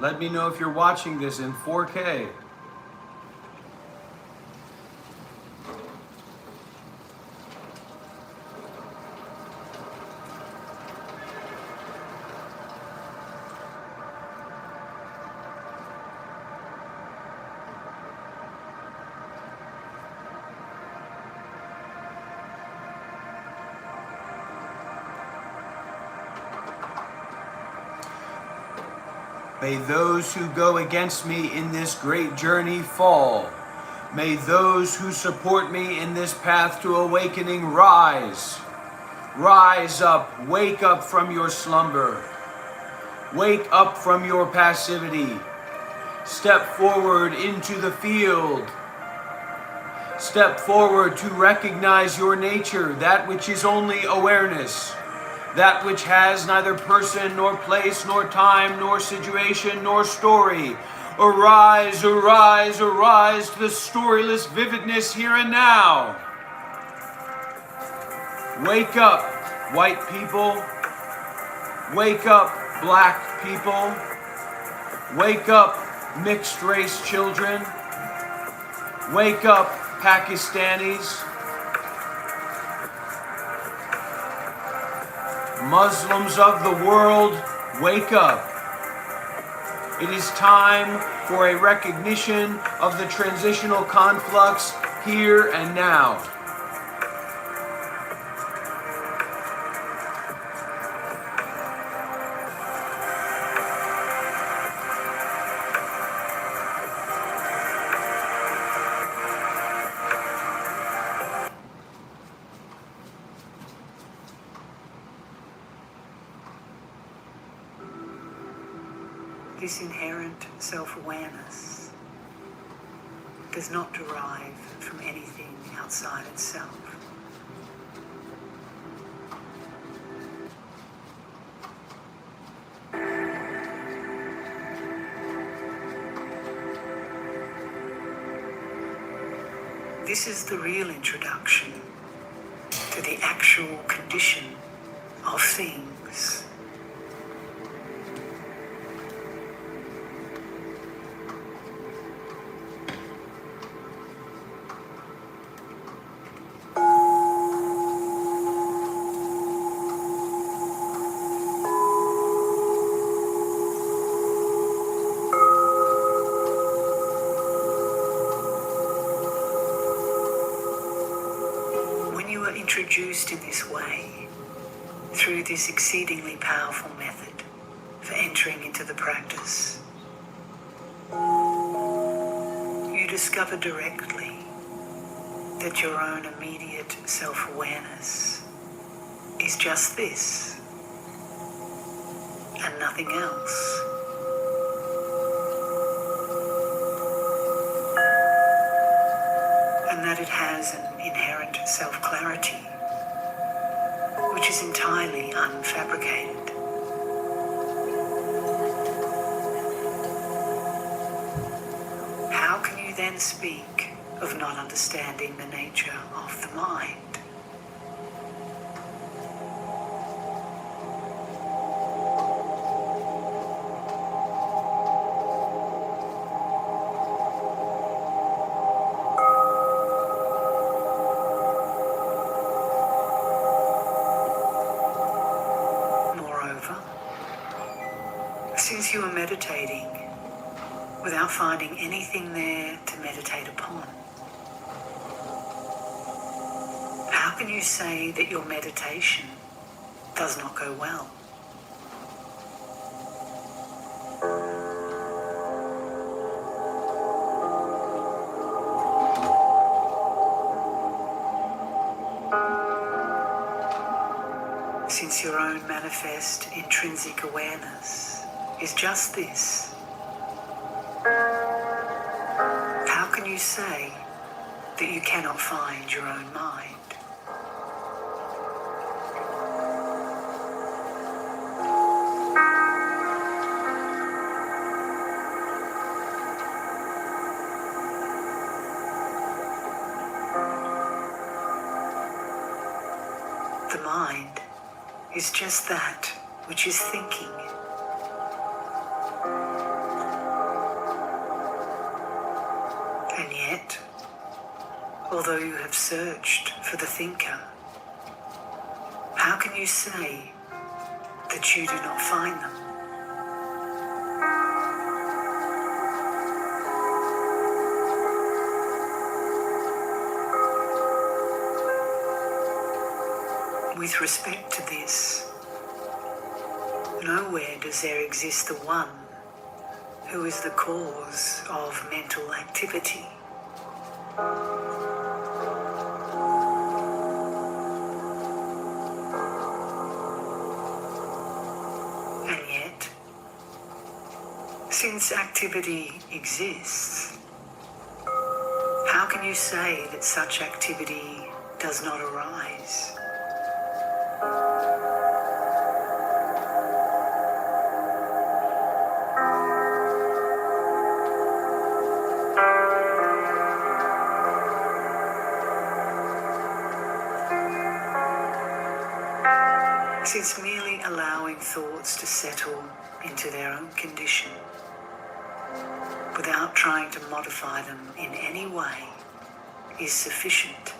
Let me know if you're watching this in 4K. May those who go against me in this great journey fall. May those who support me in this path to awakening rise. Rise up, wake up from your slumber. Wake up from your passivity. Step forward into the field. Step forward to recognize your nature, that which is only awareness. That which has neither person, nor place, nor time, nor situation, nor story. Arise, arise, arise to the storyless vividness here and now. Wake up, white people. Wake up, black people. Wake up, mixed race children. Wake up, Pakistanis. Muslims of the world, wake up. It is time for a recognition of the transitional conflux here and now. This inherent self-awareness does not derive from anything outside itself. This is the real introduction to the actual condition of things. Introduced in this way, through this exceedingly powerful method for entering into the practice, you discover directly that your own immediate self-awareness is just this and nothing else. And that it has an inherent self-clarity which is entirely unfabricated. How can you then speak of not understanding the nature of the mind? Since you are meditating without finding anything there to meditate upon, how can you say that your meditation does not go well? Since your own manifest intrinsic awareness is just this, how can you say that you cannot find your own mind? The mind is just that which is thinking. Although you have searched for the thinker, how can you say that you do not find them? With respect to this, nowhere does there exist the one who is the cause of mental activity. And yet, since activity exists, how can you say that such activity does not arise? Since merely allowing thoughts to settle into their own condition without trying to modify them in any way is sufficient,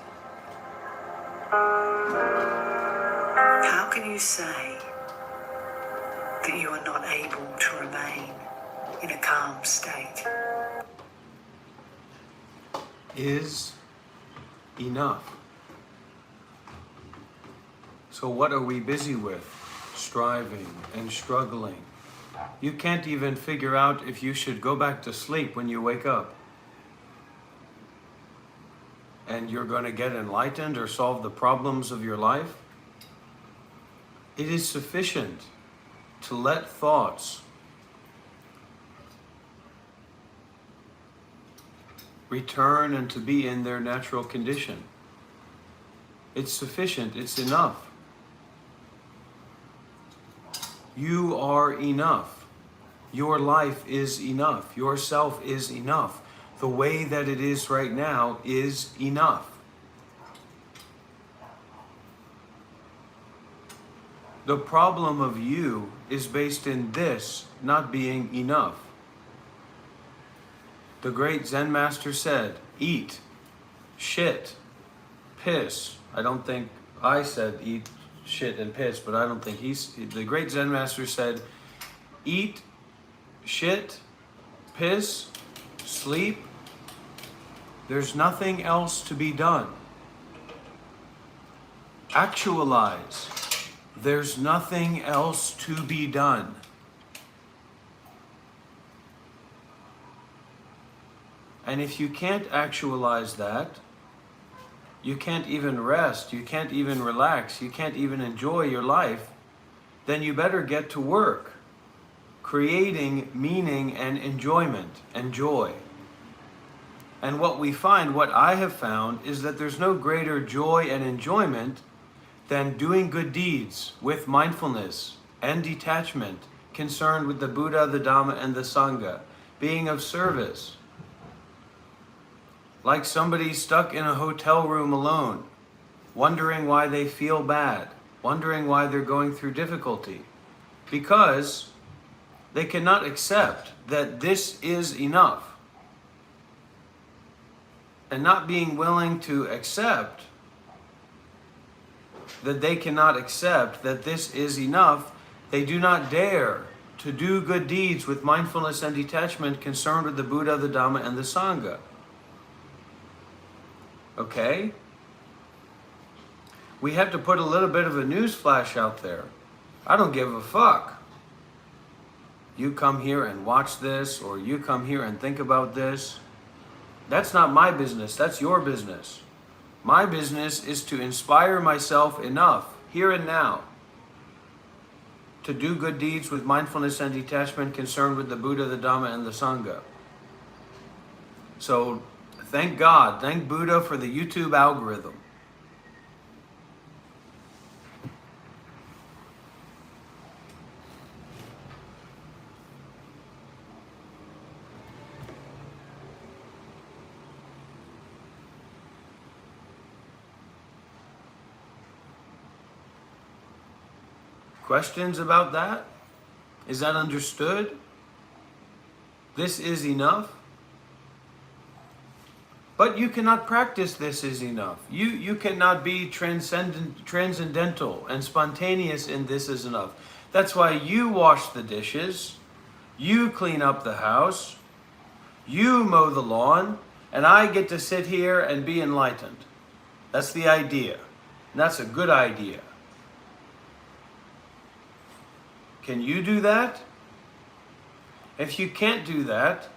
how can you say that you are not able to remain in a calm state? Is enough. So what are we busy with? Striving and struggling. You can't even figure out if you should go back to sleep when you wake up. And you're going to get enlightened or solve the problems of your life. It is sufficient to let thoughts return and to be in their natural condition. It's sufficient, it's enough. You are enough. Your life is enough. Yourself is enough. The way that it is right now is enough. The problem of you is based in this not being enough. The great Zen master said, eat, shit, piss. I don't think I said eat, shit, and piss, but I don't think the great Zen master said, eat, shit, piss, sleep. There's nothing else to be done. Actualize. There's nothing else to be done. And if you can't actualize that, you can't even rest, you can't even relax, you can't even enjoy your life, then you better get to work, creating meaning and enjoyment and joy. And what we find, what I have found, is that there's no greater joy and enjoyment than doing good deeds with mindfulness and detachment, concerned with the Buddha, the Dhamma, and the Sangha, being of service. Like somebody stuck in a hotel room alone, wondering why they feel bad, wondering why they're going through difficulty, because they cannot accept that this is enough. And not being willing to accept that they cannot accept that this is enough, they do not dare to do good deeds with mindfulness and detachment, concerned with the Buddha, the Dhamma, and the Sangha. Okay? We have to put a little bit of a news flash out there. I don't give a fuck. You come here and watch this, or you come here and think about this. That's not my business, that's your business. My business is to inspire myself enough, here and now, to do good deeds with mindfulness and detachment, concerned with the Buddha, the Dhamma, and the Sangha. So, thank God, thank Buddha for the YouTube algorithm. Questions about that? Is that understood? This is enough? But you cannot practice this is enough. You cannot be transcendental and spontaneous in this is enough. That's why you wash the dishes, you clean up the house, you mow the lawn, and I get to sit here and be enlightened. That's the idea. And that's a good idea. Can you do that? If you can't do that,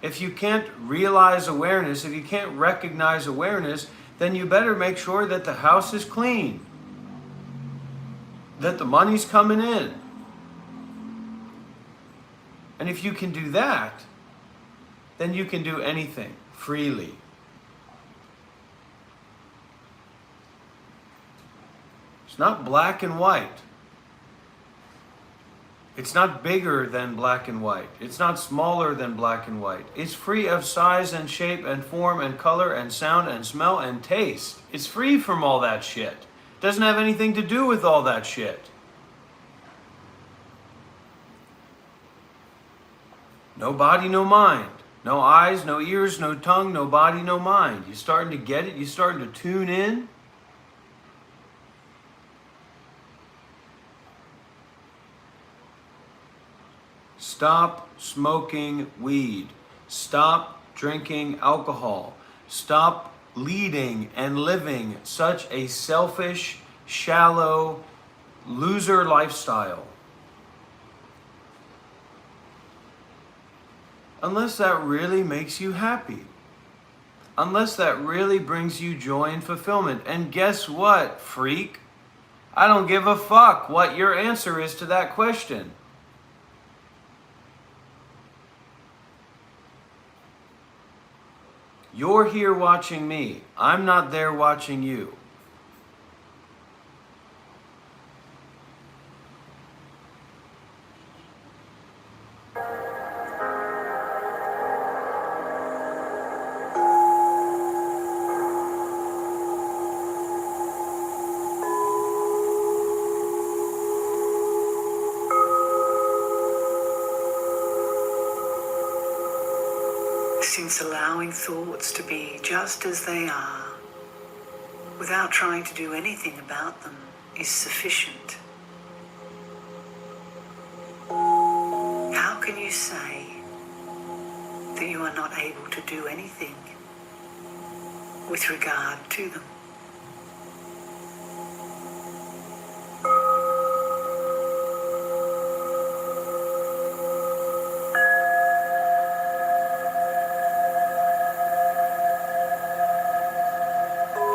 if you can't realize awareness, if you can't recognize awareness, then you better make sure that the house is clean, that the money's coming in. And if you can do that, then you can do anything freely. It's not black and white. It's not bigger than black and white. It's not smaller than black and white. It's free of size and shape and form and color and sound and smell and taste. It's free from all that shit. It doesn't have anything to do with all that shit. No body, no mind. No eyes, no ears, no tongue, no body, no mind. You starting to get it? You starting to tune in? Stop smoking weed. Stop drinking alcohol. Stop leading and living such a selfish, shallow, loser lifestyle. Unless that really makes you happy. Unless that really brings you joy and fulfillment. And guess what, freak? I don't give a fuck what your answer is to that question. You're here watching me. I'm not there watching you. Since allowing thoughts to be just as they are, without trying to do anything about them, is sufficient, how can you say that you are not able to do anything with regard to them?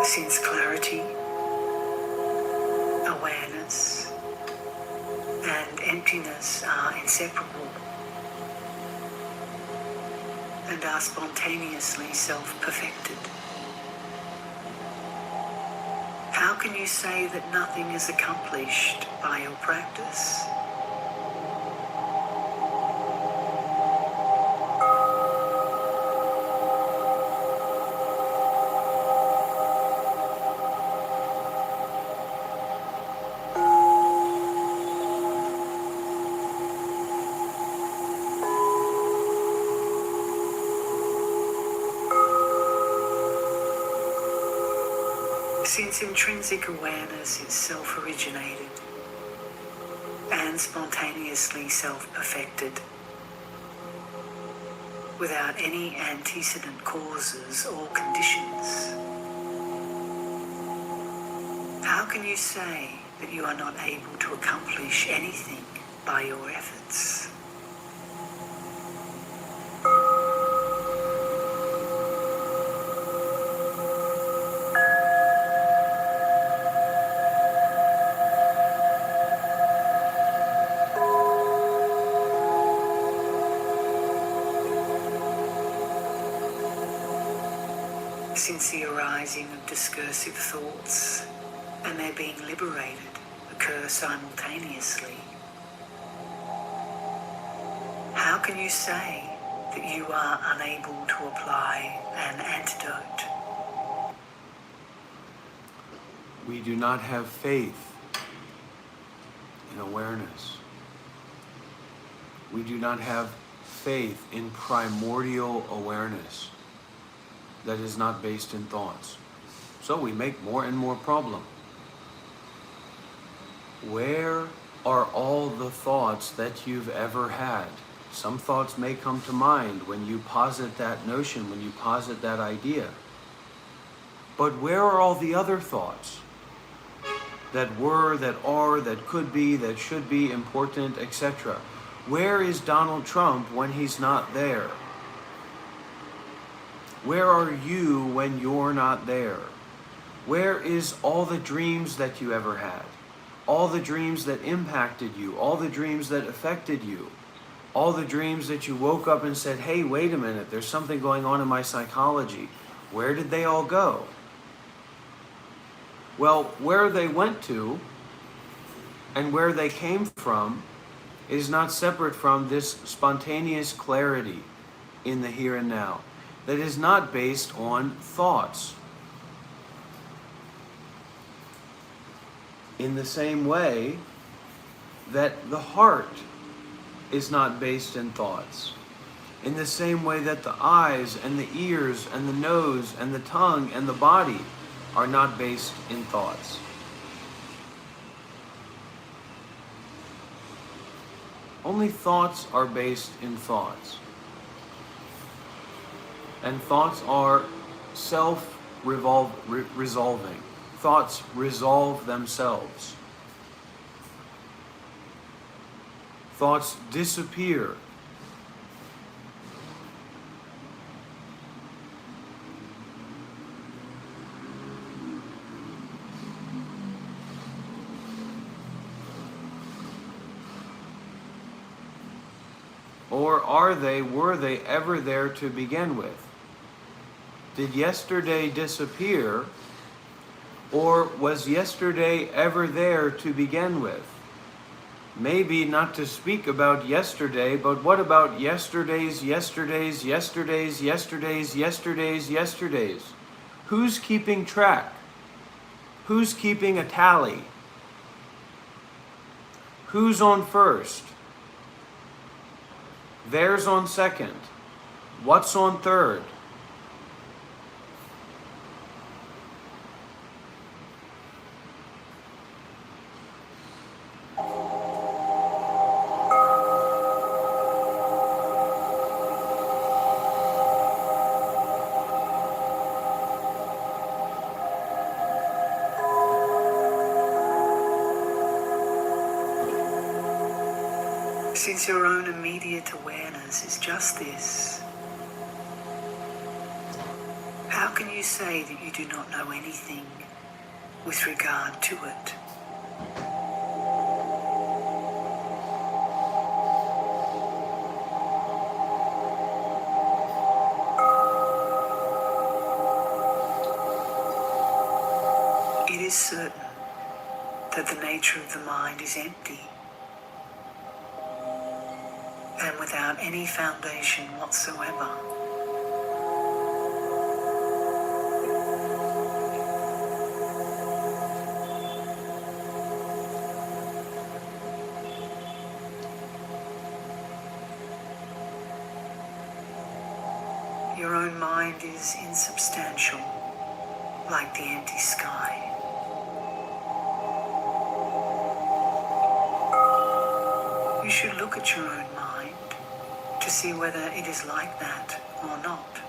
Since clarity, awareness, and emptiness are inseparable and are spontaneously self-perfected, how can you say that nothing is accomplished by your practice? Since intrinsic awareness is self-originated and spontaneously self-perfected, without any antecedent causes or conditions, how can you say that you are not able to accomplish anything by your efforts? Since the arising of discursive thoughts and their being liberated occur simultaneously, how can you say that you are unable to apply an antidote? We do not have faith in awareness. We do not have faith in primordial awareness that is not based in thoughts. So we make more and more problem. Where are all the thoughts that you've ever had? Some thoughts may come to mind when you posit that notion, when you posit that idea. But where are all the other thoughts that were, that are, that could be, that should be important, etc.? Where is Donald Trump when he's not there? Where are you when you're not there? Where is all the dreams that you ever had? All the dreams that impacted you, all the dreams that affected you, all the dreams that you woke up and said, hey, wait a minute, there's something going on in my psychology. Where did they all go? Well, where they went to and where they came from is not separate from this spontaneous clarity in the here and now that is not based on thoughts. In the same way that the heart is not based in thoughts. In the same way that the eyes and the ears and the nose and the tongue and the body are not based in thoughts. Only thoughts are based in thoughts. And thoughts are self-resolving. Thoughts resolve themselves. Thoughts disappear. Or were they ever there to begin with? Did yesterday disappear? Or was yesterday ever there to begin with? Maybe not to speak about yesterday, but what about yesterdays? Who's keeping track? Who's keeping a tally? Who's on first? Theirs on second. What's on third? Since your own immediate awareness is just this, how can you say that you do not know anything with regard to it? It is certain that the nature of the mind is empty and without any foundation whatsoever. Your own mind is insubstantial, like the empty sky. You should look at your own mind to see whether it is like that or not.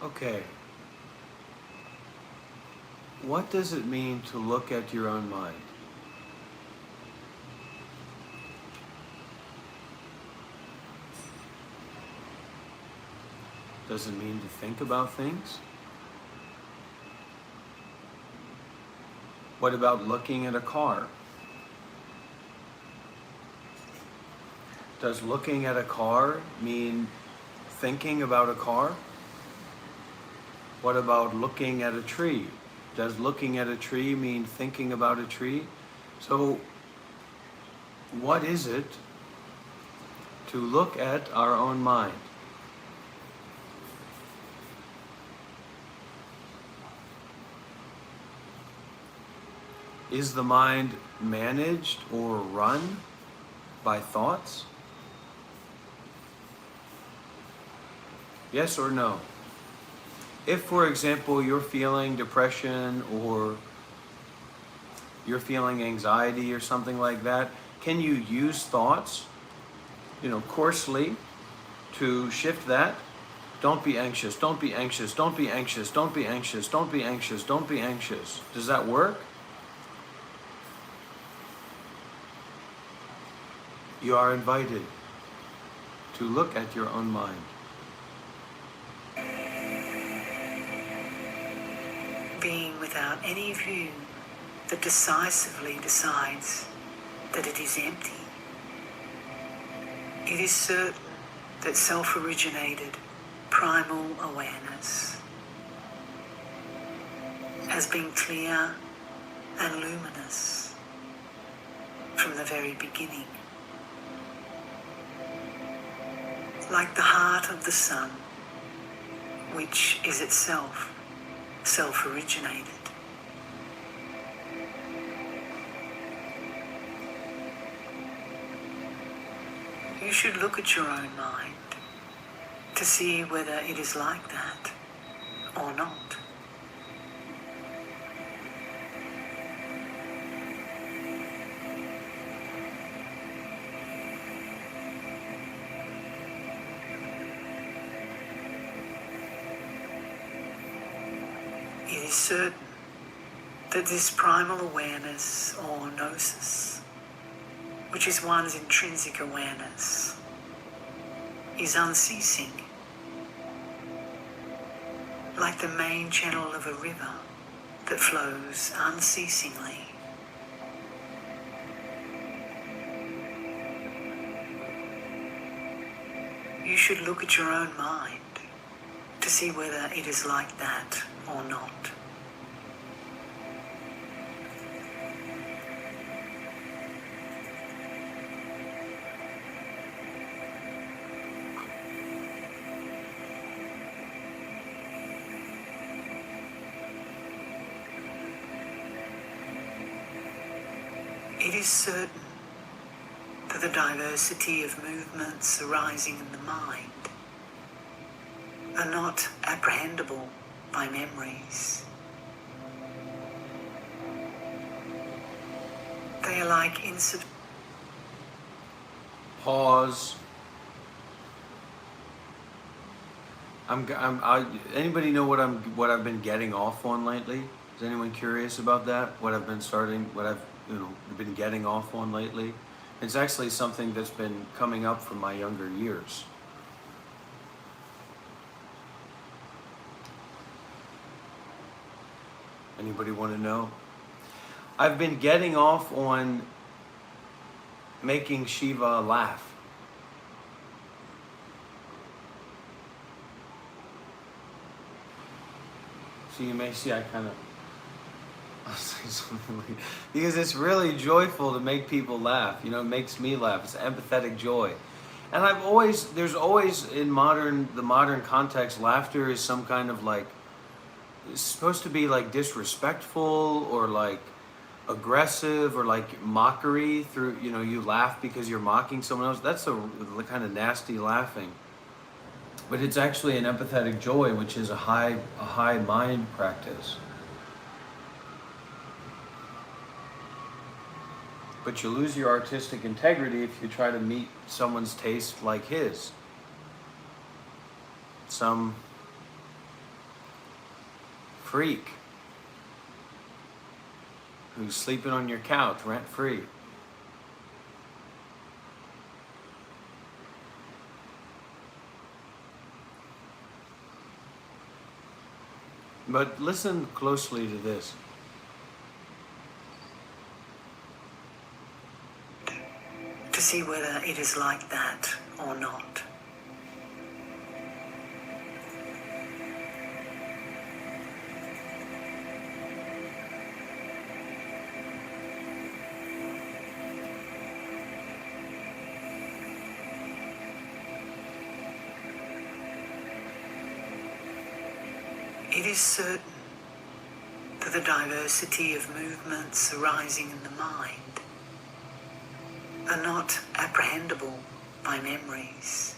Okay. What does it mean to look at your own mind? Does it mean to think about things? What about looking at a car? Does looking at a car mean thinking about a car? What about looking at a tree? Does looking at a tree mean thinking about a tree? So what is it to look at our own mind? Is the mind managed or run by thoughts? Yes or no? If, for example, you're feeling depression or you're feeling anxiety or something like that, can you use thoughts, coarsely to shift that? Don't be anxious, don't be anxious, don't be anxious, don't be anxious, don't be anxious, don't be anxious. Does that work? You are invited to look at your own mind. Being without any view that decisively decides that it is empty. It is certain that self-originated primal awareness has been clear and luminous from the very beginning. Like the heart of the sun, which is itself self-originated. You should look at your own mind to see whether it is like that or not. It is certain that this primal awareness or gnosis, which is one's intrinsic awareness, is unceasing, like the main channel of a river that flows unceasingly. You should look at your own mind to see whether it is like that or not. It is certain that the diversity of movements arising in the mind are not apprehendable by memories. They are like Pause. Anybody know what I've been getting off on lately? Is anyone curious about that? What I've been getting off on lately? It's actually something that's been coming up from my younger years. Anybody want to know? I've been getting off on making Shiva laugh. So you may see I'll say something like, because it's really joyful to make people laugh. It makes me laugh. It's empathetic joy. And there's always in the modern context, laughter is some kind of it's supposed to be disrespectful or aggressive or mockery through, you laugh because you're mocking someone else. That's the kind of nasty laughing. But it's actually an empathetic joy, which is a high mind practice. But you lose your artistic integrity if you try to meet someone's taste like his. Some freak who's sleeping on your couch rent-free. But listen closely to this. to see whether it is like that or not. It is certain that the diversity of movements arising in the mind are not apprehendable by memories.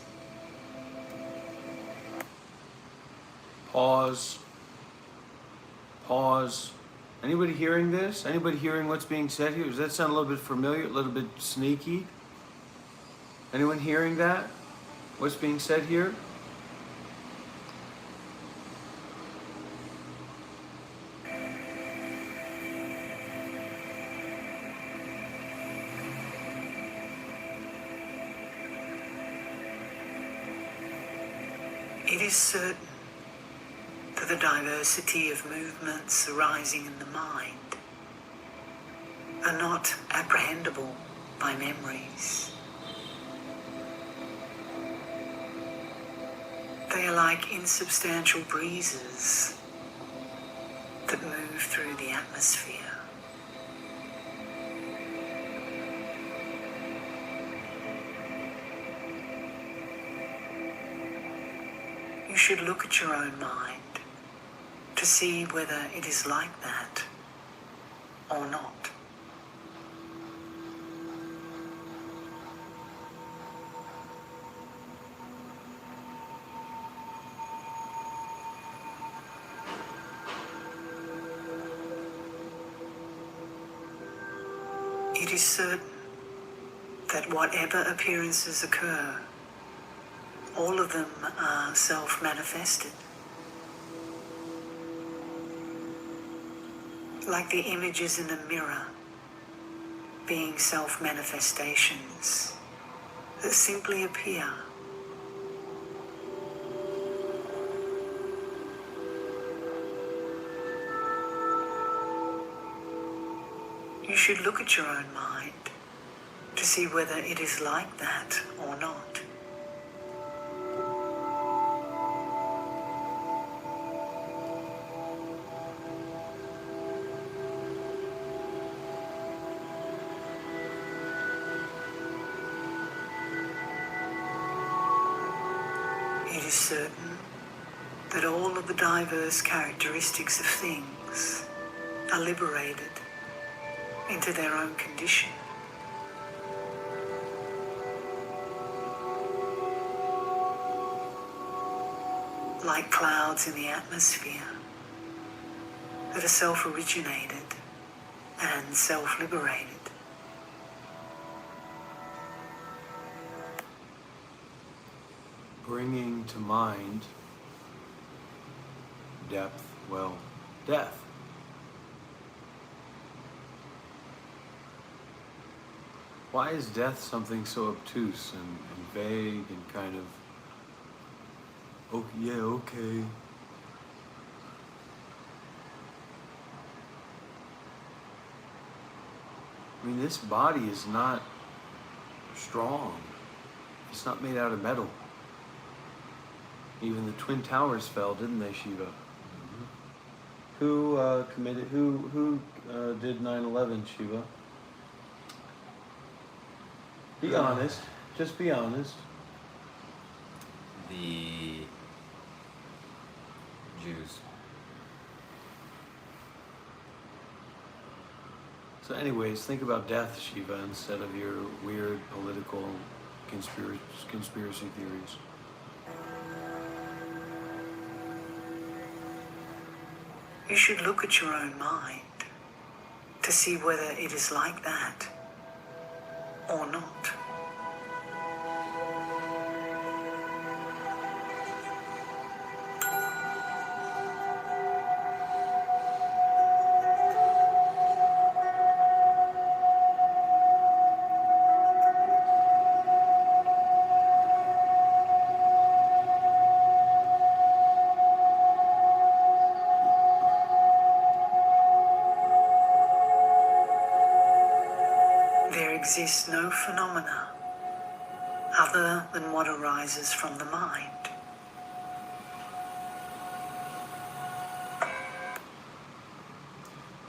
Pause. Pause. Anybody hearing this? Anybody hearing what's being said here? Does that sound a little bit familiar, a little bit sneaky? Anyone hearing that? What's being said here? It is certain that the diversity of movements arising in the mind are not apprehendable by memories. They are like insubstantial breezes that move through the atmosphere. You should look at your own mind to see whether it is like that or not. It is certain that whatever appearances occur, all of them are self-manifested. Like the images in a mirror being self-manifestations that simply appear. You should look at your own mind to see whether it is like that or not. It is certain that all of the diverse characteristics of things are liberated into their own condition. Like clouds in the atmosphere that are self-originated and self-liberated. Bringing to mind depth, well, death. Why is death something so obtuse and vague and kind of, oh yeah, okay. I mean, this body is not strong. It's not made out of metal. Even the Twin Towers fell, didn't they, Shiva? Mm-hmm. Who did 9/11, Shiva? Be honest. Just be honest. The Jews. So anyways, think about death, Shiva, instead of your weird political conspiracy theories. You should look at your own mind to see whether it is like that or not. There exists no phenomena other than what arises from the mind.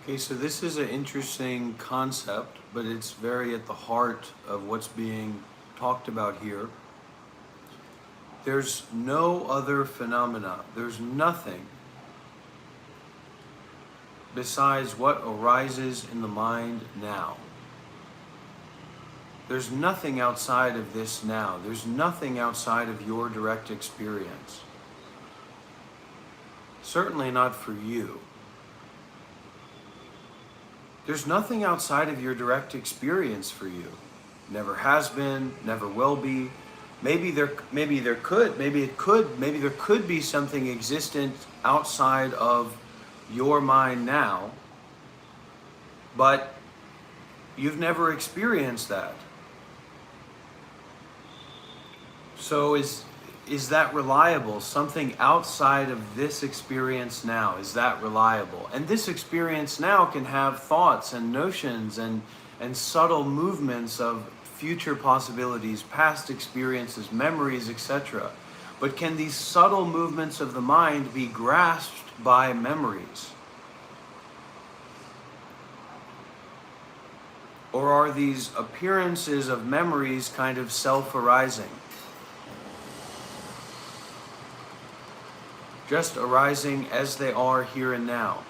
Okay, so this is an interesting concept, but it's very at the heart of what's being talked about here. There's no other phenomena. There's nothing besides what arises in the mind now. There's nothing outside of this now. There's nothing outside of your direct experience. Certainly not for you. There's nothing outside of your direct experience for you. Never has been, never will be. Maybe there could be something existent outside of your mind now, but you've never experienced that. So is that reliable? Something outside of this experience now, is that reliable? And this experience now can have thoughts and notions and subtle movements of future possibilities, past experiences, memories, etc. But can these subtle movements of the mind be grasped by memories? Or are these appearances of memories kind of self-arising? Just arising as they are here and now.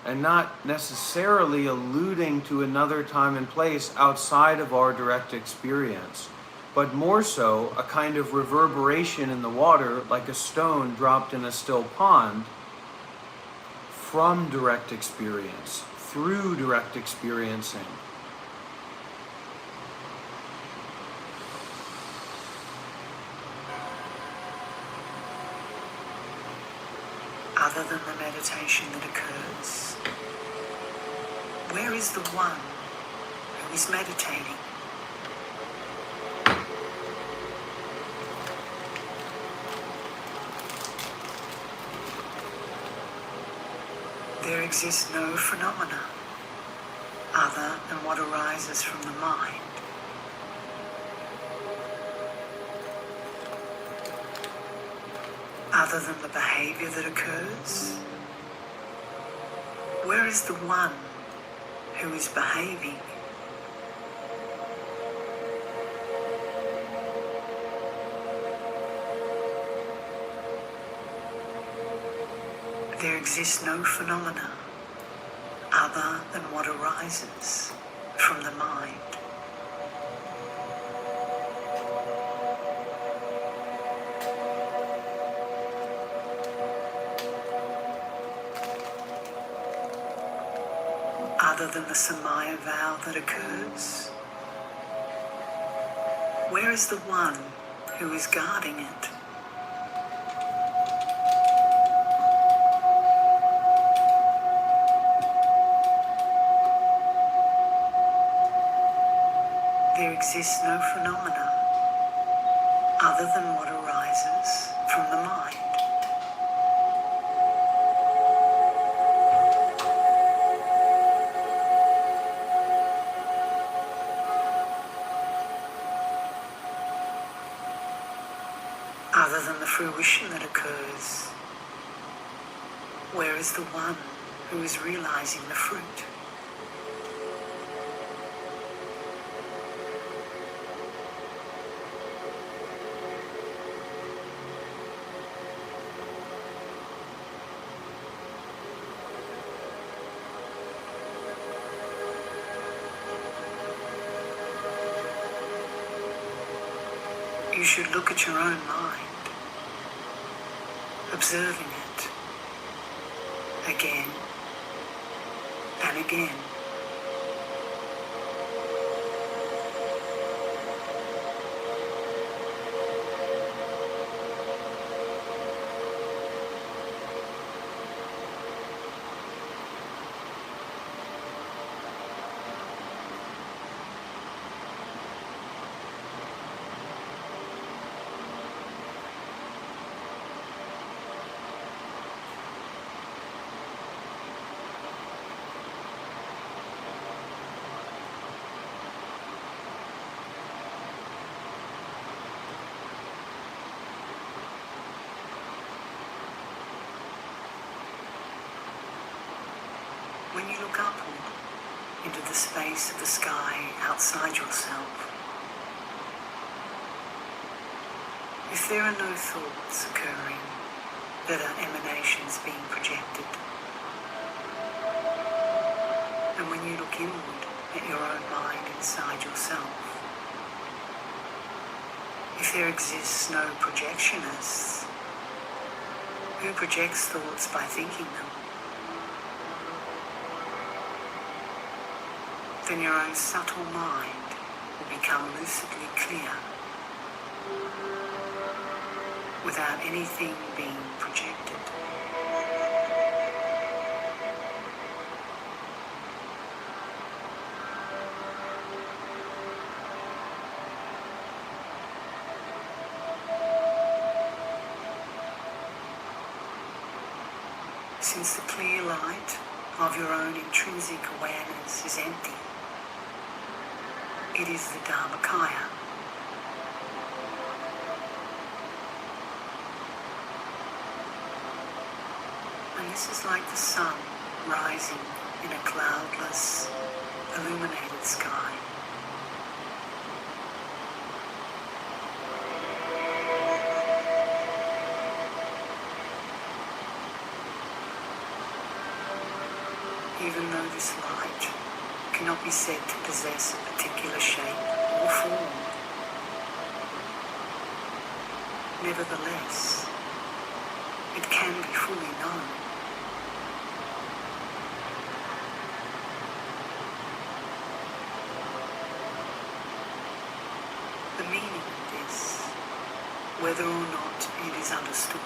And not necessarily alluding to another time and place outside of our direct experience, but more so a kind of reverberation in the water, like a stone dropped in a still pond, from direct experience, through direct experiencing. Other than the meditation that occurs, where is the one who is meditating? There exists no phenomena other than what arises from the mind. Other than the behavior that occurs, where is the one who is behaving? There exists no phenomena other than what arises from the mind. Other than the Samaya vow that occurs, where is the one who is guarding it? There exists no phenomena other than what arises from the mind. Other than the fruition that occurs, where is the one who is realizing the fruit? You should look at your own mind, observing it again and again. When you look upward into the space of the sky outside yourself, if there are no thoughts occurring, that are emanations being projected. And when you look inward at your own mind inside yourself, if there exists no projectionist, who projects thoughts by thinking them, then your own subtle mind will become lucidly clear without anything being projected. Since the clear light of your own intrinsic awareness is empty, it is the Dharmakaya. And this is like the sun rising in a cloudless, illuminated sky. Even though this light cannot be said to possess a particular shape or form, nevertheless, it can be fully known. The meaning of this, whether or not it is understood,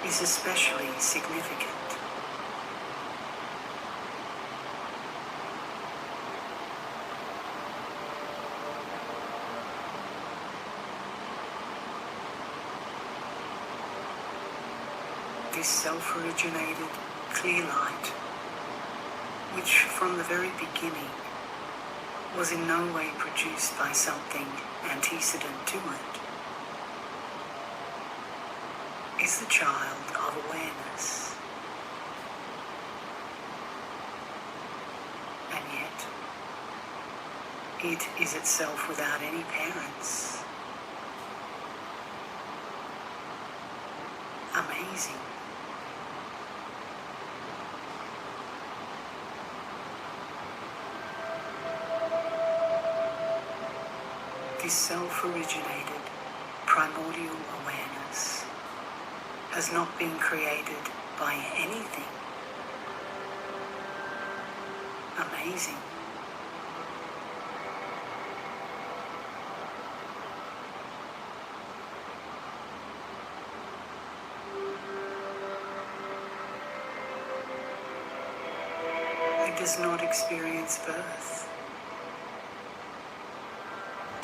is especially significant. This self-originated clear light, which from the very beginning was in no way produced by something antecedent to it, is the child of awareness. And yet, it is itself without any parents. Amazing. This self-originated primordial awareness has not been created by anything. Amazing. It does not experience birth,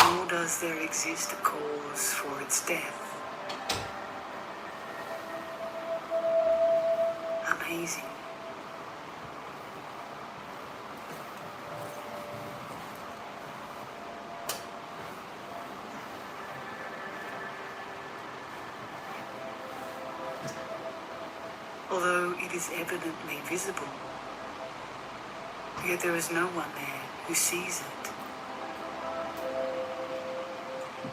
nor does there exist a cause for its death. Amazing. Although it is evidently visible, yet there is no one there who sees it.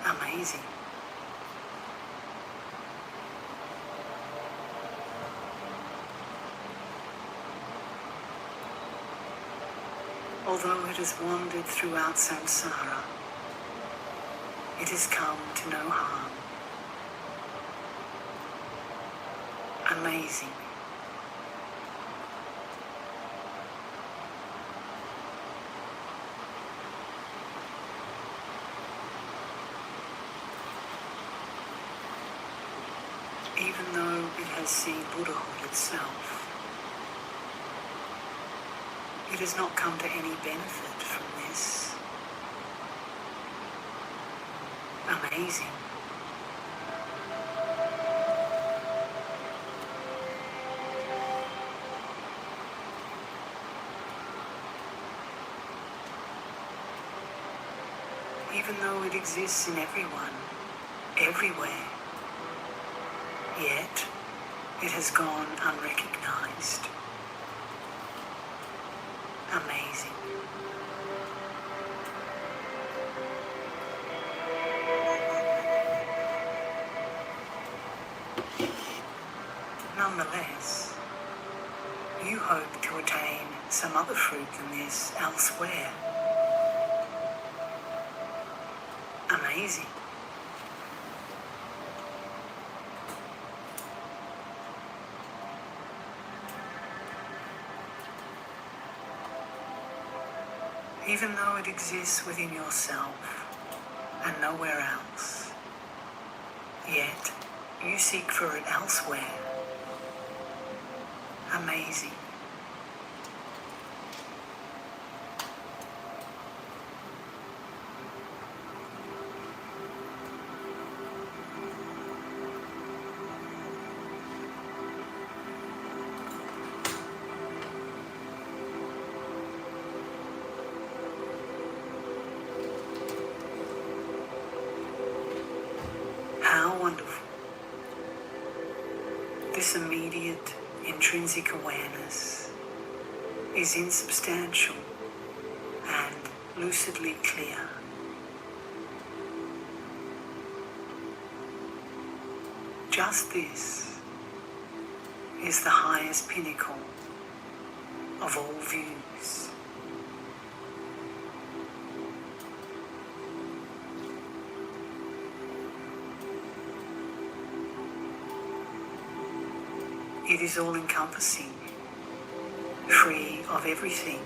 Amazing. Although it has wandered throughout samsara, it has come to no harm. Amazing. Even though it has seen Buddhahood itself, it has not come to any benefit from this. Amazing. Even though it exists in everyone, everywhere, yet it has gone unrecognized. Amazing. nonetheless, you hope to attain some other fruit than this elsewhere. Amazing. Even though it exists within yourself and nowhere else, yet you seek for it elsewhere. Amazing. How wonderful. This immediate, intrinsic awareness is insubstantial and lucidly clear. Just this is the highest pinnacle of all views. It is all-encompassing, free of everything,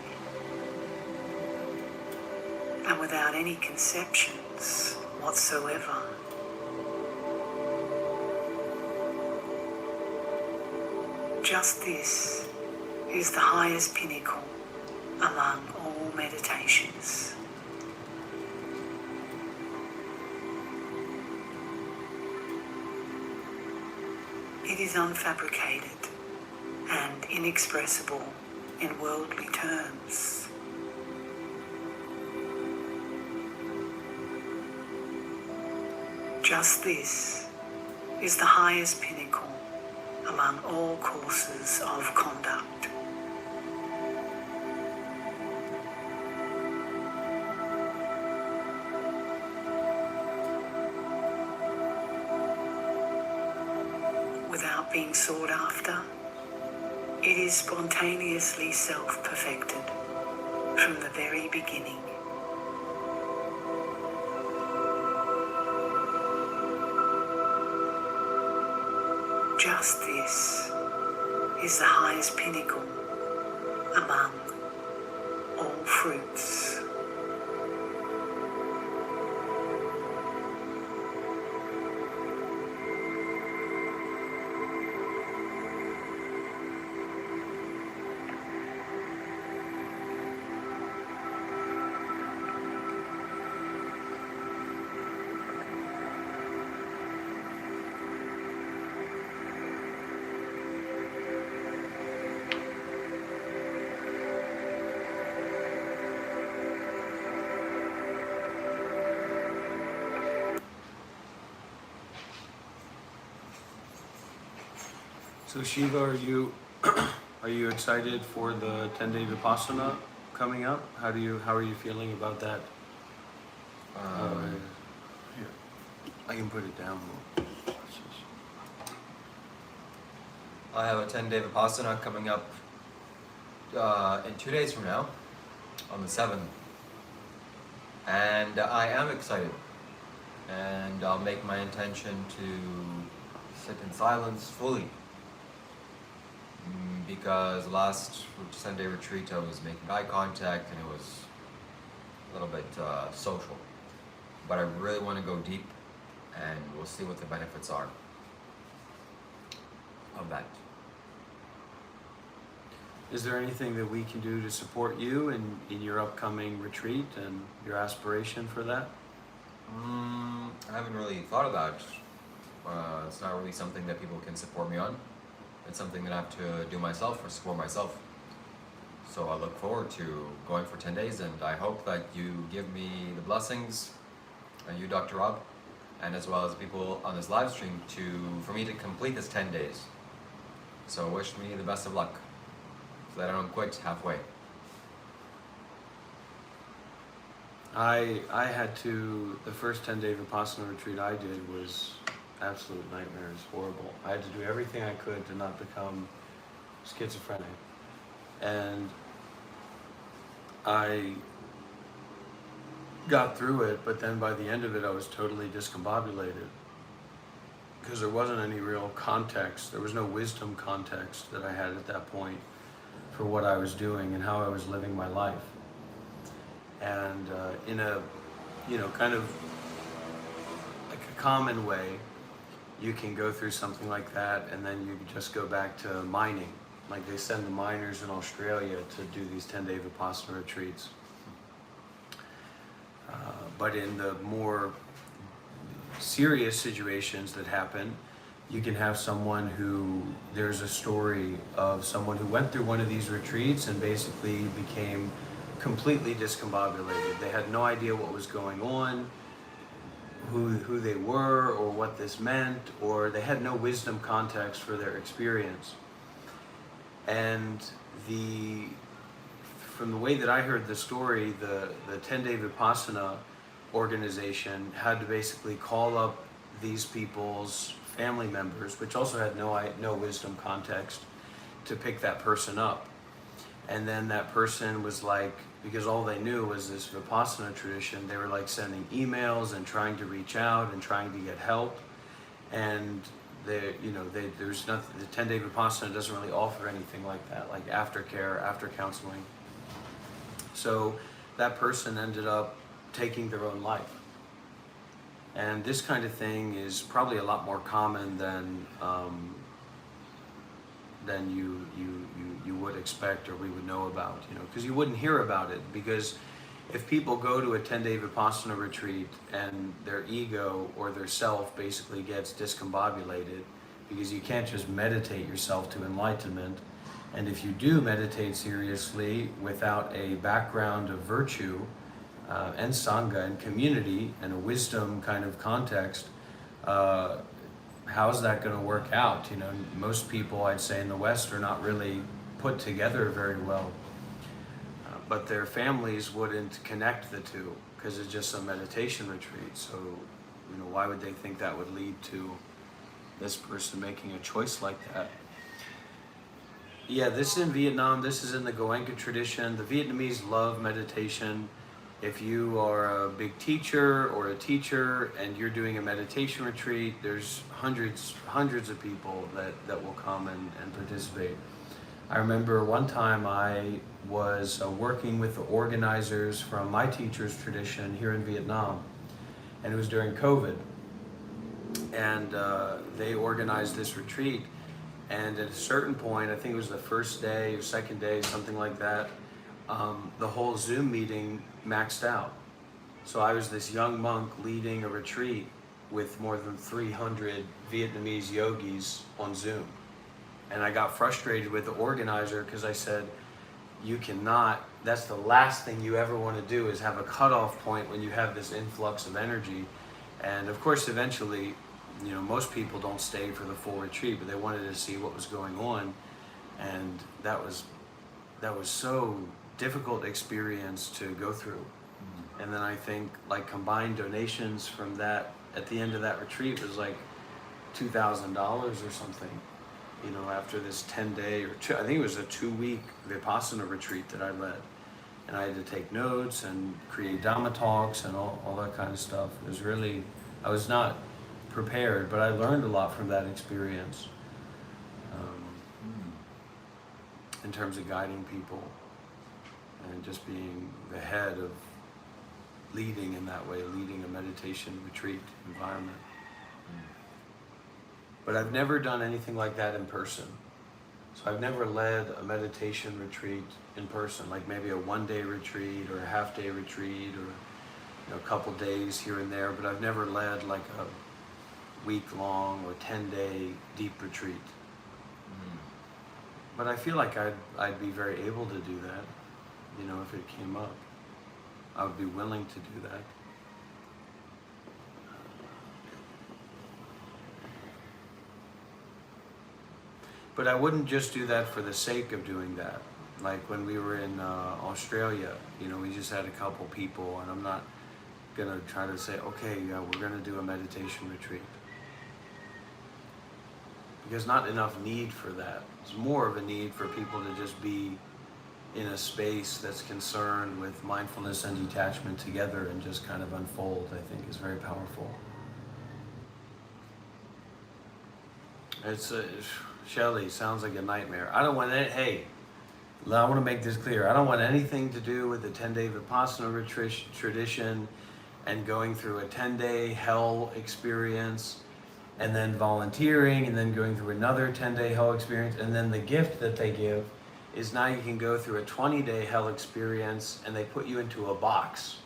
and without any conceptions whatsoever. Just this is the highest pinnacle among all meditations. It is unfabricated and inexpressible in worldly terms. Just this is the highest pinnacle among all courses of conduct. Without being sought after, it is spontaneously self-perfected from the very beginning. Just this is the highest pinnacle among all fruits. So Shiva, are you excited for the 10-day Vipassana coming up? How are you feeling about that? Here, I can put it down more. I have a 10-day Vipassana coming up in 2 days from now, on the 7th. And I am excited. And I'll make my intention to sit in silence fully. Because last 10-day retreat I was making eye contact and it was a little bit social. But I really want to go deep and we'll see what the benefits are of that. Is there anything that we can do to support you in your upcoming retreat and your aspiration for that? I haven't really thought of that. It's not really something that people can support me on. It's something that I have to do myself or support myself. So I look forward to going for 10 days and I hope that you give me the blessings, and you, Dr. Rob, and as well as people on this live stream for me to complete this 10 days. So wish me the best of luck so that I don't quit halfway. I had to, the first 10-day Vipassana retreat I did was absolute nightmare. It's horrible. I had to do everything I could to not become schizophrenic. And I got through it, but then by the end of it, I was totally discombobulated because there wasn't any real context. There was no wisdom context that I had at that point for what I was doing and how I was living my life. And in a, kind of like a common way, you can go through something like that and then you just go back to mining. Like they send the miners in Australia to do these 10-day Vipassana retreats. But in the more serious situations that happen, you can have someone who, there's a story of someone who went through one of these retreats and basically became completely discombobulated. They had no idea what was going on, who they were, or what this meant, or they had no wisdom context for their experience. And from the way that I heard the story, the 10-day Vipassana organization had to basically call up these people's family members, which also had no wisdom context, to pick that person up. And then that person was like, because all they knew was this Vipassana tradition, they were like sending emails and trying to reach out and trying to get help. And there's nothing, the 10-day Vipassana doesn't really offer anything like that, like aftercare, after counseling. So that person ended up taking their own life. And this kind of thing is probably a lot more common than you would expect or we would know about, because you wouldn't hear about it. Because if people go to a 10-day Vipassana retreat and their ego or their self basically gets discombobulated, because you can't just meditate yourself to enlightenment, and if you do meditate seriously without a background of virtue and sangha and community and a wisdom kind of context, how's that going to work out? Most people, I'd say, in the West are not really put together very well. But their families wouldn't connect the two because it's just a meditation retreat. So, why would they think that would lead to this person making a choice like that? Yeah, this is in Vietnam. This is in the Goenka tradition. The Vietnamese love meditation. If you are a big teacher or a teacher and you're doing a meditation retreat, there's hundreds of people that will come and participate. I remember one time I was working with the organizers from my teacher's tradition here in Vietnam, and it was during COVID. And they organized this retreat, and at a certain point, I think it was the first day or second day, something like that, the whole Zoom meeting maxed out. So I was this young monk leading a retreat with more than 300 Vietnamese yogis on Zoom. And I got frustrated with the organizer because I said, you cannot, that's the last thing you ever want to do, is have a cutoff point when you have this influx of energy. And of course, eventually, most people don't stay for the full retreat, but they wanted to see what was going on. And that was so difficult experience to go through. And then I think like combined donations from that at the end of that retreat was like $2,000 or something, after this 10-day I think it was a 2-week Vipassana retreat that I led. And I had to take notes and create Dhamma talks and all that kind of stuff. It was really, I was not prepared, but I learned a lot from that experience in terms of guiding people and just being the head of leading in that way, leading a meditation retreat environment. But I've never done anything like that in person. So I've never led a meditation retreat in person, like maybe a 1-day retreat or a half-day retreat or a couple days here and there, but I've never led like a week-long or 10-day deep retreat. But I feel like I'd be very able to do that, if it came up. I would be willing to do that. But I wouldn't just do that for the sake of doing that. Like when we were in Australia, we just had a couple people, and I'm not gonna try to say, okay, we're gonna do a meditation retreat. because not enough need for that. It's more of a need for people to just be in a space that's concerned with mindfulness and detachment together and just kind of unfold, I think is very powerful. It's Shelley, sounds like a nightmare. I don't want it. Hey, I want to make this clear. I don't want anything to do with the 10-day Vipassana tradition and going through a 10-day hell experience and then volunteering and then going through another 10-day hell experience. And then the gift that they give is now you can go through a 20-day hell experience and they put you into a box.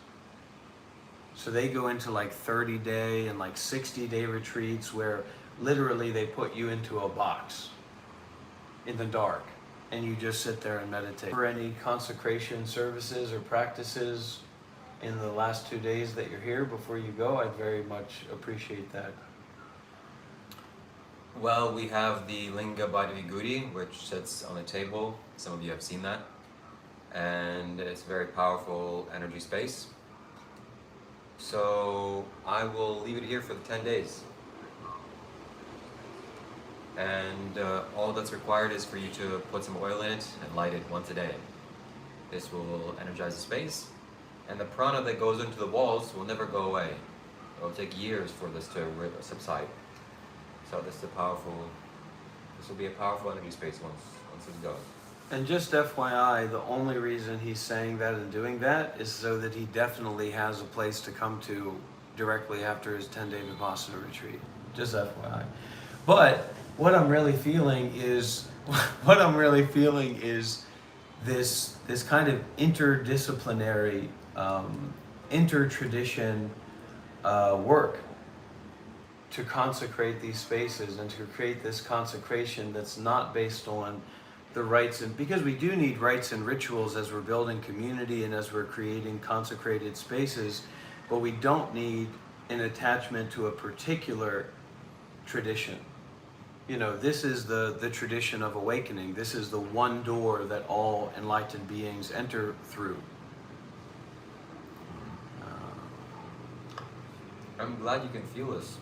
So they go into like 30-day and like 60-day retreats where literally they put you into a box in the dark and you just sit there and meditate. For any consecration services or practices in the last 2 days that you're here before you go, I'd very much appreciate that. Well, we have the Linga Bhadavigudi, which sits on a table. Some of you have seen that. And it's a very powerful energy space. So I will leave it here for the 10 days. And all that's required is for you to put some oil in it and light it once a day. This will energize the space. And the prana that goes into the walls will never go away. It will take years for this to subside. So this will be a powerful energy space once this goes. And just FYI, the only reason he's saying that and doing that is so that he definitely has a place to come to directly after his 10-day Vipassana retreat. Just FYI. But what I'm really feeling is this kind of interdisciplinary, inter-tradition work to consecrate these spaces and to create this consecration that's not based on the rites, and because we do need rites and rituals as we're building community and as we're creating consecrated spaces, but we don't need an attachment to a particular tradition. You know, this is the tradition of awakening. This is the one door that all enlightened beings enter through. I'm glad you can feel this.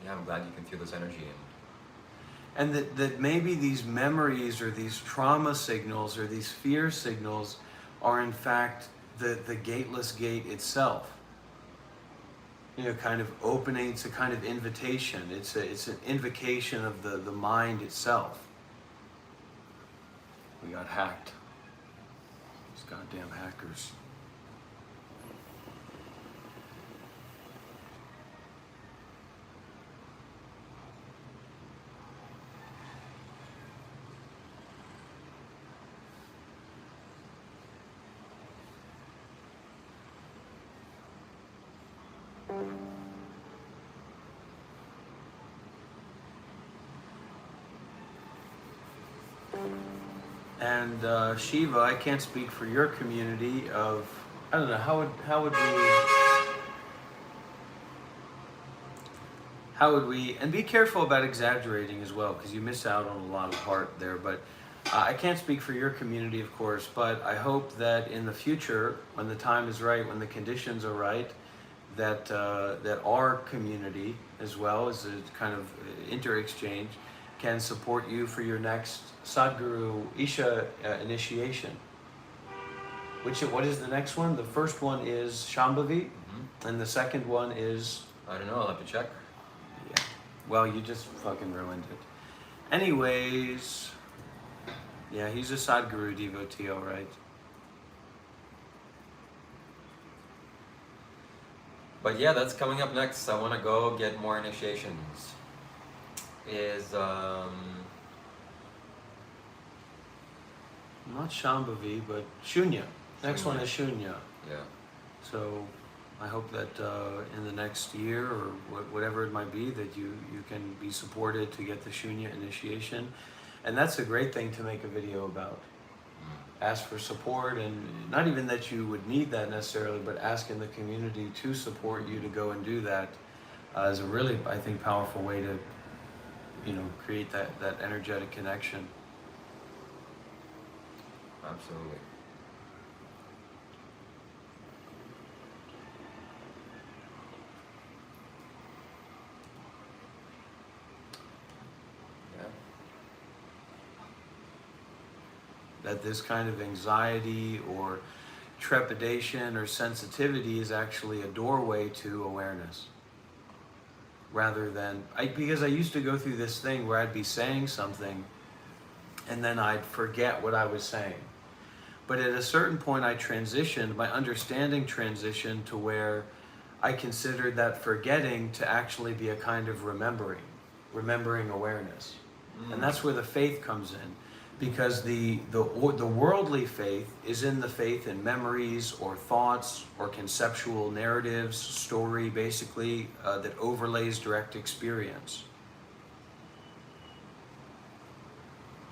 Yeah, I'm glad you can feel this energy. And that maybe these memories or these trauma signals or these fear signals are in fact the gateless gate itself. You know, kind of opening, it's a kind of invitation. It's an invocation of the mind itself. We got hacked. These goddamn hackers. And Shiva, I can't speak for your community of, I don't know, how would we, and be careful about exaggerating as well, because you miss out on a lot of part there, but I can't speak for your community, of course, but I hope that in the future, when the time is right, when the conditions are right, that our community, as well as a kind of inter-exchange, can support you for your next Sadhguru Isha initiation. What is the next one? The first one is Shambhavi, and the second one is... I don't know, I'll have to check. Yeah. Well, you just fucking ruined it. Anyways, yeah, he's a Sadhguru devotee, all right. But yeah, that's coming up next. I want to go get more initiations. Not Shambhavi, but Shunya. Next one is Shunya. Yeah. So I hope that in the next year or whatever it might be, that you can be supported to get the Shunya initiation. And that's a great thing to make a video about. Ask for support, and not even that you would need that necessarily, but asking the community to support you to go and do that is a really, I think, powerful way to, you know, create that energetic connection. Absolutely. that this kind of anxiety or trepidation or sensitivity is actually a doorway to awareness. Rather than, because I used to go through this thing where I'd be saying something and then I'd forget what I was saying. But at a certain point I transitioned, my understanding transitioned to where I considered that forgetting to actually be a kind of remembering awareness. And that's where the faith comes in. Because the worldly faith is in the faith in memories or thoughts or conceptual narratives, story basically, that overlays direct experience.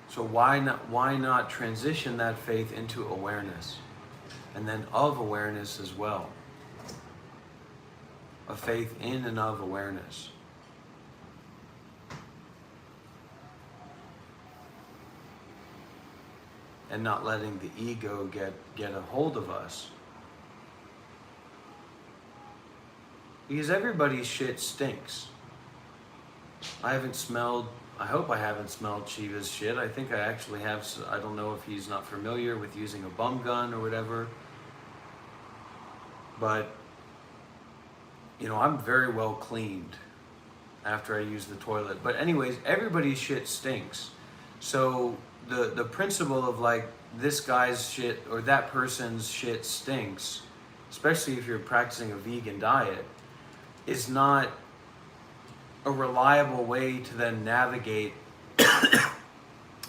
So why not transition that faith into awareness, and then of awareness as well, a faith in and of awareness. And not letting the ego get a hold of us. Because everybody's shit stinks. I hope I haven't smelled Shiva's shit. I think I actually have. I don't know if he's not familiar with using a bum gun or whatever. But, I'm very well cleaned after I use the toilet. But anyways, everybody's shit stinks. So the principle of like this guy's shit or that person's shit stinks, especially if you're practicing a vegan diet, is not a reliable way to then navigate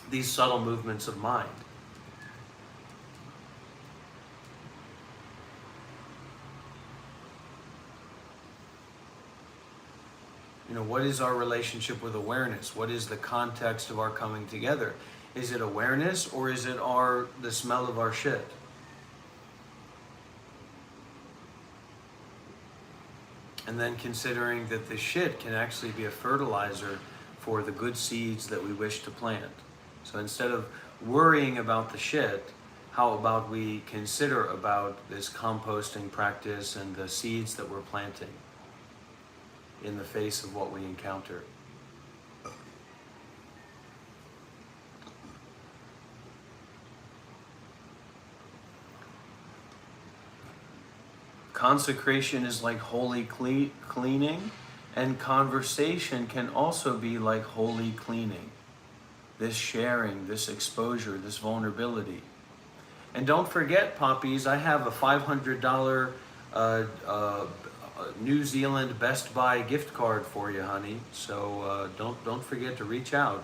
these subtle movements of mind. What is our relationship with awareness? What is the context of our coming together? Is it awareness, or is it the smell of our shit? And then considering that the shit can actually be a fertilizer for the good seeds that we wish to plant. So instead of worrying about the shit, how about we consider about this composting practice and the seeds that we're planting in the face of what we encounter? Consecration is like holy cleaning, and conversation can also be like holy cleaning. This sharing, this exposure, this vulnerability. And don't forget, poppies, I have a $500 New Zealand Best Buy gift card for you, honey. So don't forget to reach out.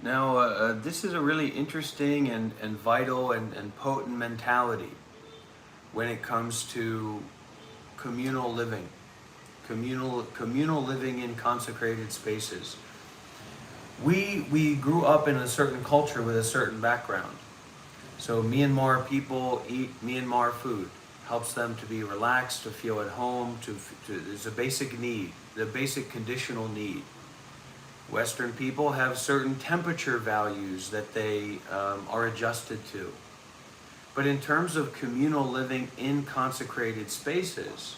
Now, this is a really interesting and vital and potent mentality when it comes to communal living, communal living in consecrated spaces. We grew up in a certain culture with a certain background. So Myanmar people eat Myanmar food. Helps them to be relaxed, to feel at home, it's a basic need, the basic conditional need. Western people have certain temperature values that they are adjusted to. But in terms of communal living in consecrated spaces,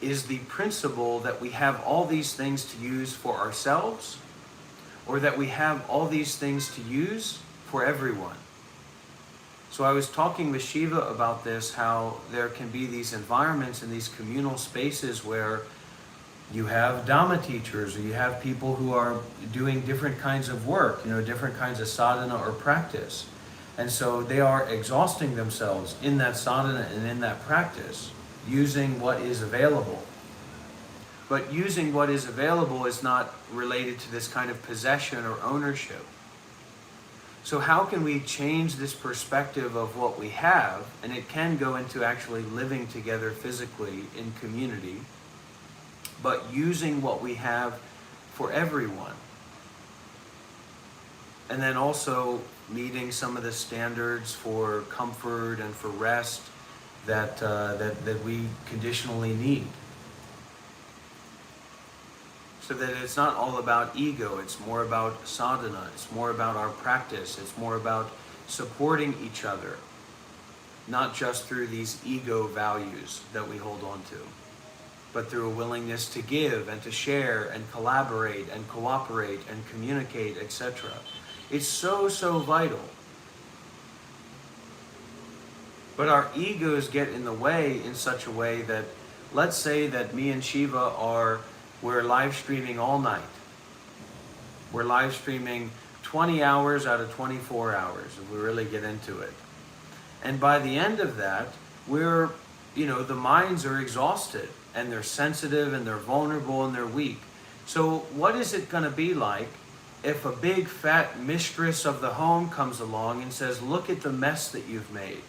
is the principle that we have all these things to use for ourselves, or that we have all these things to use for everyone? So I was talking with Shiva about this, how there can be these environments and these communal spaces where you have Dhamma teachers, or you have people who are doing different kinds of work, different kinds of sadhana or practice. And so they are exhausting themselves in that sadhana and in that practice. using what is available. But using what is available is not related to this kind of possession or ownership. So how can we change this perspective of what we have, and it can go into actually living together physically in community, but using what we have for everyone. And then also meeting some of the standards for comfort and for rest that we conditionally need. So that it's not all about ego, it's more about sadhana, it's more about our practice, it's more about supporting each other, not just through these ego values that we hold on to, but through a willingness to give and to share and collaborate and cooperate and communicate, etc. It's so, so vital. But our egos get in the way in such a way that, let's say that me and Shiva we're live streaming all night. We're live streaming 20 hours out of 24 hours if we really get into it. And by the end of that, the minds are exhausted and they're sensitive and they're vulnerable and they're weak. So what is it going to be like if a big fat mistress of the home comes along and says, look at the mess that you've made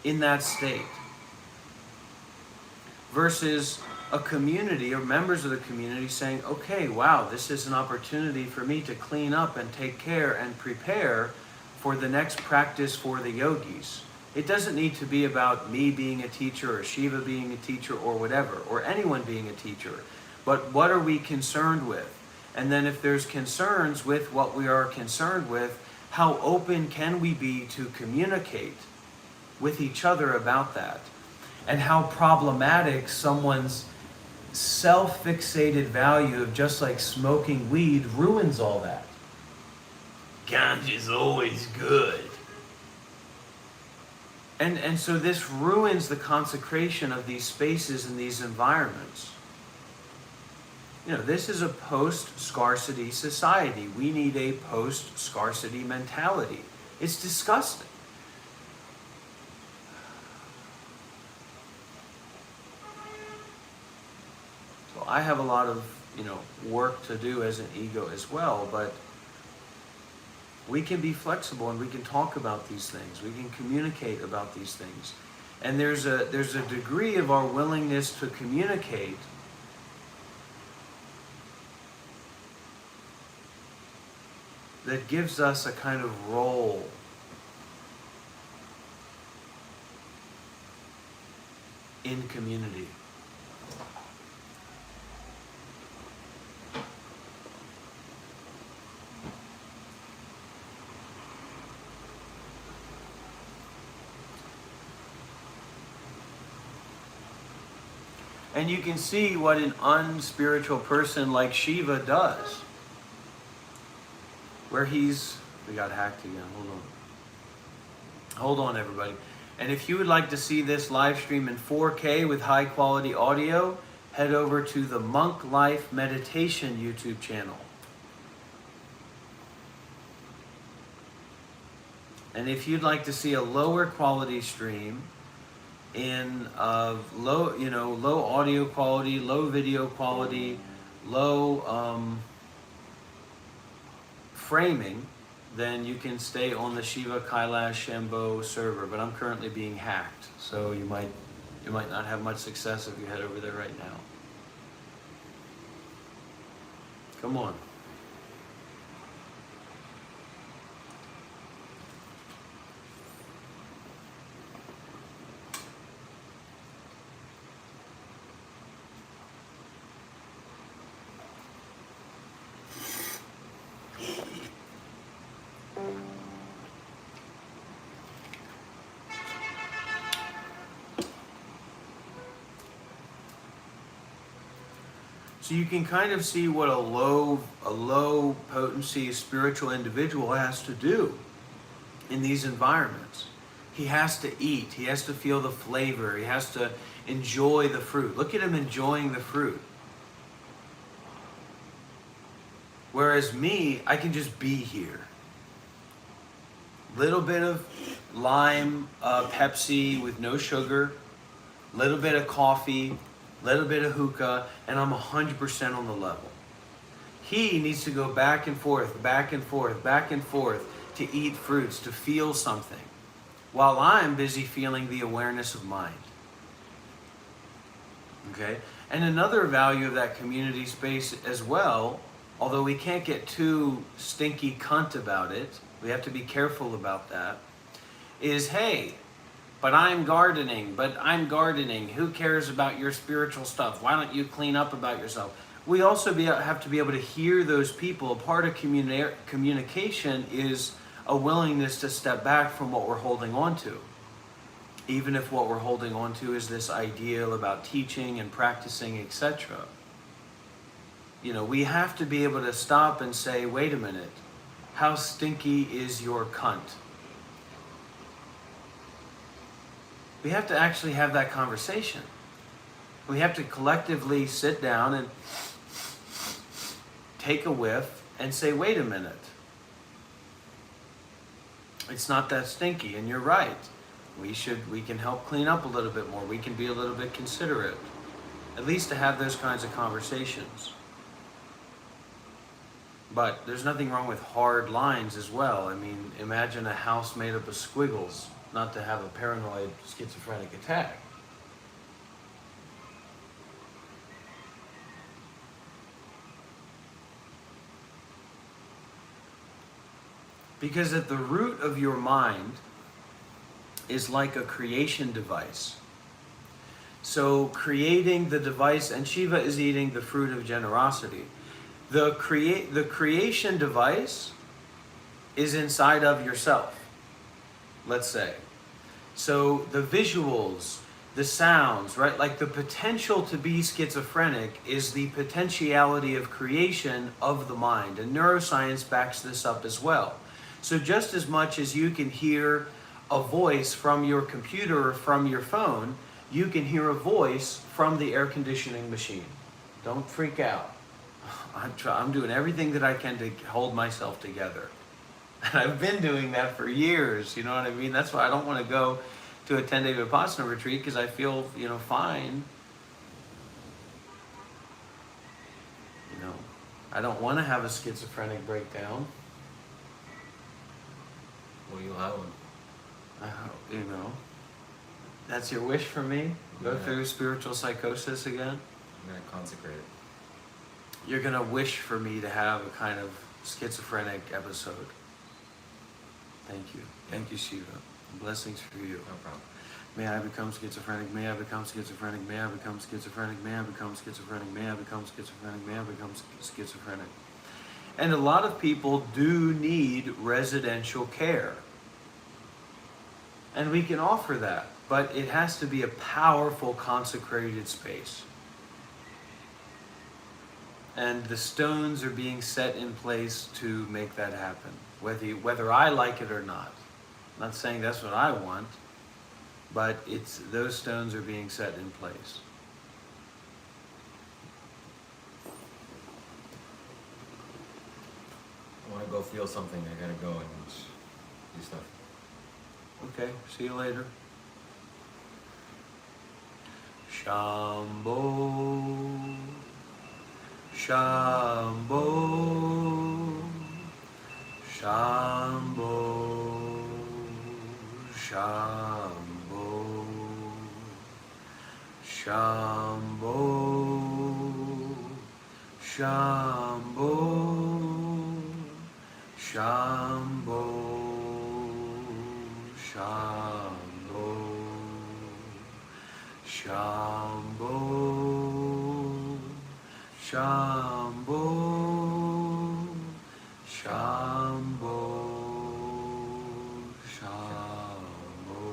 in that state? Versus a community or members of the community saying, okay, wow, this is an opportunity for me to clean up and take care and prepare for the next practice for the yogis. It doesn't need to be about me being a teacher or Shiva being a teacher or whatever, or anyone being a teacher. But what are we concerned with? And then if there's concerns with what we are concerned with, how open can we be to communicate with each other about that? And how problematic someone's self-fixated value of just like smoking weed ruins all that. Ganja's always good. And so this ruins the consecration of these spaces and these environments. This is a post-scarcity society. We need a post-scarcity mentality. It's disgusting. So I have a lot of, work to do as an ego as well, but we can be flexible and we can talk about these things. We can communicate about these things. And there's a degree of our willingness to communicate that gives us a kind of role in community. And you can see what an unspiritual person like Shiva does. Where we got hacked again, hold on everybody. And if you would like to see this live stream in 4K with high quality audio, head over to the Monk Life Meditation YouTube channel. And if you'd like to see a lower quality stream in low audio quality, low video quality, low framing, then you can stay on the Shiva, Kailash, Shambho server. But I'm currently being hacked, so you might not have much success if you head over there right now. Come on. So you can kind of see what a low potency spiritual individual has to do in these environments. He has to eat, he has to feel the flavor, he has to enjoy the fruit. Look at him enjoying the fruit. Whereas me, I can just be here. Little bit of lime Pepsi with no sugar, little bit of coffee, little bit of hookah, and I'm 100% on the level. He needs to go back and forth, back and forth, back and forth to eat fruits, to feel something, while I'm busy feeling the awareness of mind. Okay? And another value of that community space as well, although we can't get too stinky cunt about it, we have to be careful about that, is, hey, but I'm gardening, who cares about your spiritual stuff? Why don't you clean up about yourself? We also have to be able to hear those people. A part of communication is a willingness to step back from what we're holding on to. Even if what we're holding on to is this ideal about teaching and practicing, etc. You know, we have to be able to stop and say, wait a minute, how stinky is your cunt? We have to actually have that conversation. We have to collectively sit down and take a whiff and say, wait a minute. It's not that stinky, and you're right. We can help clean up a little bit more. We can be a little bit considerate. At least to have those kinds of conversations. But there's nothing wrong with hard lines as well. I mean, imagine a house made up of squiggles, not to have a paranoid schizophrenic attack. Because at the root of your mind is like a creation device. So creating the device, and Shiva is eating the fruit of generosity. The creation device is inside of yourself, let's say. So the visuals, the sounds, right? Like the potential to be schizophrenic is the potentiality of creation of the mind. And neuroscience backs this up as well. So just as much as you can hear a voice from your computer or from your phone, you can hear a voice from the air conditioning machine. Don't freak out. I'm doing everything that I can to hold myself together. And I've been doing that for years, you know what I mean? That's why I don't want to go to a 10-day Vipassana retreat, because I feel, fine. I don't want to have a schizophrenic breakdown. Well, you'll have one. That's your wish for me? Go through spiritual psychosis again? I'm going to consecrate it. You're going to wish for me to have a kind of schizophrenic episode. Thank you. Thank you, Shiva. Blessings for you. No problem. May I become schizophrenic, may I become schizophrenic, may I become schizophrenic, may I become schizophrenic, may I become schizophrenic, may I become schizophrenic. And a lot of people do need residential care. And we can offer that, but it has to be a powerful, consecrated space. And the stones are being set in place to make that happen, whether I like it or not. I'm not saying that's what I want, but those stones are being set in place. I want to go feel something. I gotta go and do stuff. Okay, see you later. Shambho, Shambho, Shambho, Shambho, Shambho, Shambho, Shambho, Shambho, Shambho, Shambho, Shambho, Shambho.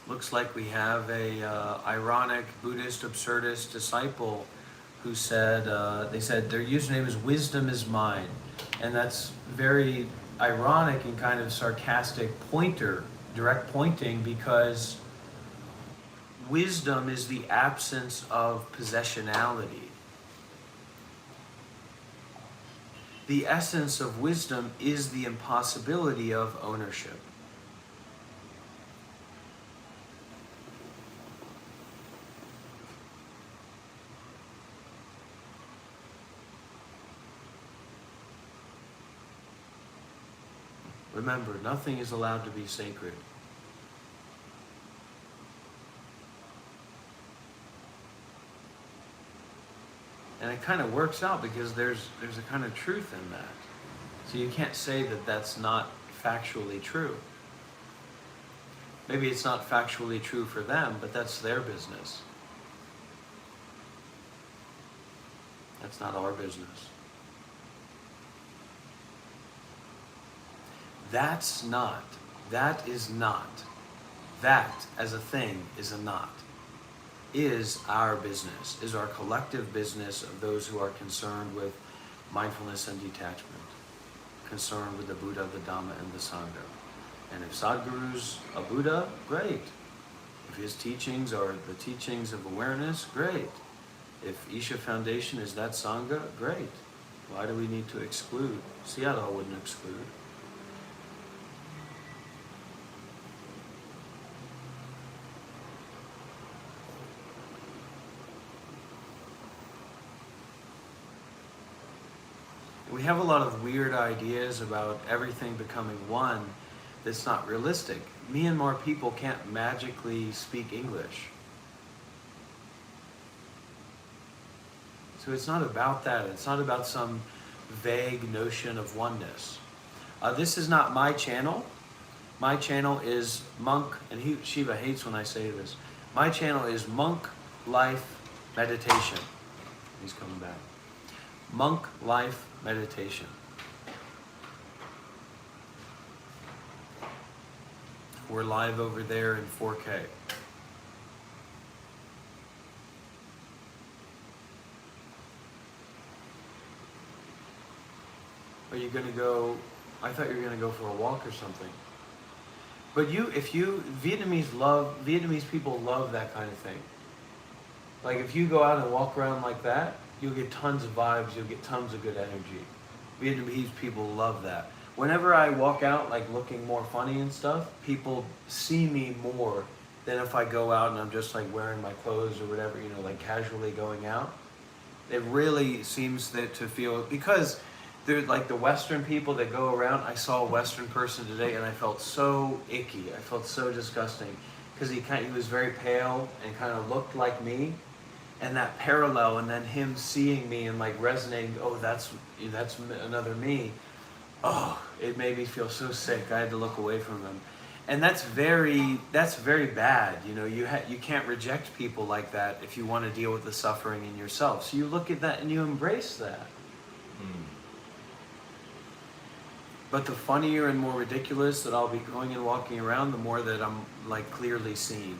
Looks like we have a ironic Buddhist absurdist disciple who said, they said their username is wisdom is mine. And that's very ironic and kind of sarcastic direct pointing, because wisdom is the absence of possessionality. The essence of wisdom is the impossibility of ownership. Remember, nothing is allowed to be sacred. And it kind of works out because there's a kind of truth in that. So you can't say that that's not factually true. Maybe it's not factually true for them, but that's their business. That's not our business. That is not, that as a thing is a not, is our business, is our collective business of those who are concerned with mindfulness and detachment, concerned with the Buddha, the Dhamma, and the Sangha. And if Sadhguru's a Buddha, great. If his teachings are the teachings of awareness, great. If Isha Foundation is that Sangha, great. Why do we need to exclude? Seattle wouldn't exclude. We have a lot of weird ideas about everything becoming one that's not realistic. Myanmar people can't magically speak English. So it's not about that. It's not about some vague notion of oneness. This is not my channel. My channel is Monk, and Shiva hates when I say this. My channel is Monk Life Meditation. He's coming back. Monk Life Meditation. We're live over there in 4K. Are you going to go? I thought you were going to go for a walk or something. But Vietnamese people love that kind of thing. Like if you go out and walk around like that, you'll get tons of vibes, you'll get tons of good energy. Vietnamese people love that. Whenever I walk out like looking more funny and stuff, people see me more than if I go out and I'm just like wearing my clothes or whatever, you know, like casually going out. It really seems to feel, because they're like the Western people that go around. I saw a Western person today and I felt so icky. I felt so disgusting because he was very pale and kind of looked like me. And that parallel, and then him seeing me and like resonating, oh, that's another me. Oh, it made me feel so sick. I had to look away from him. And that's very bad. You know, you can't reject people like that if you want to deal with the suffering in yourself. So you look at that and you embrace that. But the funnier and more ridiculous that I'll be going and walking around, the more that I'm like clearly seen.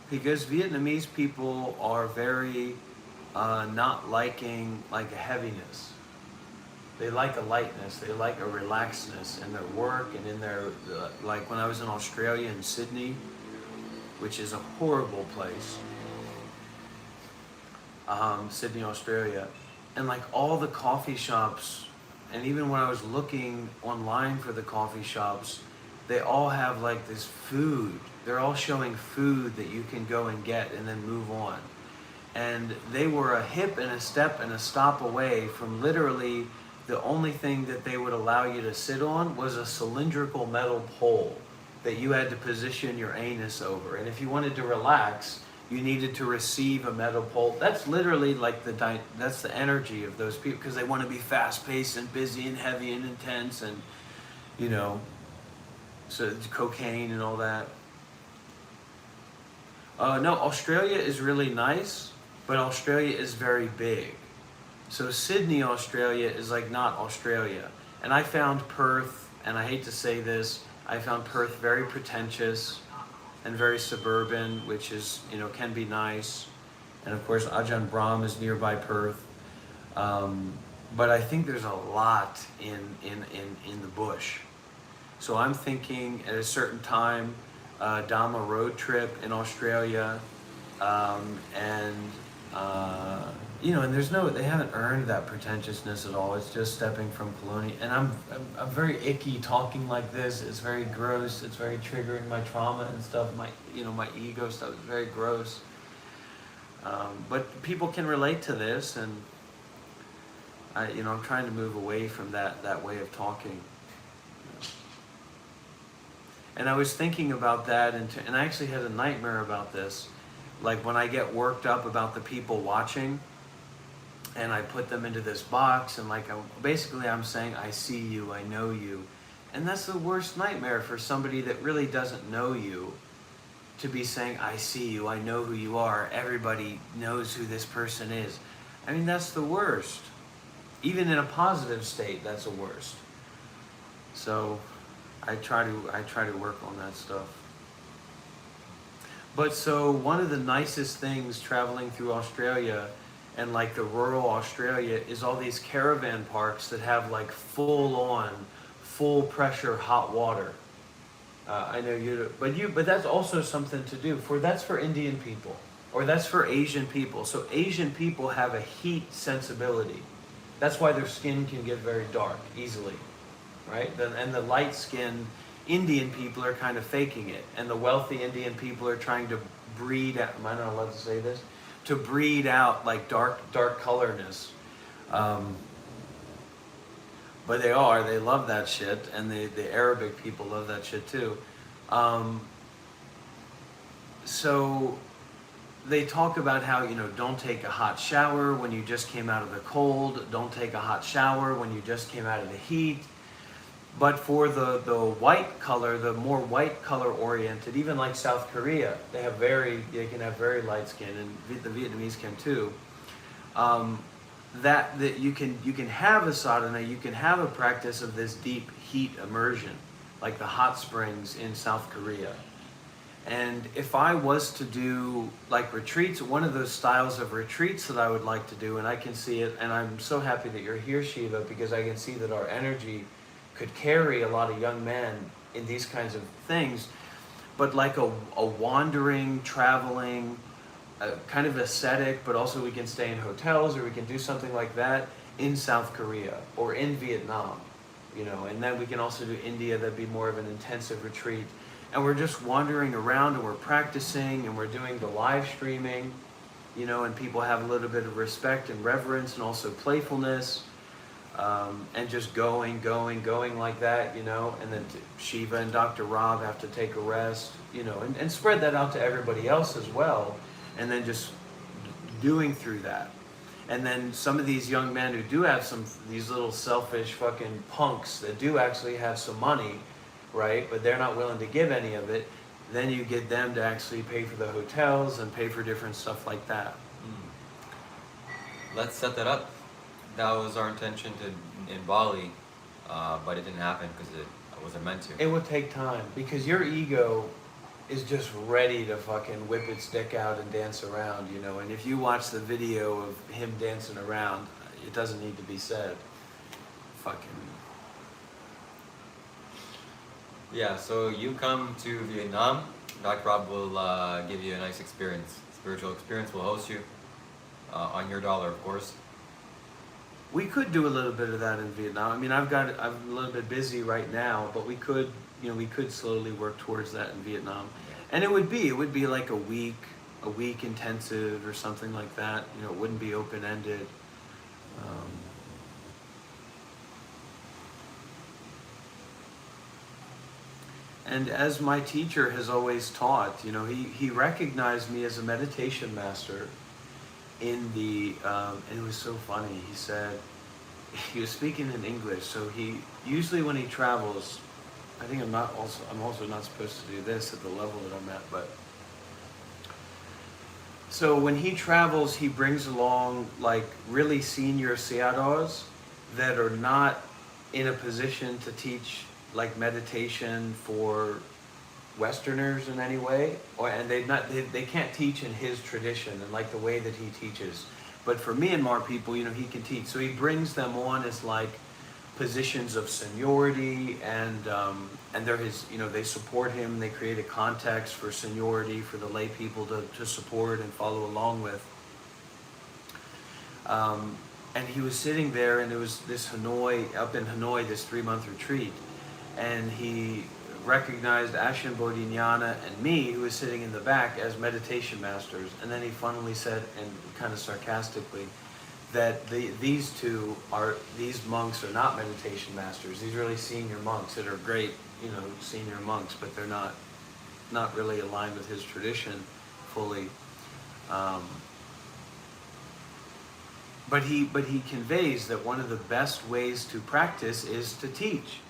Because Vietnamese people are very not liking like a heaviness. They like a lightness. They like a relaxedness in their work and in their, like when I was in Australia in Sydney, which is a horrible place, Sydney, Australia, and like all the coffee shops, and even when I was looking online for the coffee shops, they all have like this food. They're all showing food that you can go and get and then move on. And they were a hip and a step and a stop away from literally the only thing that they would allow you to sit on was a cylindrical metal pole that you had to position your anus over. And if you wanted to relax, you needed to receive a metal pole. That's literally like that's the energy of those people, because they want to be fast-paced and busy and heavy and intense and, you know, so cocaine and all that. No, Australia is really nice, but Australia is very big. So Sydney, Australia is like not Australia. And I found Perth, and I hate to say this, I found Perth very pretentious, and very suburban, which is, can be nice. And of course, Ajahn Brahm is nearby Perth. But I think there's a lot in the bush. So I'm thinking at a certain time, Dhamma road trip in Australia, and and they haven't earned that pretentiousness at all. It's just stepping from colonial, and I'm very icky talking like this. It's very gross. It's very triggering my trauma and stuff. My ego stuff is very gross. But people can relate to this, and I'm trying to move away from that way of talking. And I was thinking about that, and I actually had a nightmare about this. Like when I get worked up about the people watching, and I put them into this box, and basically I'm saying, I see you, I know you. And that's the worst nightmare for somebody that really doesn't know you, to be saying, I see you, I know who you are, everybody knows who this person is. I mean, that's the worst. Even in a positive state, that's the worst. So I try to work on that stuff. But so one of the nicest things traveling through Australia, and like the rural Australia, is all these caravan parks that have like full pressure hot water. I know but that's also something to do. That's for Indian people, or that's for Asian people. So Asian people have a heat sensibility. That's why their skin can get very dark easily, right? And the light-skinned Indian people are kind of faking it, and the wealthy Indian people are trying to breed out, am I not allowed to say this? To breed out like dark colorness. But they love that shit, and the Arabic people love that shit too. So they talk about how, don't take a hot shower when you just came out of the cold, don't take a hot shower when you just came out of the heat. But for the white color, the more white color oriented, even like South Korea, they can have very light skin, and the Vietnamese can too. That you can have a sadhana, you can have a practice of this deep heat immersion, like the hot springs in South Korea. And if I was to do like retreats, one of those styles of retreats that I would like to do, and I can see it, and I'm so happy that you're here, Shiva, because I can see that our energy could carry a lot of young men in these kinds of things, but like a wandering, traveling, kind of ascetic, but also we can stay in hotels, or we can do something like that in South Korea or in Vietnam, and then we can also do India. That'd be more of an intensive retreat. And we're just wandering around, and we're practicing, and we're doing the live streaming, and people have a little bit of respect and reverence, and also playfulness, and just going like that, and then Shiva and Dr. Rob have to take a rest, and spread that out to everybody else as well, and then just doing through that. And then some of these young men who do have these little selfish fucking punks that do actually have some money, right, but they're not willing to give any of it, then you get them to actually pay for the hotels and pay for different stuff like that. Let's set that up. That was our intention in Bali, but it didn't happen because it wasn't meant to. It would take time, because your ego is just ready to fucking whip its dick out and dance around, and if you watch the video of him dancing around, it doesn't need to be said. Fucking... Yeah, so you come to Vietnam, Dr. Rob will give you a nice experience, spiritual experience. We'll host you on your dollar, of course. We could do a little bit of that in Vietnam. I mean, I'm a little bit busy right now, but we could slowly work towards that in Vietnam. And it would be like a week intensive or something like that. It wouldn't be open-ended. And as my teacher has always taught, he recognized me as a meditation master and it was so funny. He said, he was speaking in English, so he usually when he travels, I think I'm also not supposed to do this at the level that I'm at, but so when he travels, he brings along like really senior sayadaws that are not in a position to teach like meditation for Westerners in any way, and they can't teach in his tradition and like the way that he teaches. But for Myanmar people, he can teach. So he brings them on as like positions of seniority, and they're his. They support him. They create a context for seniority for the lay people to support and follow along with. And he was sitting there, and it was this up in Hanoi, this 3-month retreat, and he recognized Ashen Bodhinyana and me, who was sitting in the back, as meditation masters. And then he funnily said, and kind of sarcastically, that these monks are not meditation masters. These really senior monks that are great, senior monks, but they're not really aligned with his tradition fully. But he conveys that one of the best ways to practice is to teach.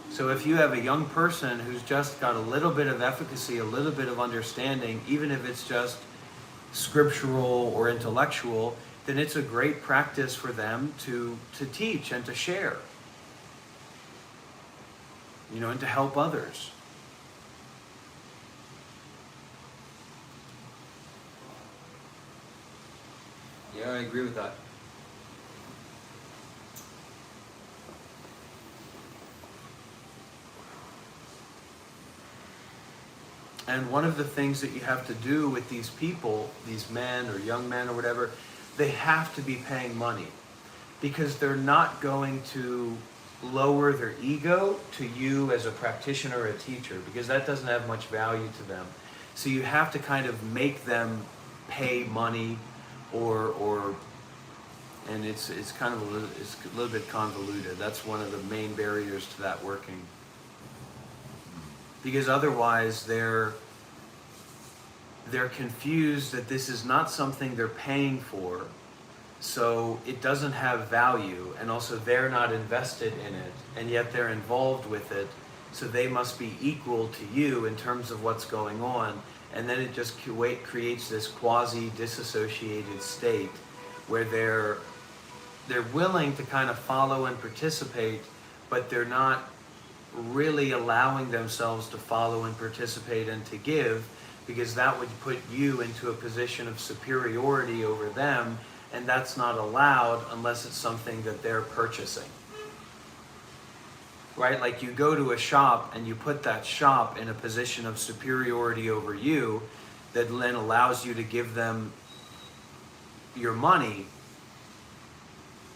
So if you have a young person who's just got a little bit of efficacy, a little bit of understanding, even if it's just scriptural or intellectual, then it's a great practice for them to teach and to share, and to help others. Yeah, I agree with that. And one of the things that you have to do with these people, these men or young men or whatever, they have to be paying money, because they're not going to lower their ego to you as a practitioner or a teacher, because that doesn't have much value to them. So you have to kind of make them pay money, and it's kind of a little bit convoluted. That's one of the main barriers to that working. Because otherwise they're confused that this is not something they're paying for, so it doesn't have value, and also they're not invested in it, and yet they're involved with it, so they must be equal to you in terms of what's going on. And then it just creates this quasi-disassociated state where they're willing to kind of follow and participate, but they're not really allowing themselves to follow and participate and to give, because that would put you into a position of superiority over them, and that's not allowed unless it's something that they're purchasing. Right? Like you go to a shop and you put that shop in a position of superiority over you that then allows you to give them your money,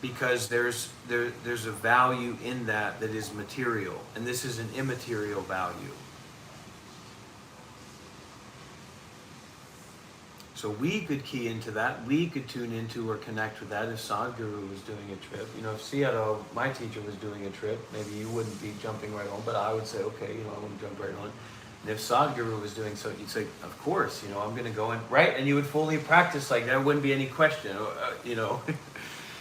because there's a value in that is material, and this is an immaterial value. So we could key into that, we could tune into or connect with that if Sadhguru was doing a trip. If Seattle, my teacher, was doing a trip, maybe you wouldn't be jumping right on, but I would say, okay, I wouldn't jump right on. And if Sadhguru was doing so, you'd say, of course, I'm going to go in, right? And you would fully practice like that. There wouldn't be any question,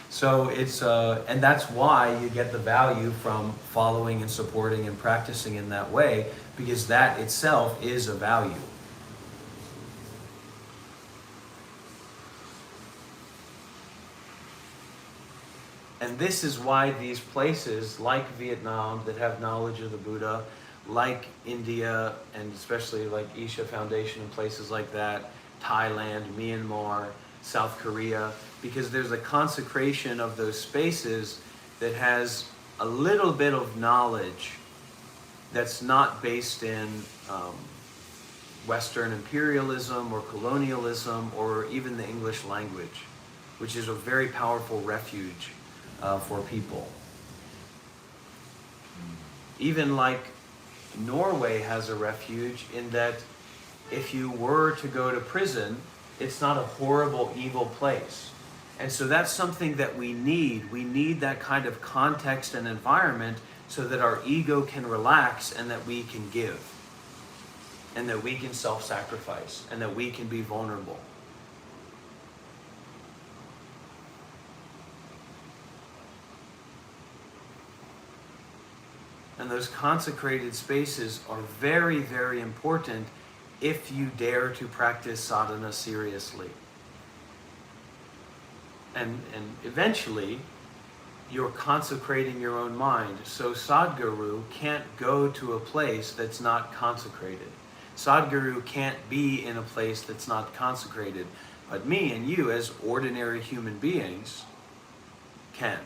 So it's, and that's why you get the value from following and supporting and practicing in that way, because that itself is a value. And this is why these places like Vietnam that have knowledge of the Buddha, like India, and especially like Isha Foundation and places like that, Thailand, Myanmar, South Korea, because there's a consecration of those spaces that has a little bit of knowledge that's not based in Western imperialism or colonialism or even the English language, which is a very powerful refuge for people. Even like Norway has a refuge in that if you were to go to prison, it's not a horrible, evil place. And so that's something that we need. We need that kind of context and environment so that our ego can relax and that we can give. And that we can self-sacrifice and that we can be vulnerable. And those consecrated spaces are very, very important if you dare to practice sadhana seriously. And eventually, you're consecrating your own mind. So Sadhguru can't go to a place that's not consecrated. Sadhguru can't be in a place that's not consecrated. But me and you, as ordinary human beings, can.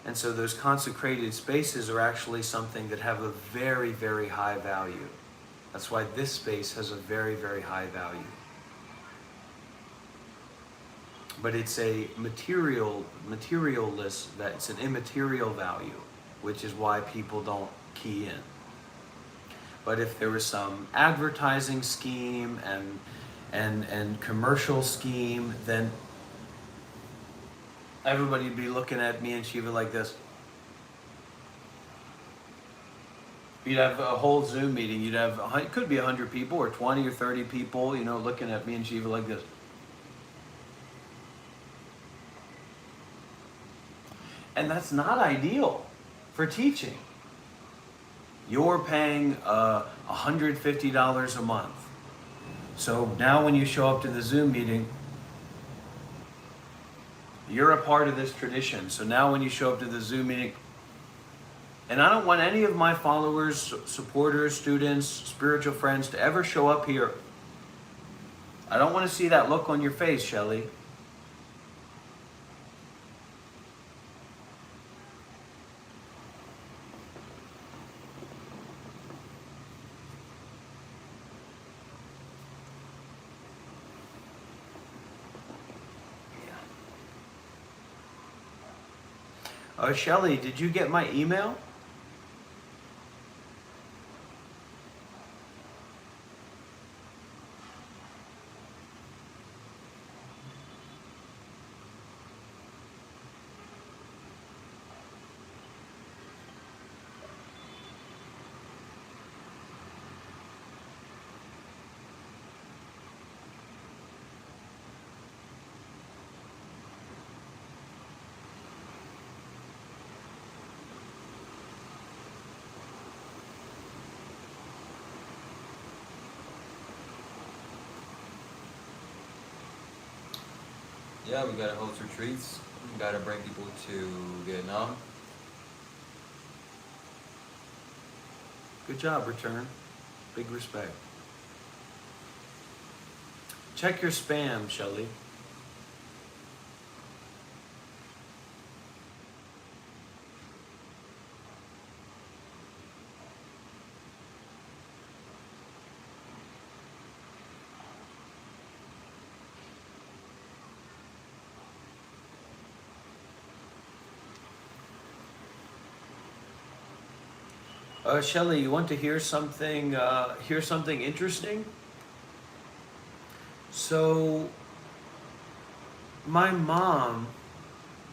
And so those consecrated spaces are actually something that have a very, very high value. That's why this space has a very, very high value. But it's a materialist, that's an immaterial value, which is why people don't key in. But if there was some advertising scheme and commercial scheme, then everybody would be looking at me and Shiva like this. You'd have a whole Zoom meeting. You'd have, it could be 100 people or 20 or 30 people, you know, looking at me and Shiva like this. And that's not ideal for teaching. You're paying $150 a month. So now when you show up to the Zoom meeting, you're a part of this tradition. So now when you show up to the Zoom meeting, and I don't want any of my followers, supporters, students, spiritual friends to ever show up here. I don't want to see that look on your face, Shelley. Shelley, did you get my email? Yeah, we gotta host retreats. We gotta bring people to Vietnam. Good job, Return. Big respect. Check your spam, Shelley. Shelley, you want to hear something interesting? So, my mom,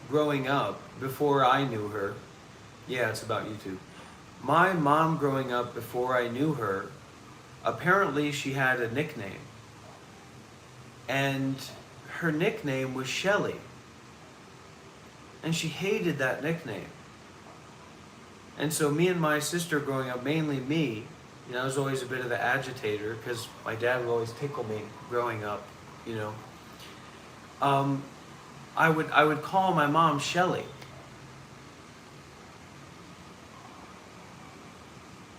growing up, before I knew her, yeah, it's about you too. My mom growing up before I knew her, apparently she had a nickname. And her nickname was Shelley. And she hated that nickname. And so me and my sister growing up, mainly me, you know, I was always a bit of the agitator because my dad would always tickle me growing up, you know. I would call my mom Shelley.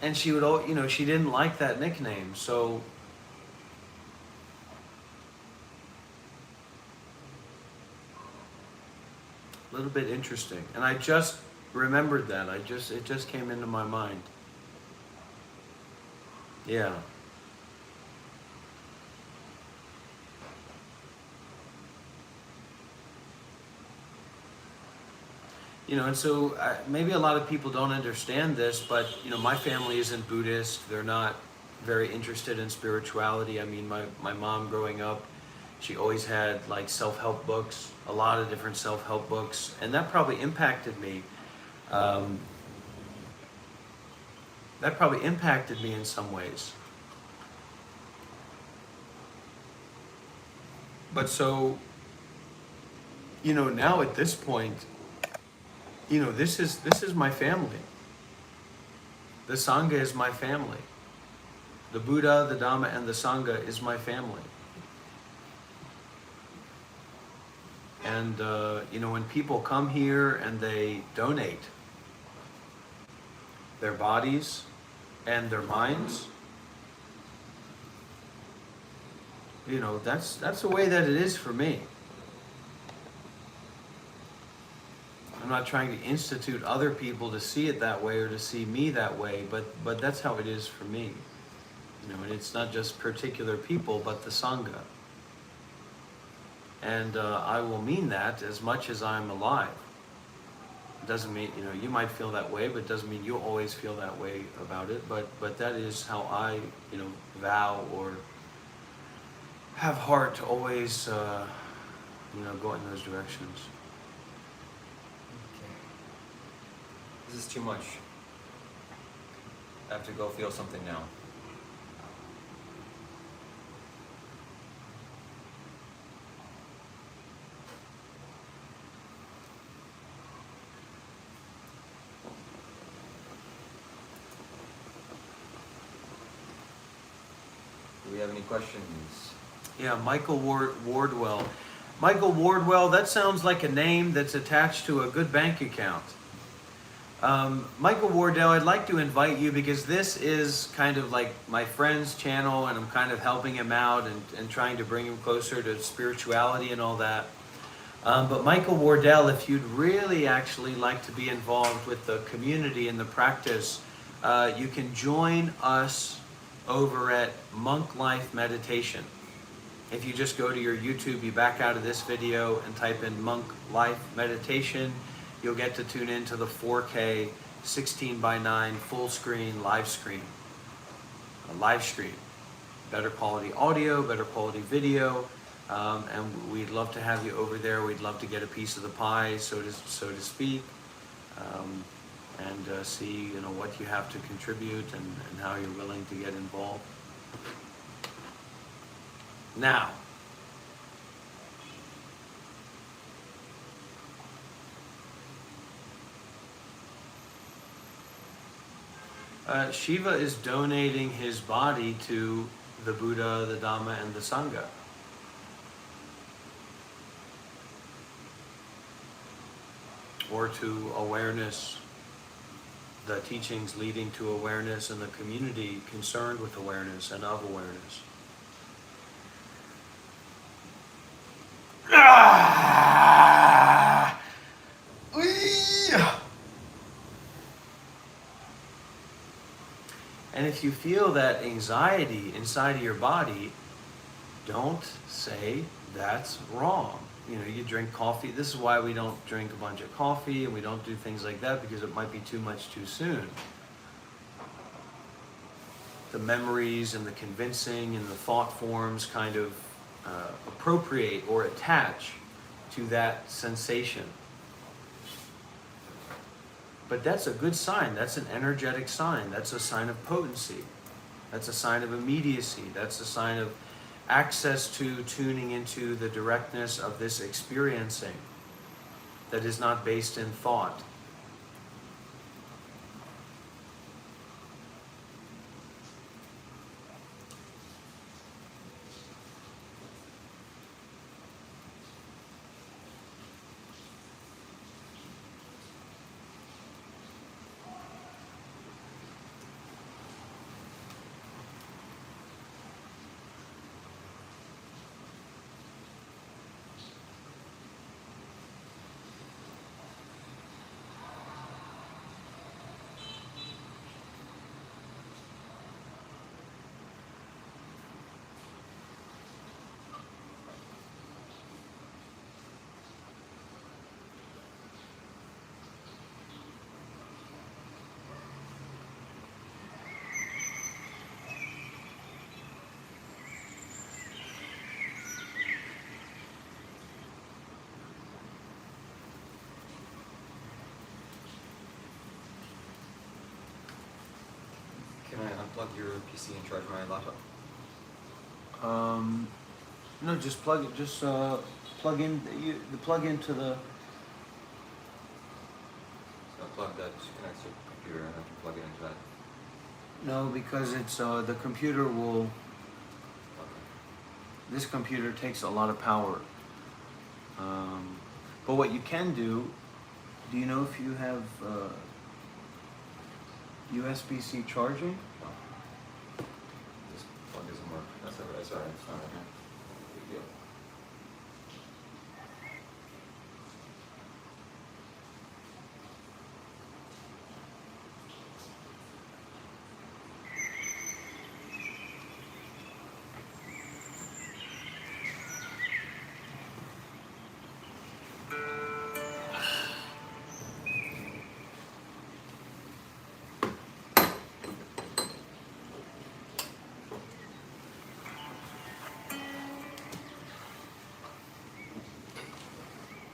And she would, you know, she didn't like that nickname, so a little bit interesting. And I just remembered that. It just came into my mind. Yeah. You know, and so maybe a lot of people don't understand this, but, you know, my family isn't Buddhist. They're not very interested in spirituality. I mean, my mom growing up, she always had like self-help books, a lot of different self-help books, and that probably impacted me. That probably impacted me in some ways. But so, you know, now at this point, you know, this is my family. The Sangha is my family. The Buddha, the Dhamma, and the Sangha is my family. And when people come here and they donate their bodies and their minds, that's the way that it is for me. I'm not trying to institute other people to see it that way or to see me that way, but that's how it is for me. And it's not just particular people, but the Sangha. And I will mean that as much as I'm alive. It doesn't mean, you might feel that way, but it doesn't mean you'll always feel that way about it. But that is how I, vow or have heart to always, go in those directions. Okay. This is too much. I have to go feel something now. Do we have any questions? Yeah, Michael Wardwell. Michael Wardwell, that sounds like a name that's attached to a good bank account. Michael Wardell, I'd like to invite you because this is kind of like my friend's channel and I'm kind of helping him out and trying to bring him closer to spirituality and all that. But Michael Wardell, if you'd really actually like to be involved with the community and the practice, you can join us over at Monk Life Meditation. If you just go to your YouTube, you back out of this video and type in Monk Life Meditation, you'll get to tune into the 4K 16:9 full screen live stream. A live stream. Better quality audio, better quality video, and we'd love to have you over there. We'd love to get a piece of the pie, so to speak, and see what you have to contribute and how you're willing to get involved. Now, Shiva is donating his body to the Buddha, the Dhamma, and the Sangha. Or to awareness, the teachings leading to awareness and the community concerned with awareness and of awareness. And if you feel that anxiety inside of your body, don't say that's wrong. You drink coffee. This is why we don't drink a bunch of coffee and we don't do things like that, because it might be too much too soon. The memories and the convincing and the thought forms kind of appropriate or attach to that sensation. But that's a good sign. That's an energetic sign. That's a sign of potency. That's a sign of immediacy. That's a sign of access to tuning into the directness of this experiencing that is not based in thought. Can I unplug your PC and charge my laptop? No, just plug it. Just plug in the plug into the. So plug that connects to the computer and I have to plug it into that. No, because it's the computer will. Okay. This computer takes a lot of power. But what you can do you know if you have USB-C charging? This plug doesn't work. That's all right. It's not right here. Big deal.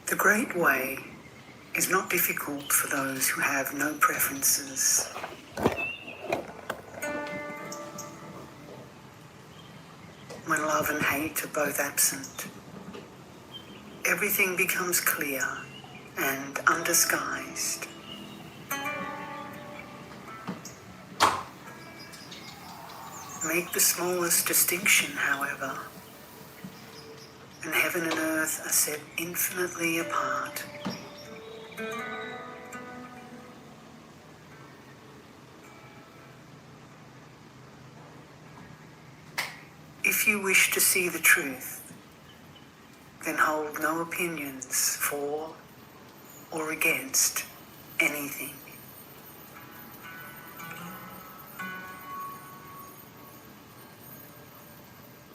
The Great Way is not difficult for those who have no preferences. When love and hate are both absent, everything becomes clear and undisguised. Make the smallest distinction, however, and heaven and earth are set infinitely apart. If you wish to see the truth, then hold no opinions for or against anything.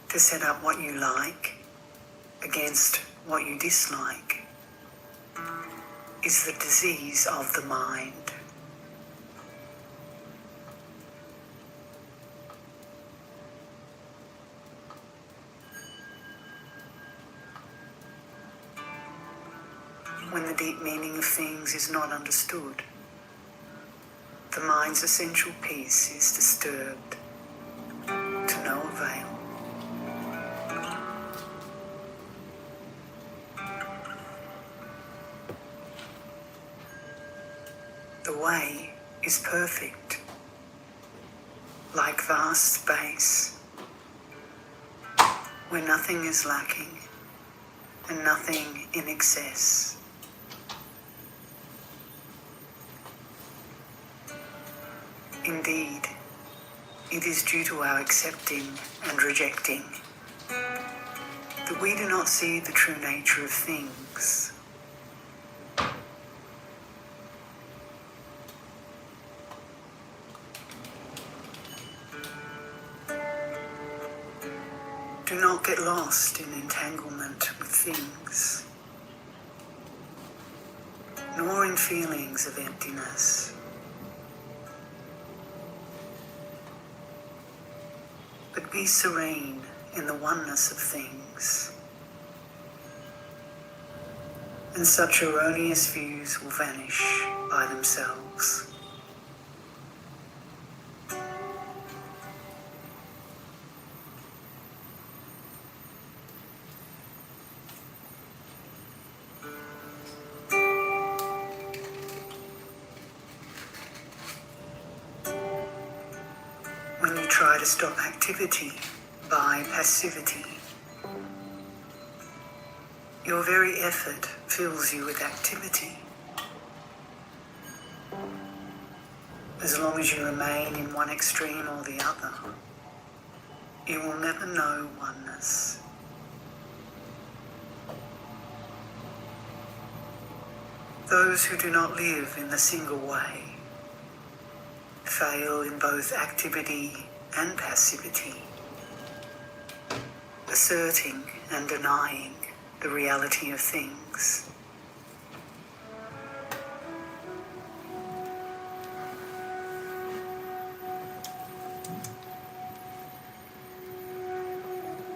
To set up what you like against what you dislike is the disease of the mind. When the deep meaning of things is not understood, the mind's essential peace is disturbed to no avail. The way is perfect, like vast space, where nothing is lacking and nothing in excess. Indeed, it is due to our accepting and rejecting that we do not see the true nature of things. Do not get lost in entanglement with things, nor in feelings of emptiness. But be serene in the oneness of things, and such erroneous views will vanish by themselves. When you try to stop activity by passivity, your very effort fills you with activity. As long as you remain in one extreme or the other, you will never know oneness. Those who do not live in the single way fail in both activity and passivity, asserting and denying the reality of things.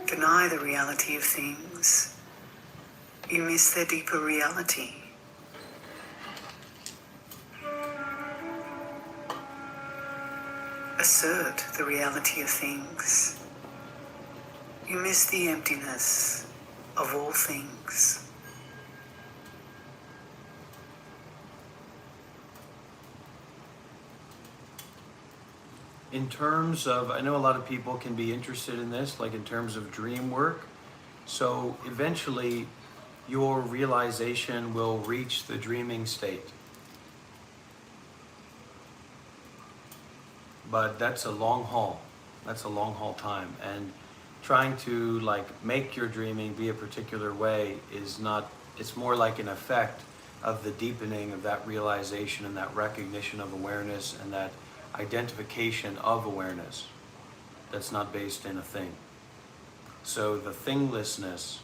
Deny the reality of things, you miss their deeper reality. Assert the reality of things, you miss the emptiness of all things. In terms of, I know a lot of people can be interested in this, like in terms of dream work. So eventually, your realization will reach the dreaming state. But that's a long haul. That's a long haul time. And trying to like make your dreaming be a particular way is not, it's more like an effect of the deepening of that realization and that recognition of awareness and that identification of awareness that's not based in a thing. So the thinglessness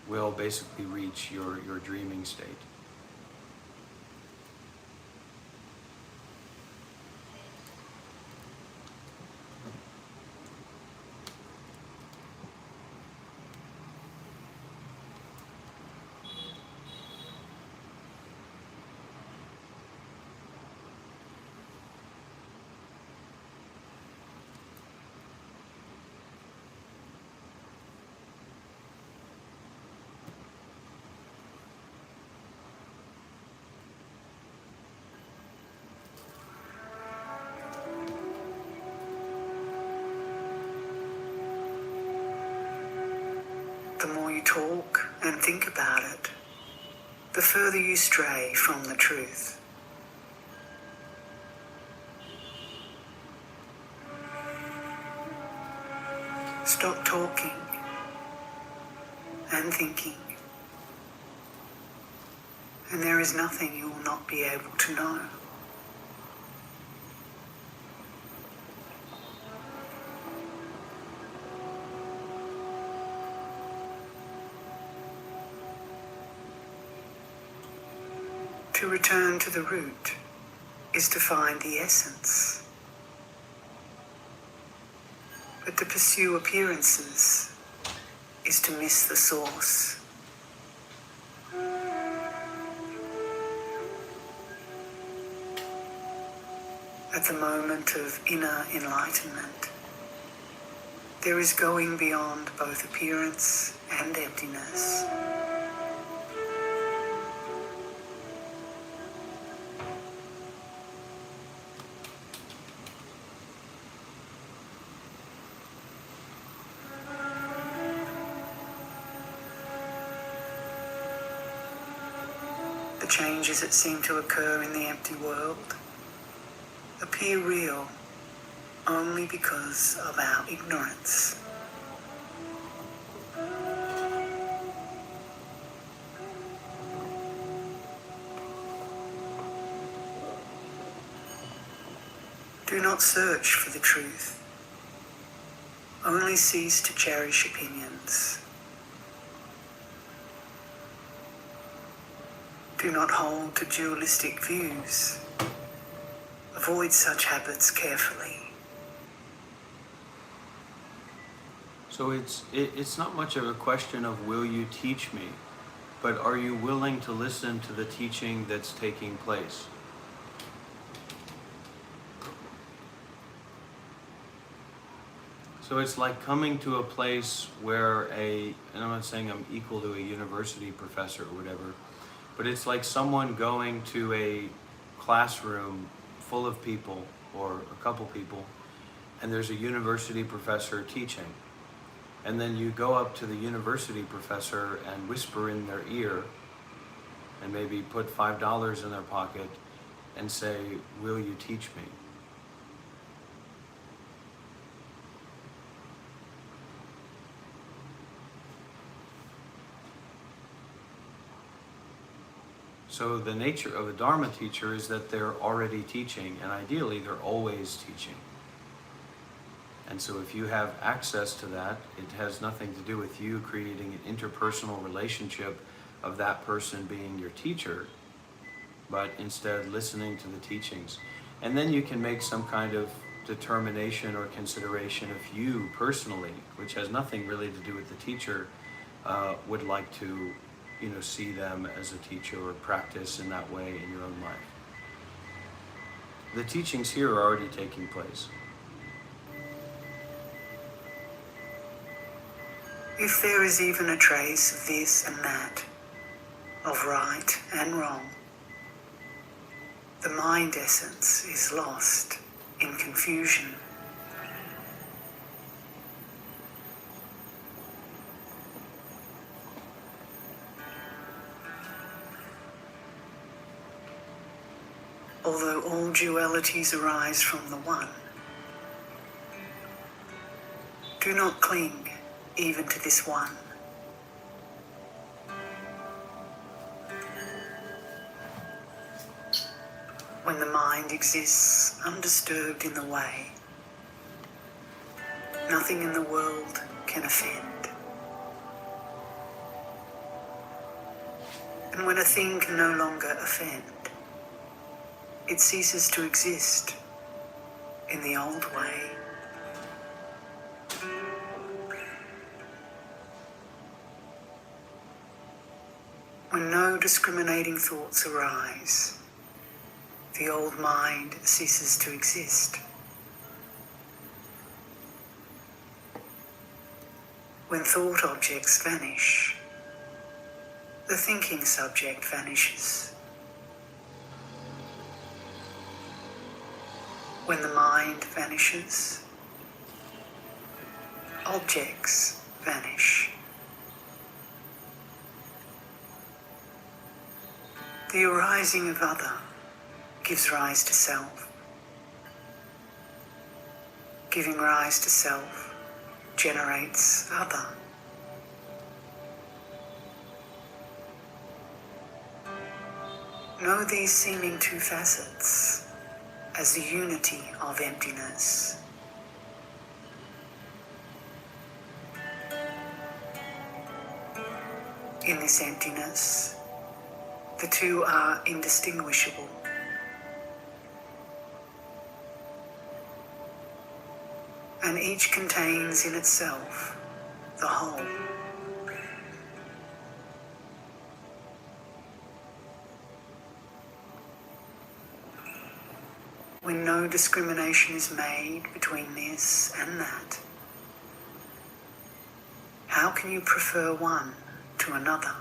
will basically reach your dreaming state. The more you talk and think about it, the further you stray from the truth. Stop talking and thinking, and there is nothing you will not be able to know. To return to the root is to find the essence. But to pursue appearances is to miss the source. At the moment of inner enlightenment, there is going beyond both appearance and emptiness. The changes that seem to occur in the empty world appear real only because of our ignorance. Do not search for the truth. Only cease to cherish opinions. Do not hold to dualistic views. Avoid such habits carefully. So it's not much of a question of will you teach me, but are you willing to listen to the teaching that's taking place? So it's like coming to a place where and I'm not saying I'm equal to a university professor or whatever, but it's like someone going to a classroom full of people or a couple people, and there's a university professor teaching. And then you go up to the university professor and whisper in their ear and maybe put $5 in their pocket and say, "Will you teach me?" So the nature of a Dharma teacher is that they're already teaching, and ideally they're always teaching. And so if you have access to that, it has nothing to do with you creating an interpersonal relationship of that person being your teacher, but instead listening to the teachings. And then you can make some kind of determination or consideration if you personally, which has nothing really to do with the teacher, would like to see them as a teacher or practice in that way in your own life. The teachings here are already taking place. If there is even a trace of this and that, of right and wrong, the mind essence is lost in confusion. although all dualities arise from the One. Do not cling even to this One. When the mind exists undisturbed in the way, nothing in the world can offend. And when a thing can no longer offend, it ceases to exist in the old way. When no discriminating thoughts arise, the old mind ceases to exist. When thought objects vanish, the thinking subject vanishes. When the mind vanishes, objects vanish. The arising of other gives rise to self. Giving rise to self generates other. Know these seeming two facets as the unity of emptiness. In this emptiness, the two are indistinguishable. And each contains in itself the whole. When no discrimination is made between this and that, how can you prefer one to another?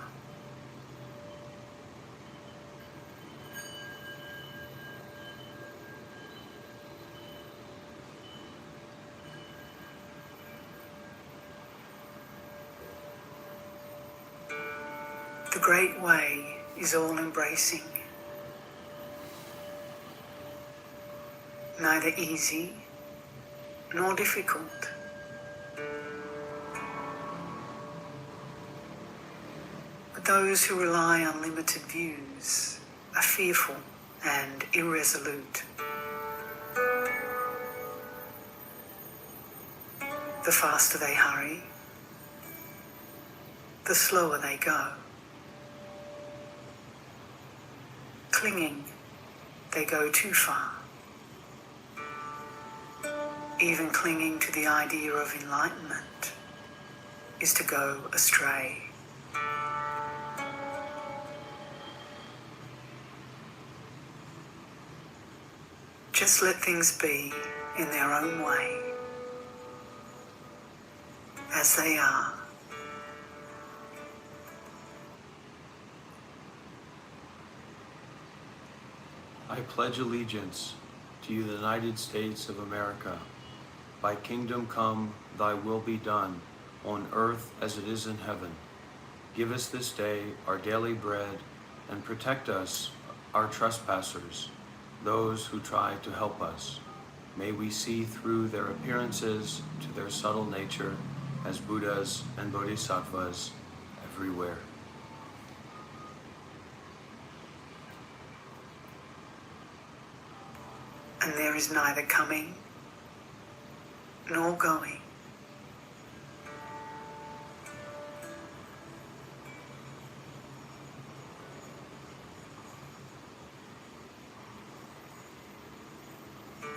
The great way is all embracing, neither easy nor difficult. But those who rely on limited views are fearful and irresolute. The faster they hurry, the slower they go. Clinging, they go too far. Even clinging to the idea of enlightenment is to go astray. Just let things be in their own way, as they are. I pledge allegiance to the United States of America. Thy kingdom come, thy will be done, on earth as it is in heaven. Give us this day our daily bread, and protect us, our trespassers, those who try to help us. May we see through their appearances to their subtle nature as Buddhas and Bodhisattvas everywhere. And there is neither coming nor going.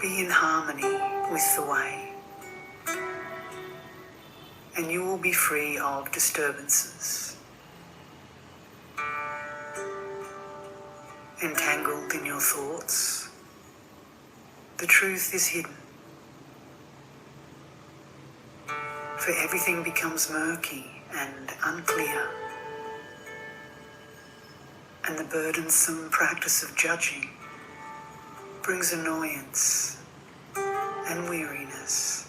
Be in harmony with the way, and you will be free of disturbances. Entangled in your thoughts, the truth is hidden, for everything becomes murky and unclear, and the burdensome practice of judging brings annoyance and weariness.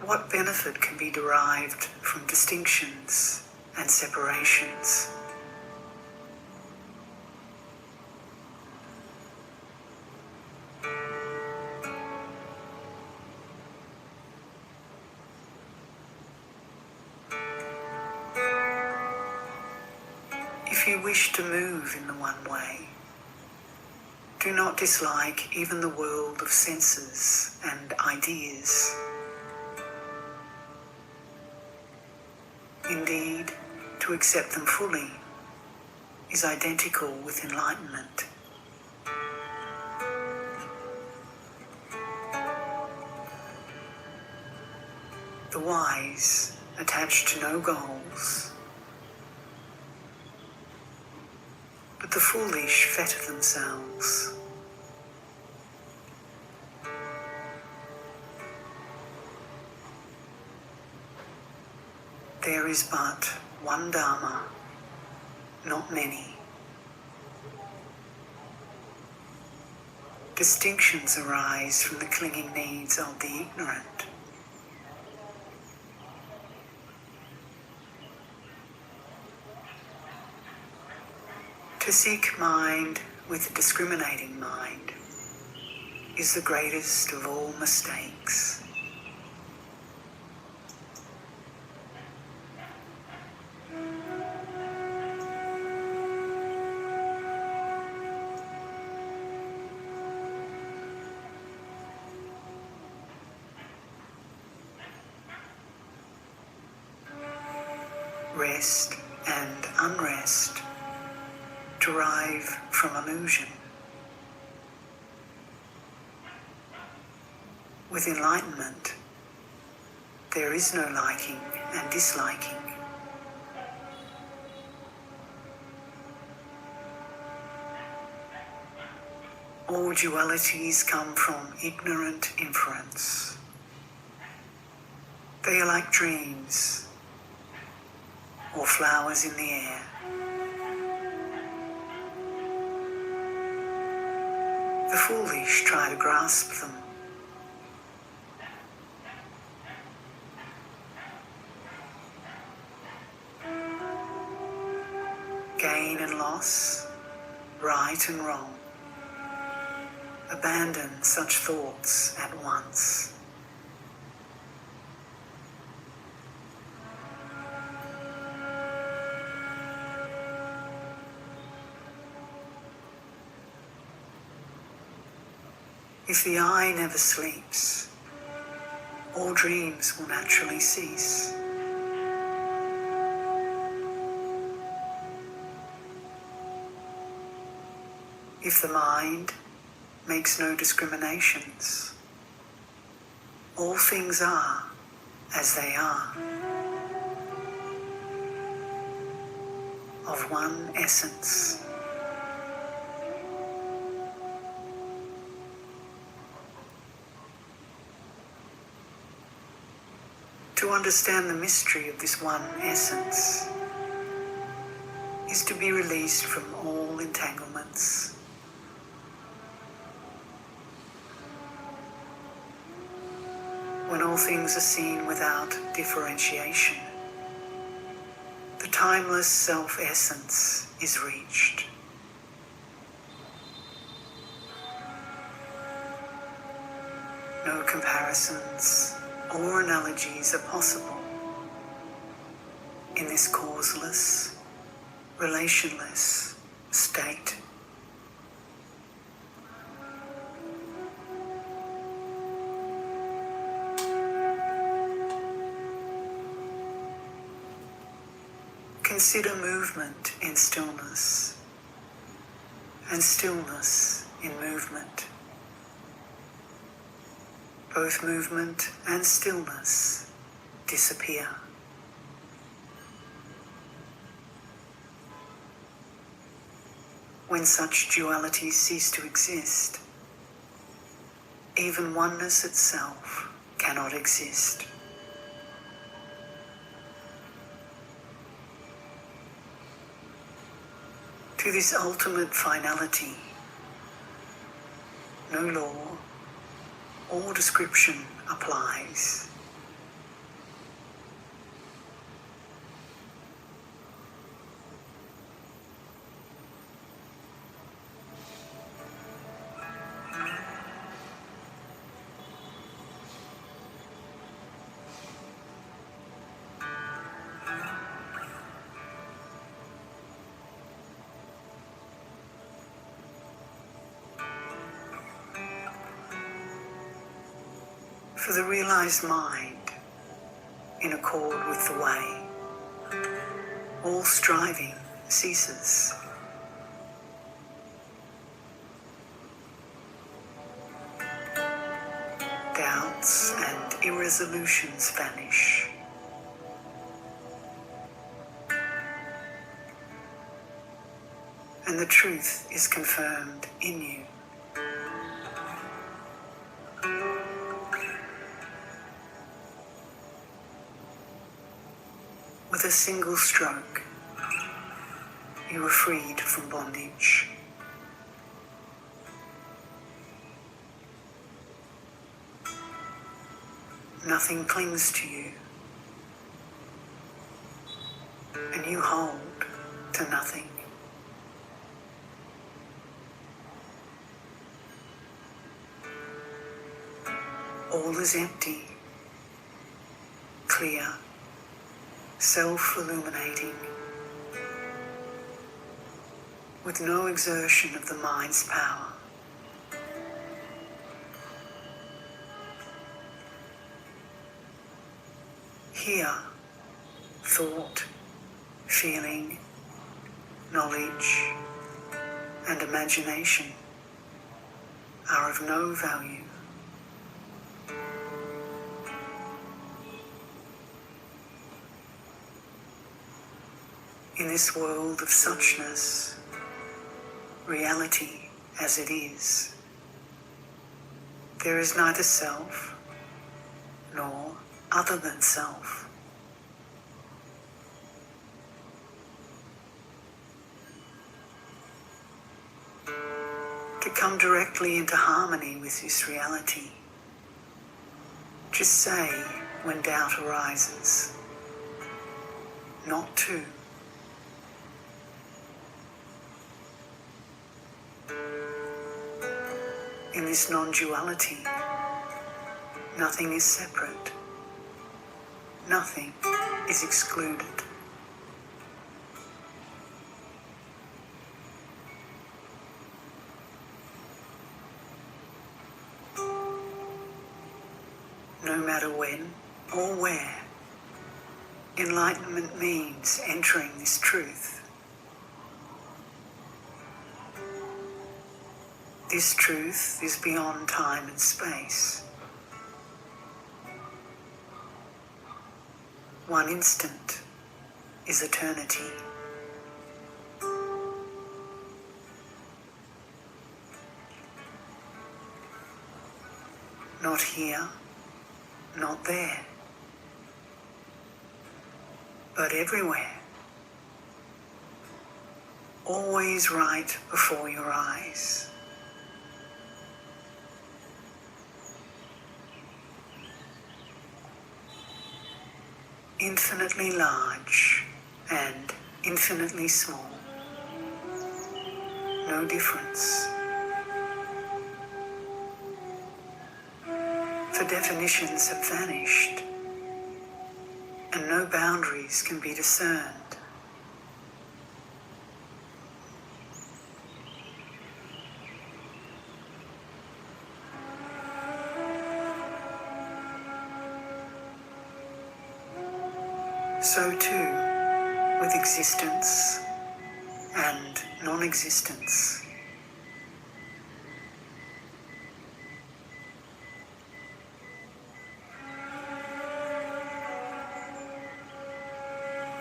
What benefit can be derived from distinctions and separations? If you wish to move in the one way, do not dislike even the world of senses and ideas. Indeed, to accept them fully is identical with enlightenment. The wise, attached to no goals, but the foolish fetter themselves. There is but one Dharma, not many. Distinctions arise from the clinging needs of the ignorant. To seek mind with a discriminating mind is the greatest of all mistakes. Rest and unrest derive from illusion. With enlightenment, there is no liking and disliking. All dualities come from ignorant inference. They are like dreams or flowers in the air. The foolish try to grasp them. Gain and loss, right and wrong. Abandon such thoughts at once. If the eye never sleeps, all dreams will naturally cease. If the mind makes no discriminations, all things are as they are, of one essence. To understand the mystery of this one essence is to be released from all entanglements. When all things are seen without differentiation, the timeless self-essence is reached. No comparisons or analogies are possible in this causeless, relationless state. Consider movement in stillness and stillness in movement. Both movement and stillness disappear. When such dualities cease to exist, even oneness itself cannot exist. To this ultimate finality, no law or description applies. For the realized mind, in accord with the way, all striving ceases. Doubts and irresolutions vanish. And the truth is confirmed in you. With a single stroke, you are freed from bondage. Nothing clings to you, and you hold to nothing. All is empty, clear, self-illuminating, with no exertion of the mind's power. Here, thought, feeling, knowledge, and imagination are of no value. In this world of suchness, reality as it is, there is neither self nor other than self. To come directly into harmony with this reality, just say when doubt arises, not to. In this non-duality, nothing is separate, nothing is excluded. No matter when or where, enlightenment means entering this truth. This truth is beyond time and space. One instant is eternity. Not here, not there, but everywhere. Always right before your eyes. Infinitely large and infinitely small. No difference. For definitions have vanished, and no boundaries can be discerned. So too, with existence and non-existence.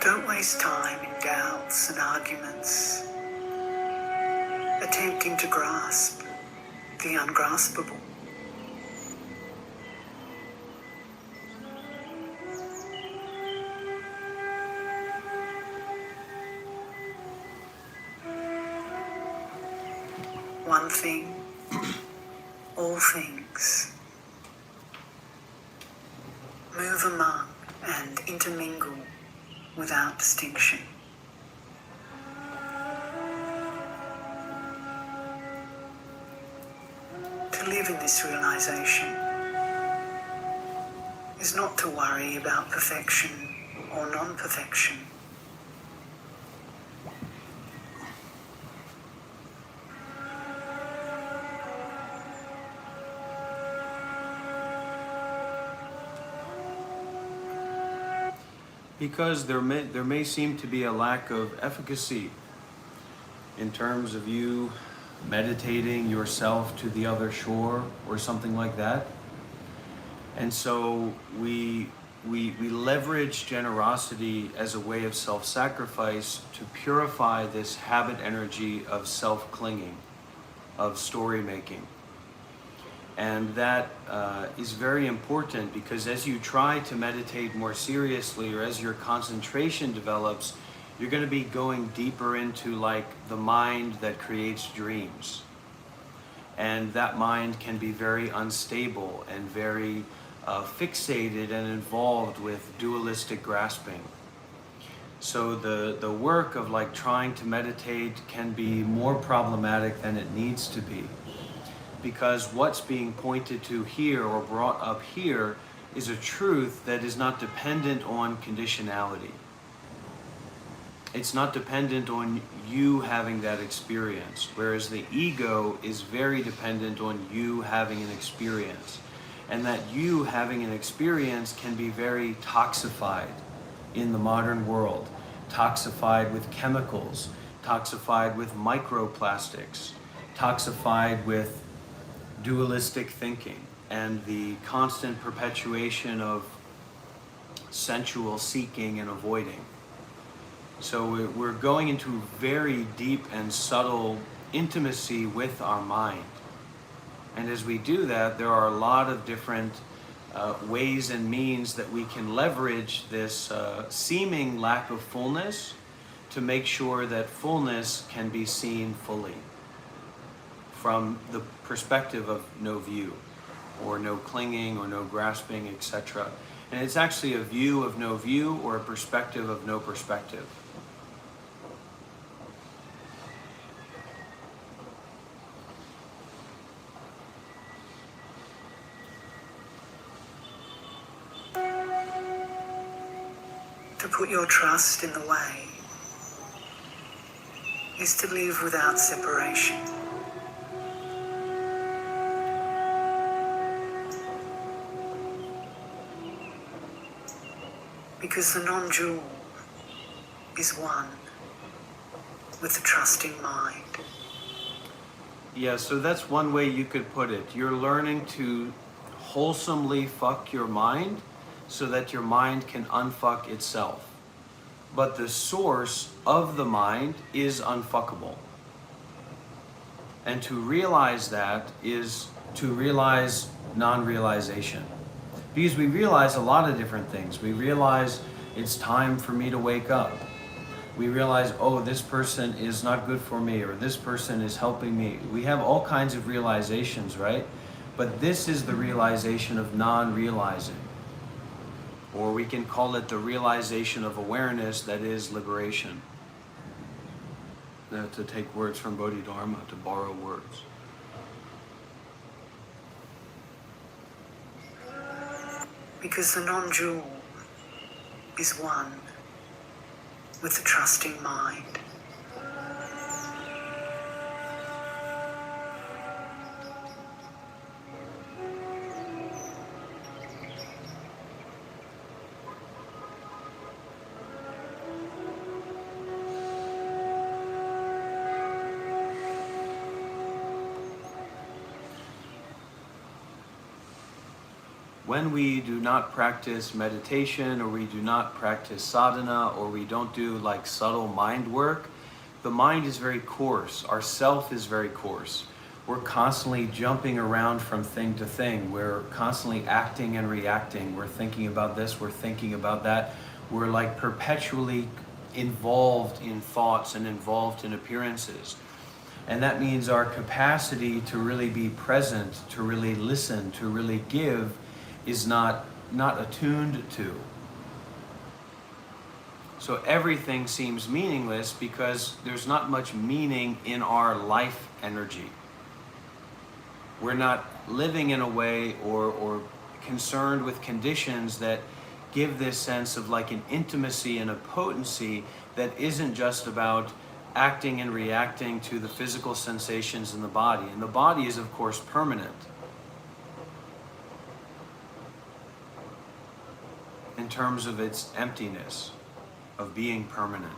Don't waste time in doubts and arguments, attempting to grasp the ungraspable. One thing, all things. Move among and intermingle without distinction. To live in this realization is not to worry about perfection or non-perfection. Because there may seem to be a lack of efficacy in terms of you meditating yourself to the other shore or something like that. And so we leverage generosity as a way of self-sacrifice to purify this habit energy of self-clinging, of story making. And that is very important, because as you try to meditate more seriously, or as your concentration develops, you're going to be going deeper into like the mind that creates dreams. And that mind can be very unstable and very fixated and involved with dualistic grasping. So the work of like trying to meditate can be more problematic than it needs to be, because what's being pointed to here or brought up here is a truth that is not dependent on conditionality. It's not dependent on you having that experience, whereas the ego is very dependent on you having an experience. And that you having an experience can be very toxified in the modern world, toxified with chemicals, toxified with microplastics, toxified with dualistic thinking, and the constant perpetuation of sensual seeking and avoiding. So we're going into very deep and subtle intimacy with our mind. And as we do that, there are a lot of different ways and means that we can leverage this seeming lack of fullness to make sure that fullness can be seen fully from the perspective of no view, or no clinging, or no grasping, etc. And it's actually a view of no view, or a perspective of no perspective. To put your trust in the way is to live without separation. Because the non-dual is one with the trusting mind. Yeah, so that's one way you could put it. You're learning to wholesomely fuck your mind so that your mind can unfuck itself. But the source of the mind is unfuckable. And to realize that is to realize non-realization. Because we realize a lot of different things. We realize it's time for me to wake up. We realize, oh, this person is not good for me, or this person is helping me. We have all kinds of realizations, right? But this is the realization of non-realizing. Or we can call it the realization of awareness, that is liberation. To take words from Bodhidharma, to borrow words. Because the non-dual is one with the trusting mind. When we do not practice meditation, or we do not practice sadhana, or we don't do like subtle mind work, the mind is very coarse. Our self is very coarse. We're constantly jumping around from thing to thing. We're constantly acting and reacting. We're thinking about this, we're thinking about that. We're like perpetually involved in thoughts and involved in appearances. And that means our capacity to really be present, to really listen, to really give, is not attuned to. So everything seems meaningless because there's not much meaning in our life energy. We're not living in a way or concerned with conditions that give this sense of like an intimacy and a potency that isn't just about acting and reacting to the physical sensations in the body. And the body is, of course, permanent. And in terms of its emptiness, of being permanent.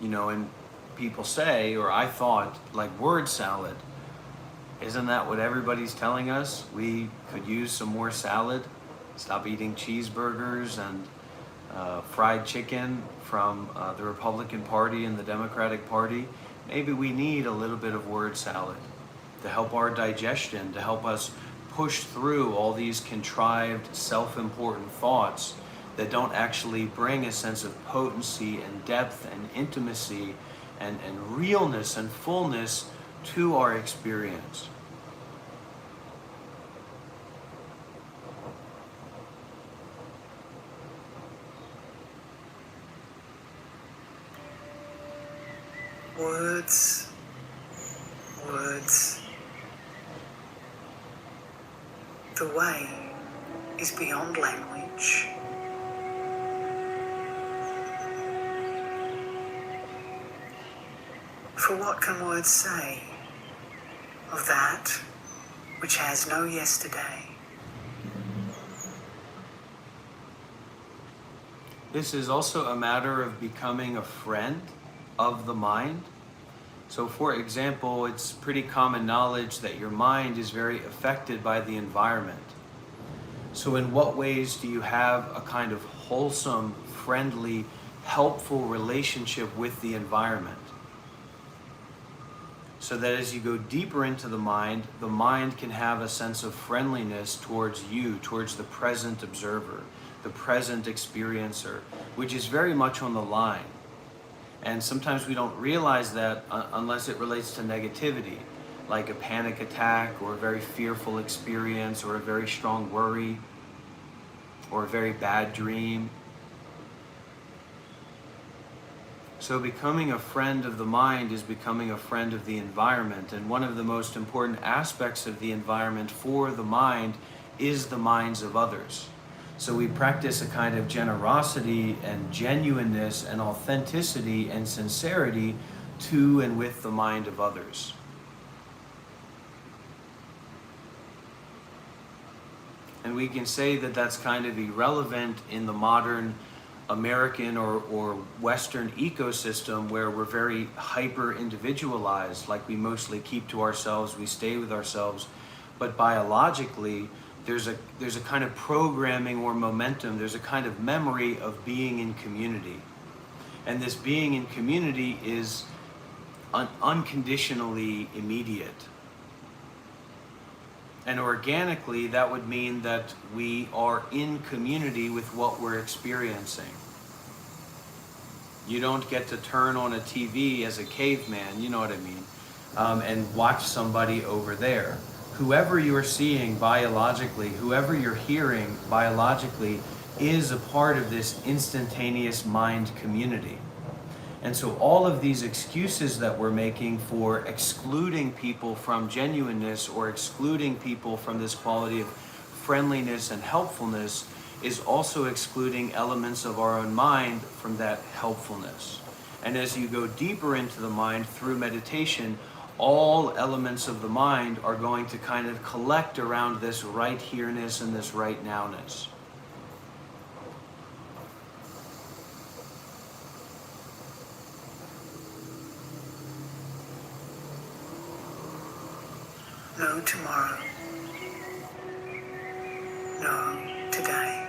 You know, and people say, or I thought, like word salad. Isn't that what everybody's telling us? We could use some more salad, stop eating cheeseburgers and fried chicken from the Republican Party and the Democratic Party. Maybe we need a little bit of word salad to help our digestion, to help us push through all these contrived, self-important thoughts that don't actually bring a sense of potency and depth and intimacy and realness and fullness to our experience. Words, words. The way is beyond language. For what can words say of that which has no yesterday? This is also a matter of becoming a friend of the mind. So for example, it's pretty common knowledge that your mind is very affected by the environment. So in what ways do you have a kind of wholesome, friendly, helpful relationship with the environment? So that as you go deeper into the mind can have a sense of friendliness towards you, towards the present observer, the present experiencer, which is very much on the line. And sometimes we don't realize that unless it relates to negativity, like a panic attack or a very fearful experience or a very strong worry or a very bad dream. So becoming a friend of the mind is becoming a friend of the environment. And one of the most important aspects of the environment for the mind is the minds of others. So we practice a kind of generosity and genuineness and authenticity and sincerity to and with the mind of others. And we can say that that's kind of irrelevant in the modern American or Western ecosystem where we're very hyper-individualized, like we mostly keep to ourselves, we stay with ourselves. But biologically, there's a kind of programming or momentum, there's a kind of memory of being in community. And this being in community is unconditionally immediate. And organically, that would mean that we are in community with what we're experiencing. You don't get to turn on a TV as a caveman, you know what I mean, and watch somebody over there. Whoever you're seeing biologically, whoever you're hearing biologically, is a part of this instantaneous mind community. And so all of these excuses that we're making for excluding people from genuineness or excluding people from this quality of friendliness and helpfulness is also excluding elements of our own mind from that helpfulness. And as you go deeper into the mind through meditation, all elements of the mind are going to kind of collect around this right here-ness and this right now-ness. No tomorrow. No today.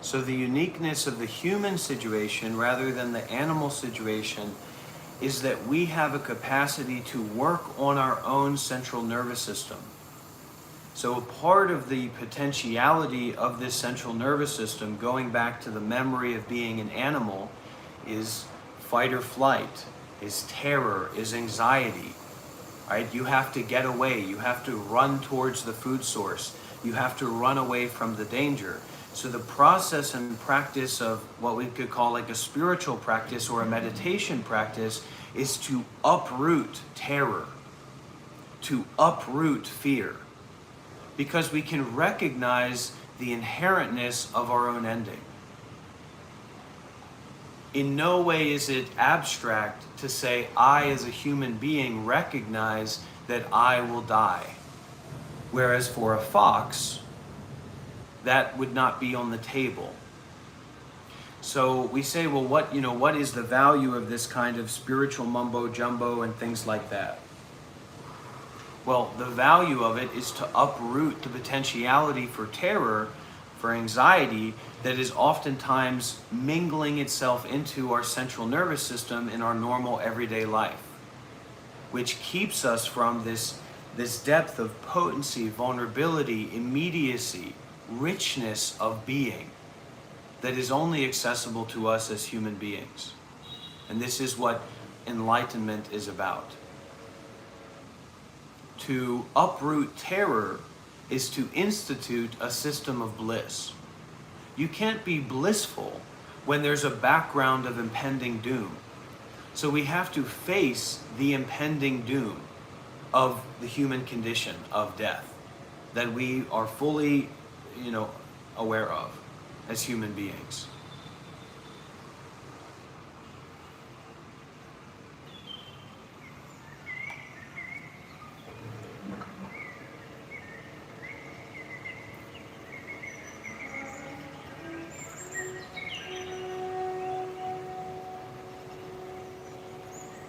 So the uniqueness of the human situation rather than the animal situation is that we have a capacity to work on our own central nervous system. So a part of the potentiality of this central nervous system, going back to the memory of being an animal, is fight or flight, is terror, is anxiety. Right? You have to get away, you have to run towards the food source, you have to run away from the danger. So the process and practice of what we could call like a spiritual practice or a meditation practice is to uproot terror, to uproot fear, because we can recognize the inherentness of our own ending. In no way is it abstract to say, I as a human being recognize that I will die. Whereas for a fox, that would not be on the table. So we say, well, what is the value of this kind of spiritual mumbo jumbo and things like that? Well, the value of it is to uproot the potentiality for terror, for anxiety, that is oftentimes mingling itself into our central nervous system in our normal everyday life, which keeps us from this depth of potency, vulnerability, immediacy, richness of being that is only accessible to us as human beings. And this is what enlightenment is about. To uproot terror is to institute a system of bliss. You can't be blissful when there's a background of impending doom. So we have to face the impending doom of the human condition of death that we are fully, aware of as human beings.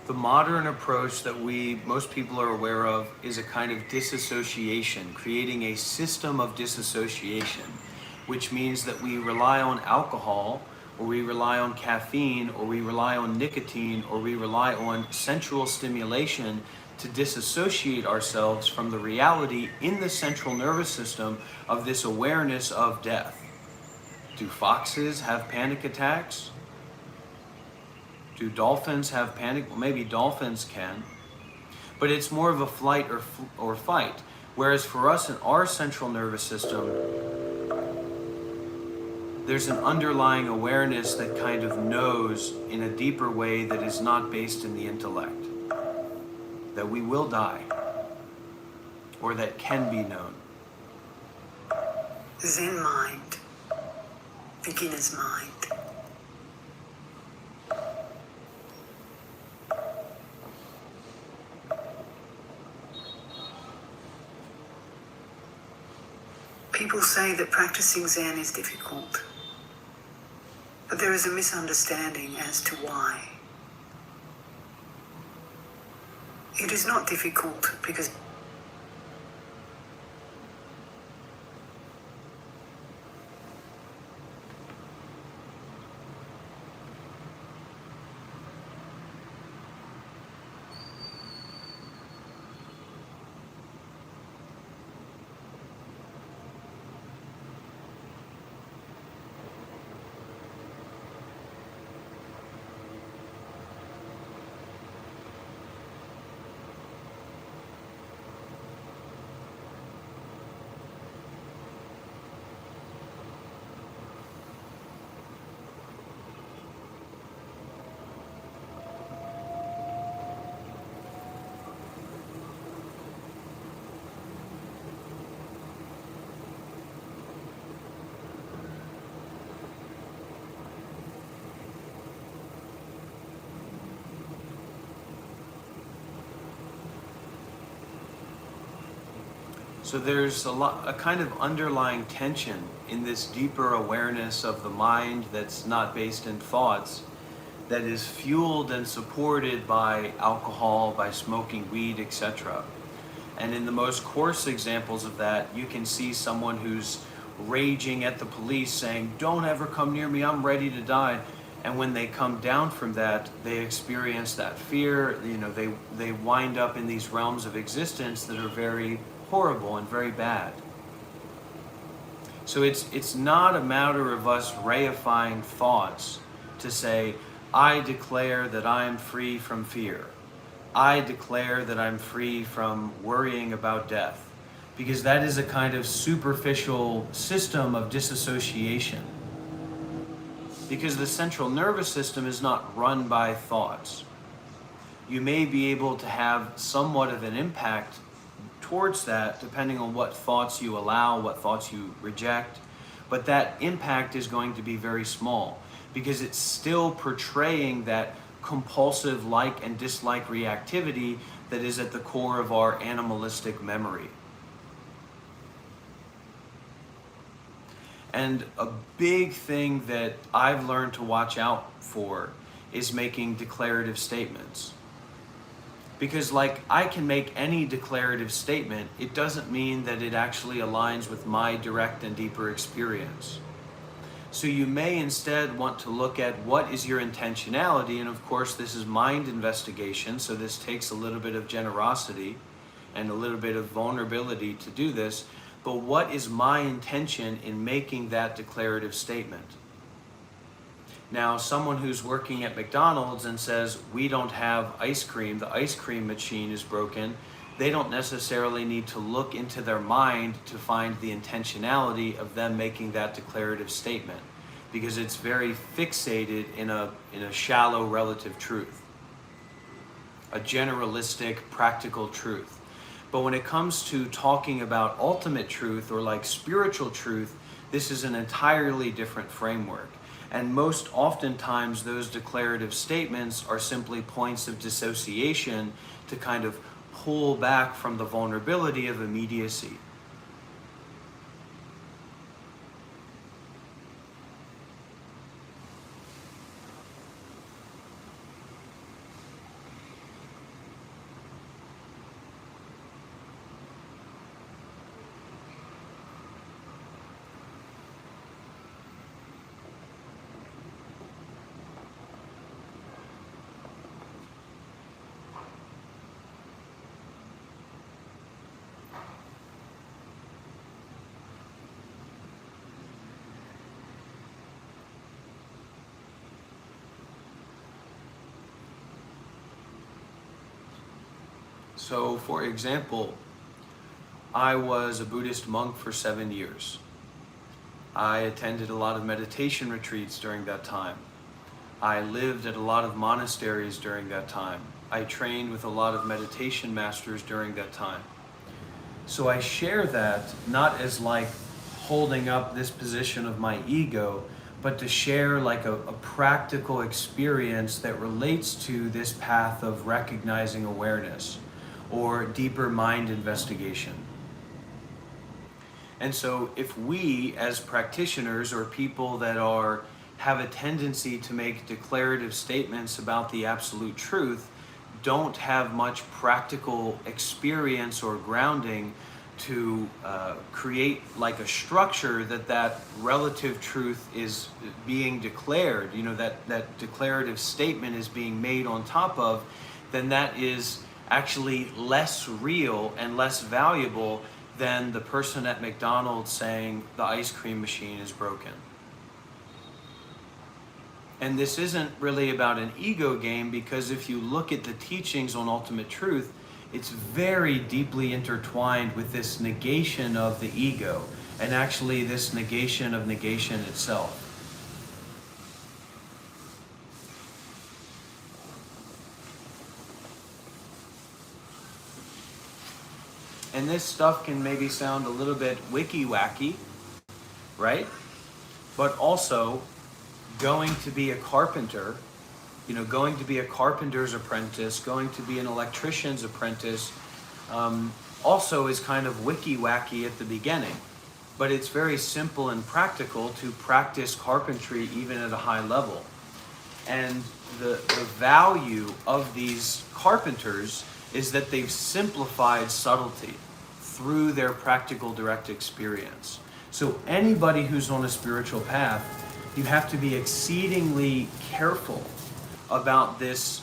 The modern approach that most people are aware of is a kind of disassociation, creating a system of disassociation, which means that we rely on alcohol, or we rely on caffeine, or we rely on nicotine, or we rely on sensual stimulation to disassociate ourselves from the reality in the central nervous system of this awareness of death. Do foxes have panic attacks? Do dolphins have panic? Well, maybe dolphins can, but it's more of a flight or fight. Whereas for us in our central nervous system, there's an underlying awareness that kind of knows in a deeper way that is not based in the intellect, that we will die, or that can be known. Zen mind, beginner's mind. People say that practicing Zen is difficult, but there is a misunderstanding as to why. It is not difficult because So there's a kind of underlying tension in this deeper awareness of the mind that's not based in thoughts, that is fueled and supported by alcohol, by smoking weed, etc. And in the most coarse examples of that, you can see someone who's raging at the police saying, "Don't ever come near me, I'm ready to die." And when they come down from that, they experience that fear. They wind up in these realms of existence that are very horrible and very bad. So it's not a matter of us reifying thoughts to say, "I declare that I am free from fear. I declare that I'm free from worrying about death," because that is a kind of superficial system of disassociation. Because the central nervous system is not run by thoughts. You may be able to have somewhat of an impact towards that, depending on what thoughts you allow, what thoughts you reject, but that impact is going to be very small because it's still portraying that compulsive like and dislike reactivity that is at the core of our animalistic memory. And a big thing that I've learned to watch out for is making declarative statements. Because like I can make any declarative statement, it doesn't mean that it actually aligns with my direct and deeper experience. So you may instead want to look at what is your intentionality, and of course this is mind investigation, so this takes a little bit of generosity and a little bit of vulnerability to do this, but what is my intention in making that declarative statement? Now, someone who's working at McDonald's and says, we don't have ice cream, the ice cream machine is broken, they don't necessarily need to look into their mind to find the intentionality of them making that declarative statement, because it's very fixated in a shallow relative truth, a generalistic practical truth. But when it comes to talking about ultimate truth or like spiritual truth, this is an entirely different framework. And most oftentimes those declarative statements are simply points of dissociation to kind of pull back from the vulnerability of immediacy. So, for example, I was a Buddhist monk for 7 years. I attended a lot of meditation retreats during that time. I lived at a lot of monasteries during that time. I trained with a lot of meditation masters during that time. So I share that not as like holding up this position of my ego, but to share like a practical experience that relates to this path of recognizing awareness or deeper mind investigation. And so if we as practitioners or people that have a tendency to make declarative statements about the absolute truth don't have much practical experience or grounding to create like a structure that relative truth is being declared, that declarative statement is being made on top of, then that is actually less real and less valuable than the person at McDonald's saying the ice cream machine is broken. And this isn't really about an ego game, because if you look at the teachings on ultimate truth, it's very deeply intertwined with this negation of the ego, and actually this negation of negation itself. And this stuff can maybe sound a little bit wiki-wacky, right? But also, going to be a carpenter, going to be a carpenter's apprentice, going to be an electrician's apprentice, also is kind of wiki-wacky at the beginning. But it's very simple and practical to practice carpentry even at a high level. And the value of these carpenters is that they've simplified subtlety through their practical direct experience. So anybody who's on a spiritual path, you have to be exceedingly careful about this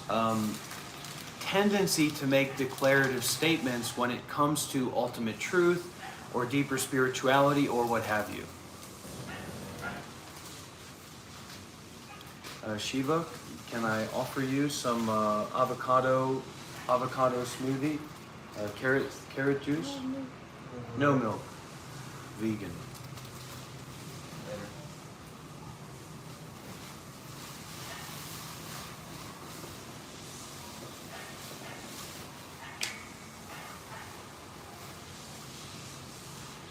tendency to make declarative statements when it comes to ultimate truth or deeper spirituality or what have you. Shiva, can I offer you some avocado smoothie? Carrot juice? No milk. Vegan.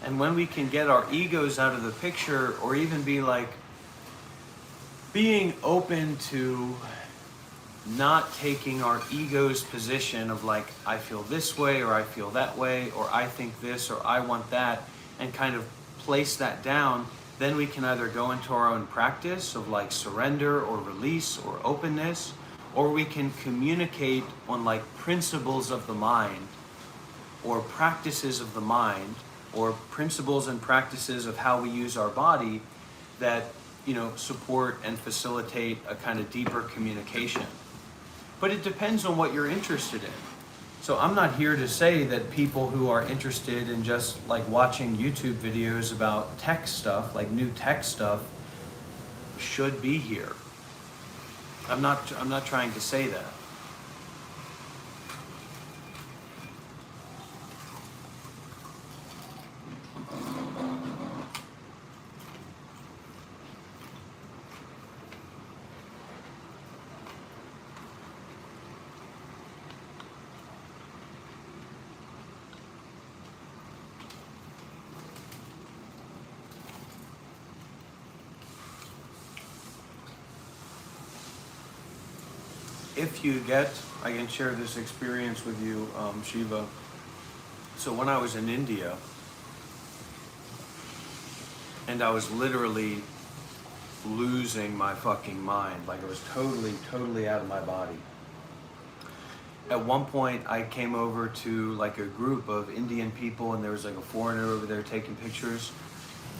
And when we can get our egos out of the picture, or even be like being open to not taking our ego's position of like, I feel this way or I feel that way or I think this or I want that, and kind of place that down, then we can either go into our own practice of like surrender or release or openness, or we can communicate on like principles of the mind or practices of the mind or principles and practices of how we use our body that, you know, support and facilitate a kind of deeper communication. But it depends on what you're interested in. So I'm not here to say that people who are interested in just like watching YouTube videos about tech stuff, like new tech stuff, should be here. I'm not trying to say that. If you get, I can share this experience with you, Shiva. So when I was in India, and I was literally losing my fucking mind, like I was totally out of my body. At one point, I came over to like a group of Indian people, and there was like a foreigner over there taking pictures,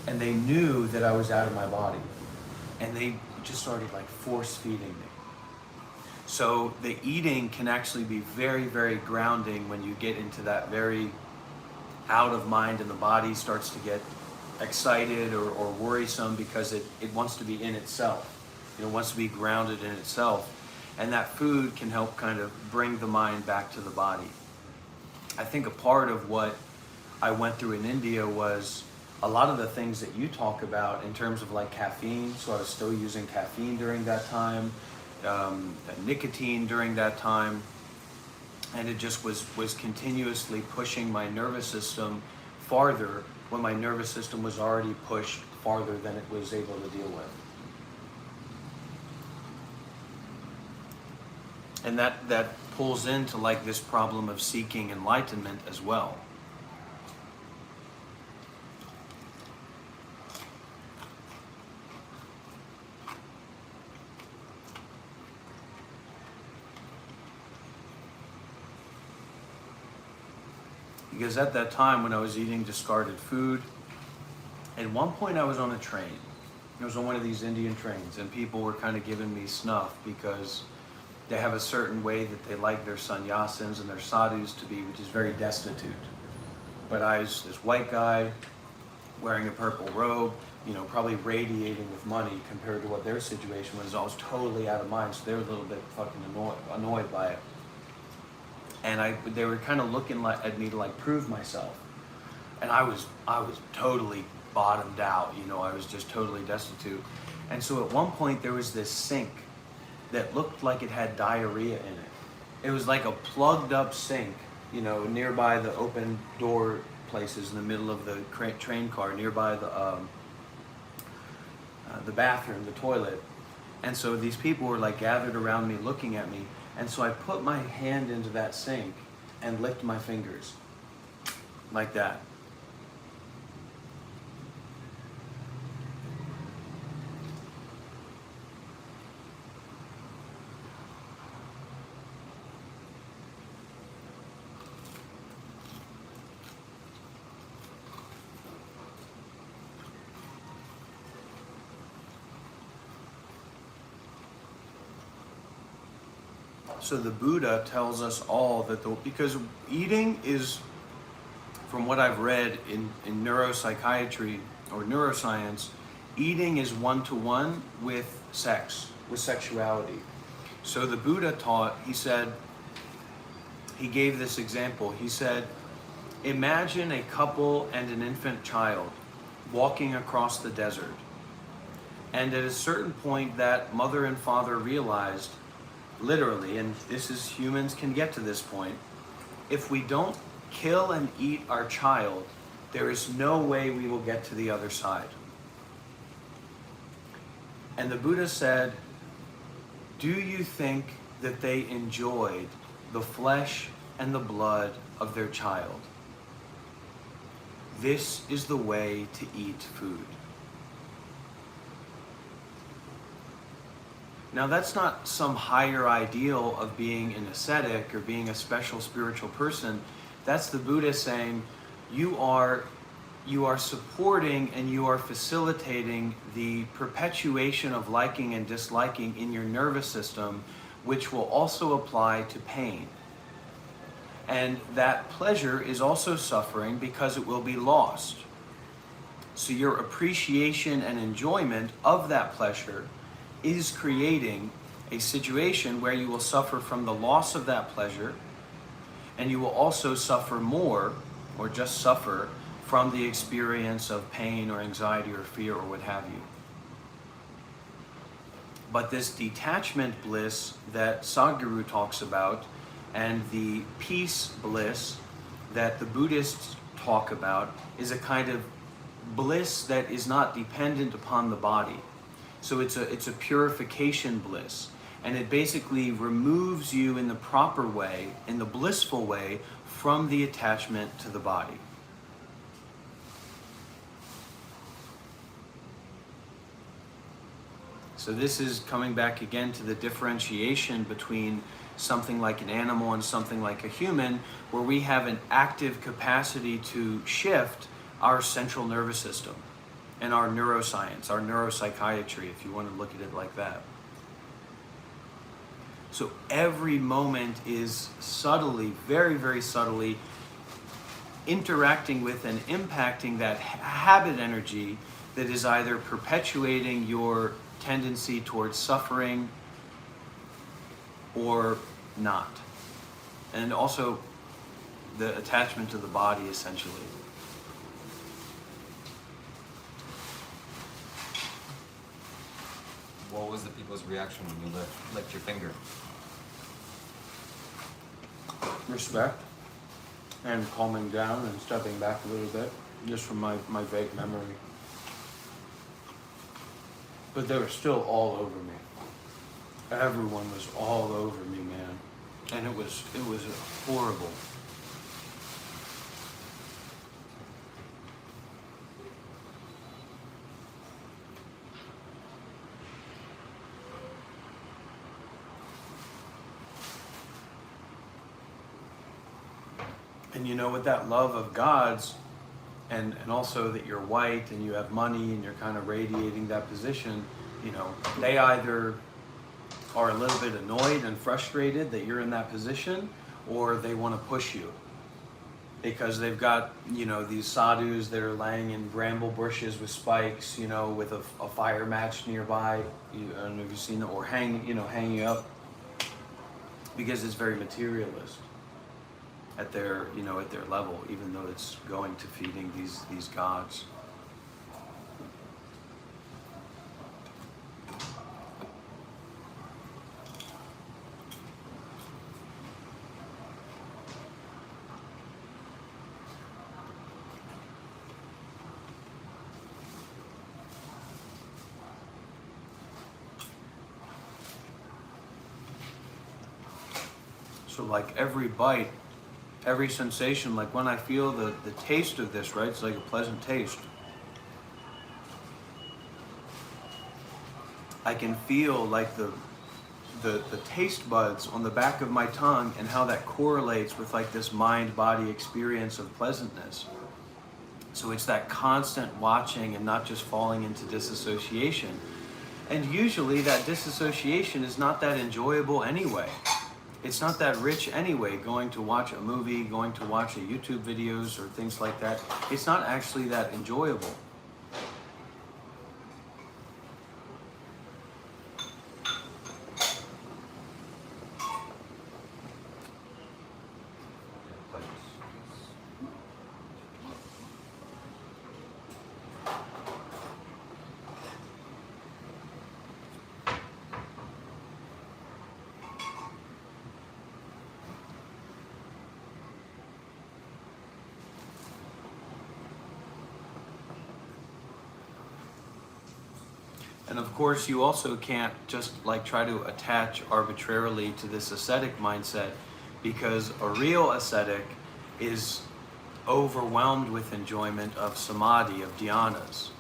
and they knew that I was out of my body, and they just started like force feeding me. So the eating can actually be very grounding when you get into that very out of mind, and the body starts to get excited or worrisome because it wants to be in itself. You know, wants to be grounded in itself. And that food can help kind of bring the mind back to the body. I think a part of what I went through in India was a lot of the things that you talk about in terms of like caffeine. So I was still using caffeine during that time. Nicotine during that time, and it just was continuously pushing my nervous system farther when my nervous system was already pushed farther than it was able to deal with. And that pulls into like this problem of seeking enlightenment as well. Because at that time when I was eating discarded food, at one point I was on a train. I was on one of these Indian trains, and people were kind of giving me snuff because they have a certain way that they like their sannyasins and their sadhus to be, which is very destitute. But I was this white guy wearing a purple robe, you know, probably radiating with money compared to what their situation was. I was totally out of mind, so they were a little bit fucking annoyed by it. And they were kind of looking at me to like prove myself, and I was totally bottomed out. You know, I was just totally destitute. And so at one point there was this sink that looked like it had diarrhea in it. It was like a plugged up sink, you know, nearby the open door places in the middle of the train car, nearby the bathroom, the toilet. And so these people were like gathered around me looking at me. And so I put my hand into that sink and licked my fingers like that. So the Buddha tells us all that because eating is, from what I've read in neuropsychiatry or neuroscience, eating is one-to-one with sex, with sexuality. So the Buddha taught, he gave this example. He said, imagine a couple and an infant child walking across the desert. And at a certain point, that mother and father realized, literally, and this is, humans can get to this point, if we don't kill and eat our child, there is no way we will get to the other side. And the Buddha said, do you think that they enjoyed the flesh and the blood of their child. This is the way to eat food. Now, that's not some higher ideal of being an ascetic or being a special spiritual person. That's the Buddha saying, you are supporting and you are facilitating the perpetuation of liking and disliking in your nervous system, which will also apply to pain. And that pleasure is also suffering because it will be lost. So your appreciation and enjoyment of that pleasure is creating a situation where you will suffer from the loss of that pleasure, and you will also suffer more, or just suffer, from the experience of pain or anxiety or fear or what have you. But this detachment bliss that Sadhguru talks about, and the peace bliss that the Buddhists talk about, is a kind of bliss that is not dependent upon the body. So it's a purification bliss, and it basically removes you in the proper way, in the blissful way, from the attachment to the body. So this is coming back again to the differentiation between something like an animal and something like a human, where we have an active capacity to shift our central nervous system and our neuroscience, our neuropsychiatry, if you want to look at it like that. So every moment is subtly, very, very subtly interacting with and impacting that habit energy that is either perpetuating your tendency towards suffering or not. And also the attachment to the body, essentially. What was the people's reaction when you licked your finger? Respect and calming down and stepping back a little bit, just from my vague memory. But they were still all over me. Everyone was all over me, man. And it was horrible. And you know, with that love of God's, and also that you're white and you have money and you're kind of radiating that position, you know, they either are a little bit annoyed and frustrated that you're in that position, or they want to push you. Because they've got, you know, these sadhus that are laying in bramble bushes with spikes, you know, with a fire match nearby. I don't know if you've seen it, or hanging up, because it's very materialist at their, you know, at their level, even though it's going to feeding these gods. So like every bite, every sensation, like when I feel the taste of this, right? It's like a pleasant taste. I can feel like the taste buds on the back of my tongue, and how that correlates with like this mind-body experience of pleasantness. So it's that constant watching and not just falling into disassociation. And usually that disassociation is not that enjoyable anyway. It's not that rich anyway, going to watch a movie, going to watch a YouTube videos or things like that. It's not actually that enjoyable. And of course, you also can't just like try to attach arbitrarily to this ascetic mindset, because a real ascetic is overwhelmed with enjoyment of samadhi, of dhyanas.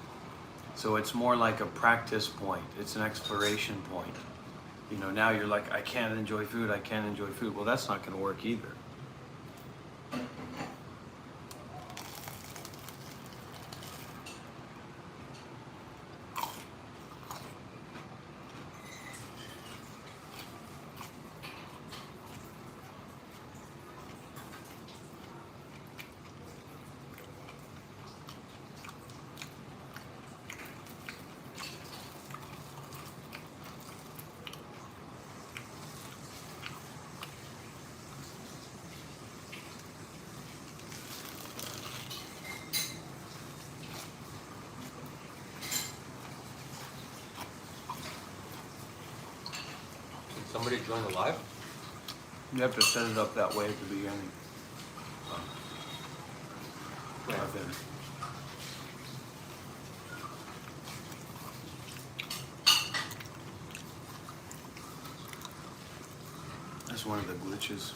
So it's more like a practice point. It's an exploration point. You know, now you're like, I can't enjoy food, I can't enjoy food. Well, that's not going to work either. Somebody join the live? You have to set it up that way at the beginning. Yeah. That's one of the glitches.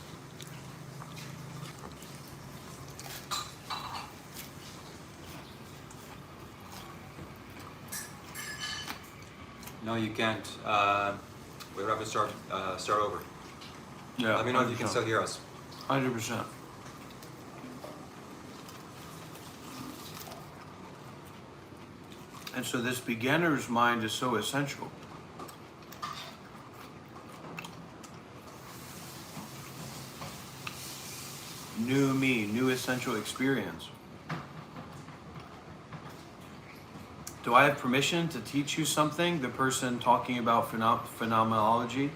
No, you can't. We would have to start over. Yeah. Let me know if you can still hear us. 100%. And so this beginner's mind is so essential. New me, new essential experience. Do I have permission to teach you something? The person talking about phenomenology.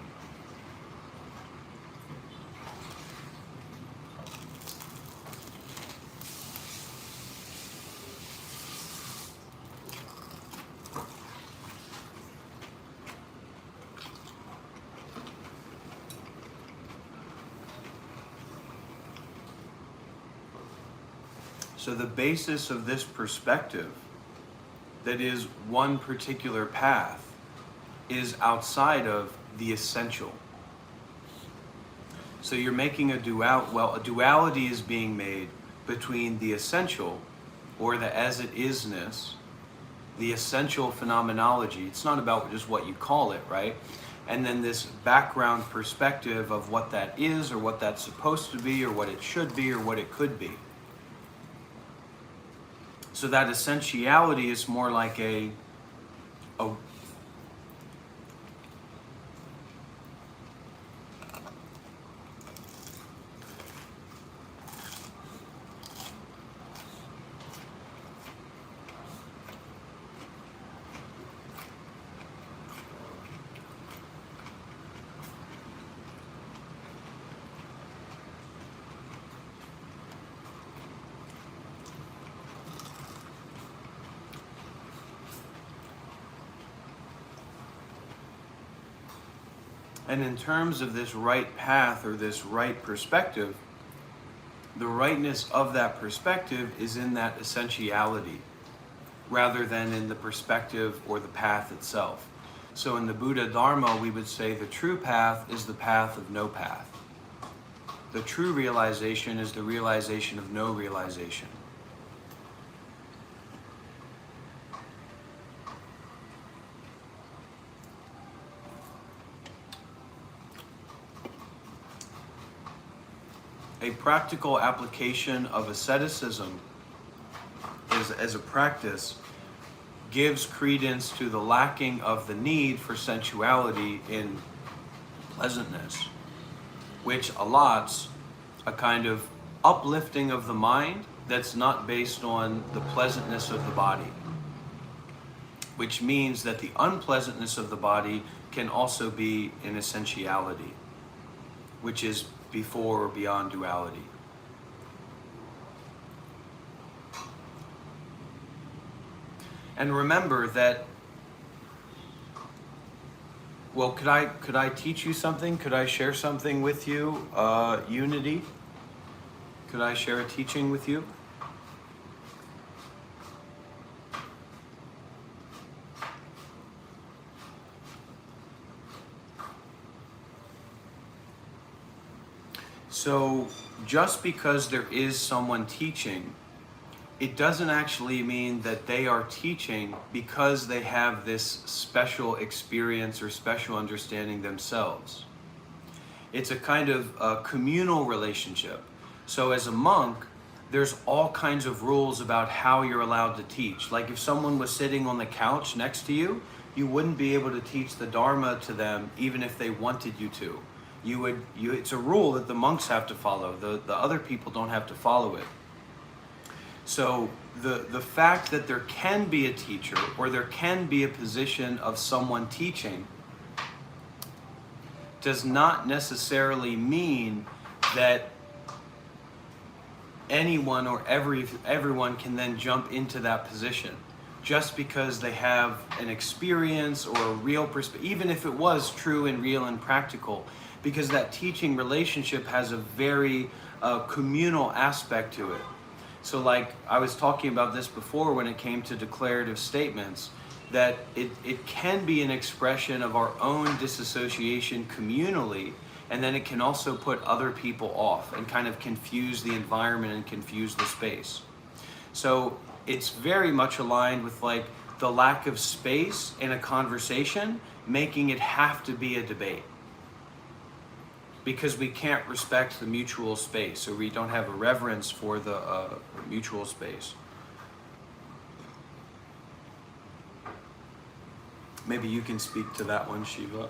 So the basis of this perspective, that is one particular path, is outside of the essential. So you're making a duality is being made between the essential, or the as it isness, the essential phenomenology. It's not about just what you call it, right? And then this background perspective of what that is, or what that's supposed to be, or what it should be, or what it could be. So that essentiality is more like a and in terms of this right path or this right perspective, the rightness of that perspective is in that essentiality rather than in the perspective or the path itself. So in the Buddha Dharma, we would say the true path is the path of no path. The true realization is the realization of no realization. A practical application of asceticism as a practice gives credence to the lacking of the need for sensuality in pleasantness, which allots a kind of uplifting of the mind that's not based on the pleasantness of the body, which means that the unpleasantness of the body can also be an essentiality, which is before or beyond duality. And remember that, well, could I teach you something? Could I share something with you? Unity? Could I share a teaching with you? So just because there is someone teaching, it doesn't actually mean that they are teaching because they have this special experience or special understanding themselves. It's a kind of communal relationship. So as a monk, there's all kinds of rules about how you're allowed to teach. Like if someone was sitting on the couch next to you, you wouldn't be able to teach the Dharma to them even if they wanted you to. It's a rule that the monks have to follow. The other people don't have to follow it. So the fact that there can be a teacher or there can be a position of someone teaching does not necessarily mean that anyone or everyone can then jump into that position just because they have an experience or a real perspective, even if it was true and real and practical, because that teaching relationship has a very communal aspect to it. So like I was talking about this before when it came to declarative statements, that it can be an expression of our own disassociation communally, and then it can also put other people off and kind of confuse the environment and confuse the space. So it's very much aligned with like the lack of space in a conversation, making it have to be a debate. Because we can't respect the mutual space, or we don't have a reverence for the mutual space. Maybe you can speak to that one, Shiva.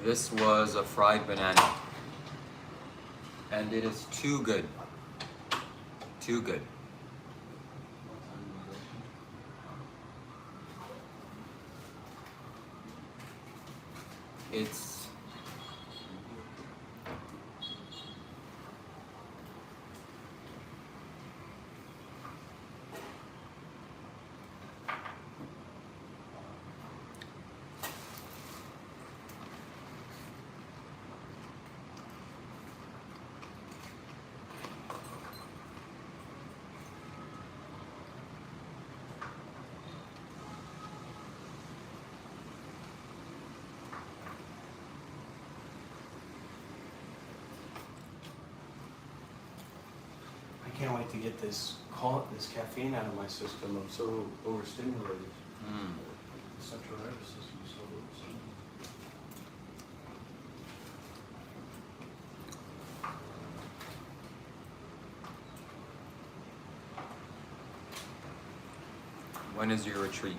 This was a fried banana, and it is too good. Too good. It's I can't wait to get this caffeine out of my system. I'm so overstimulated. The central nervous system is so overstimulated. When is your retreat?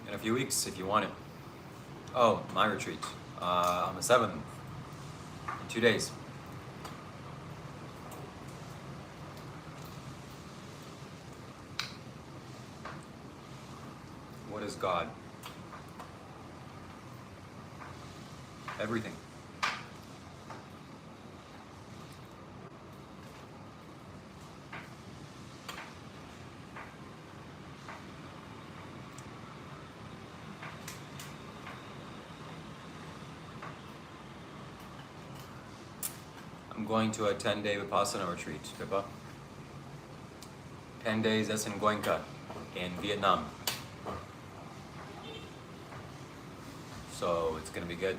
In a few weeks, if you want it. Oh, my retreat. On the 7th. In 2 days. What is God? Everything. I'm going to a 10-day Vipassana retreat, Pippa. 10 days, that's in Cuenca, in Vietnam. So it's gonna be good.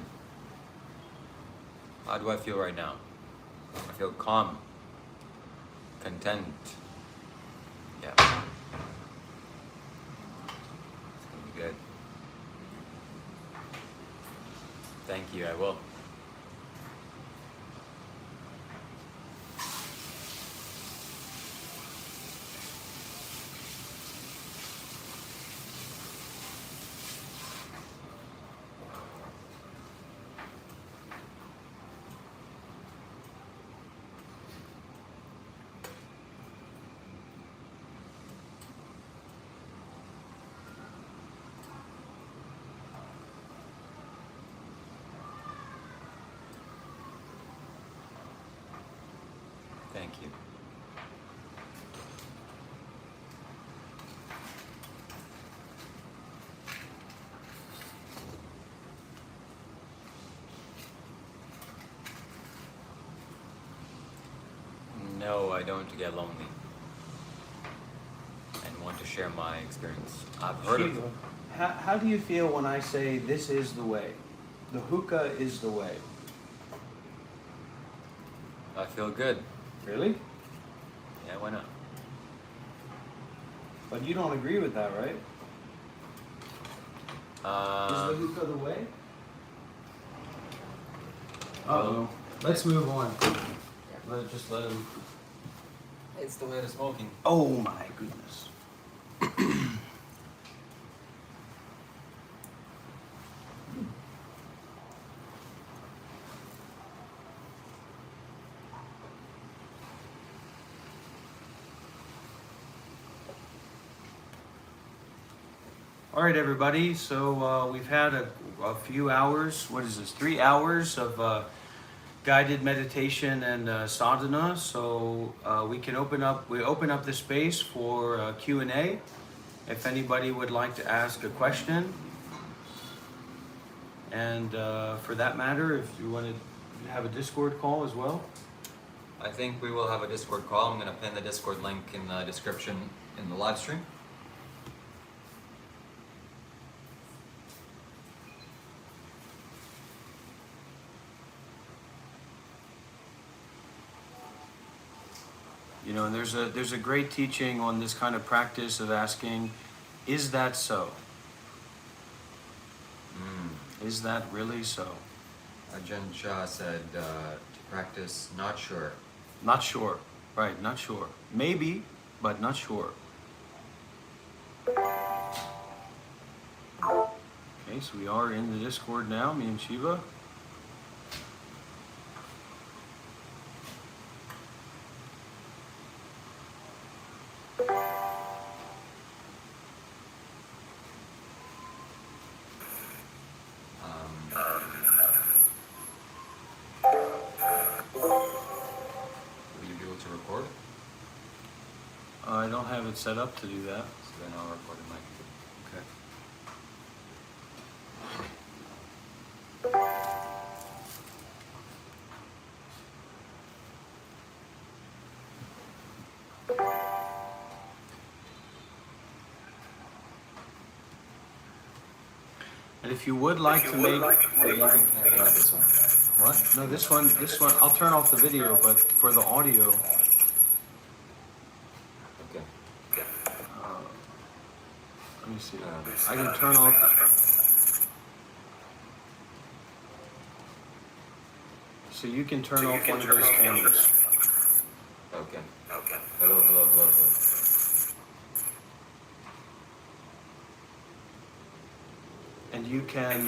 How do I feel right now? I feel calm, content. Yeah. It's gonna be good. Thank you, I will. Thank you. No, I don't get lonely and want to share my experience. I've heard of Shiva, how do you feel when I say this is the way? The hookah is the way. I feel good. Really? Yeah, why not? But you don't agree with that, right? Is the Um, hookah the way? Uh-oh. Let's move on. Just let him... it's the way to smoking. Oh my goodness. All right, everybody. So we've had a few hours. What is this? 3 hours of guided meditation and sadhana. So we open up the space for Q&A. If anybody would like to ask a question, and for that matter, if you want to have a Discord call as well. I think we will have a Discord call. I'm going to pin the Discord link in the description in the live stream. You know, and there's a great teaching on this kind of practice of asking, is that so? Is that really so? Ajahn Chah said to practice not sure. Not sure. Right, not sure. Maybe, but not sure. Okay, so we are in the Discord now, me and Shiva. Will you be able to record? I don't have it set up to do that. So then I'll record it, Mike. Okay. And if you would like to make... Wait, you can have this one. What? No, this one, I'll turn off the video, but for the audio, Okay. let me see. I can turn off... So you can turn off one of those cameras. Okay. Hello. And you can...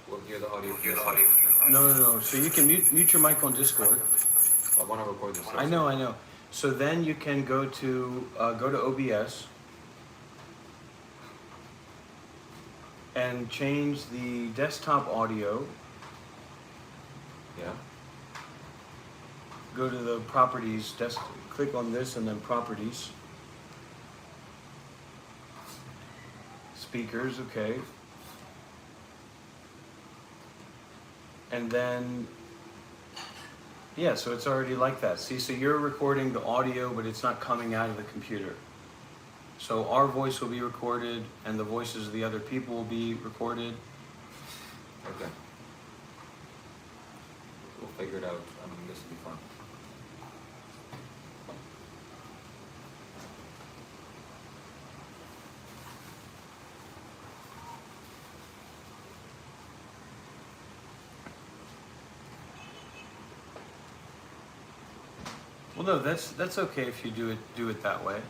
We'll hear the audio from this one. No. So you can mute your mic on Discord. I want to record this. I know. So then you can go to OBS and change the desktop audio. Yeah. Go to the properties, click on this and then properties. Speakers, okay. And then, yeah, so it's already like that. See, so you're recording the audio, but it's not coming out of the computer. So our voice will be recorded and the voices of the other people will be recorded. Okay. We'll figure it out. I mean, this will be fun. Well, no, that's okay if you do it that way.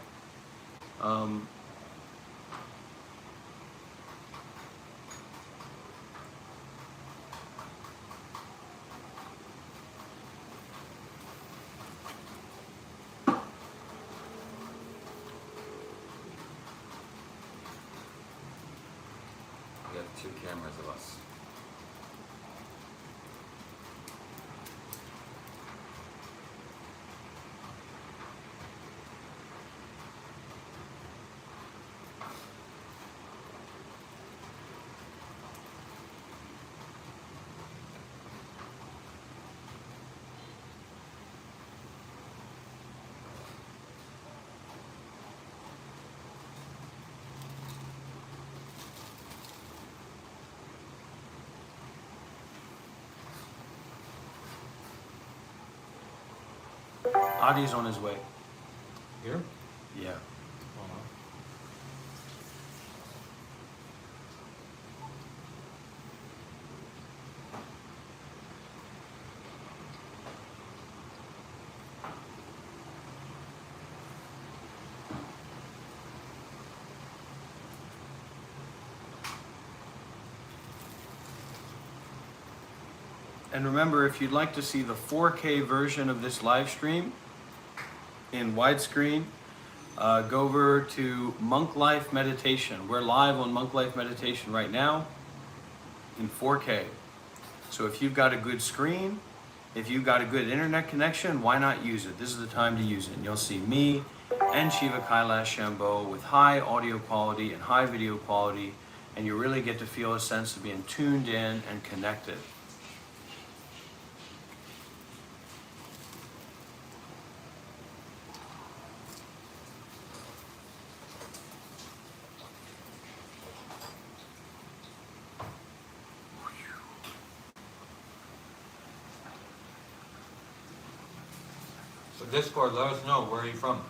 We have 2 cameras of us. Adi's on his way. Here? Yeah. Oh, no. And remember, if you'd like to see the 4K version of this live stream in widescreen, go over to Monk Life Meditation. We're live on Monk Life Meditation right now in 4K. So if you've got a good screen, if you've got a good internet connection, why not use it? This is the time to use it. And you'll see me and Shiva Kailash Shambho with high audio quality and high video quality, and you really get to feel a sense of being tuned in and connected. So Discord, let us know, where are you from?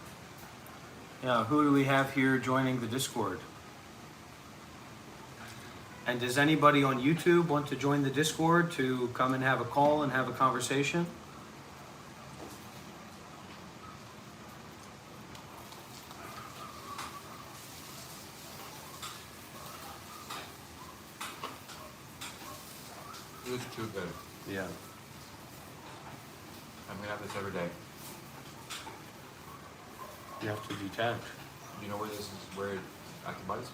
Yeah, who do we have here joining the Discord? And does anybody on YouTube want to join the Discord to come and have a call and have a conversation? It was too good. Yeah. I'm gonna have this every day. You have to detach. Do you know where this is, where it occupies?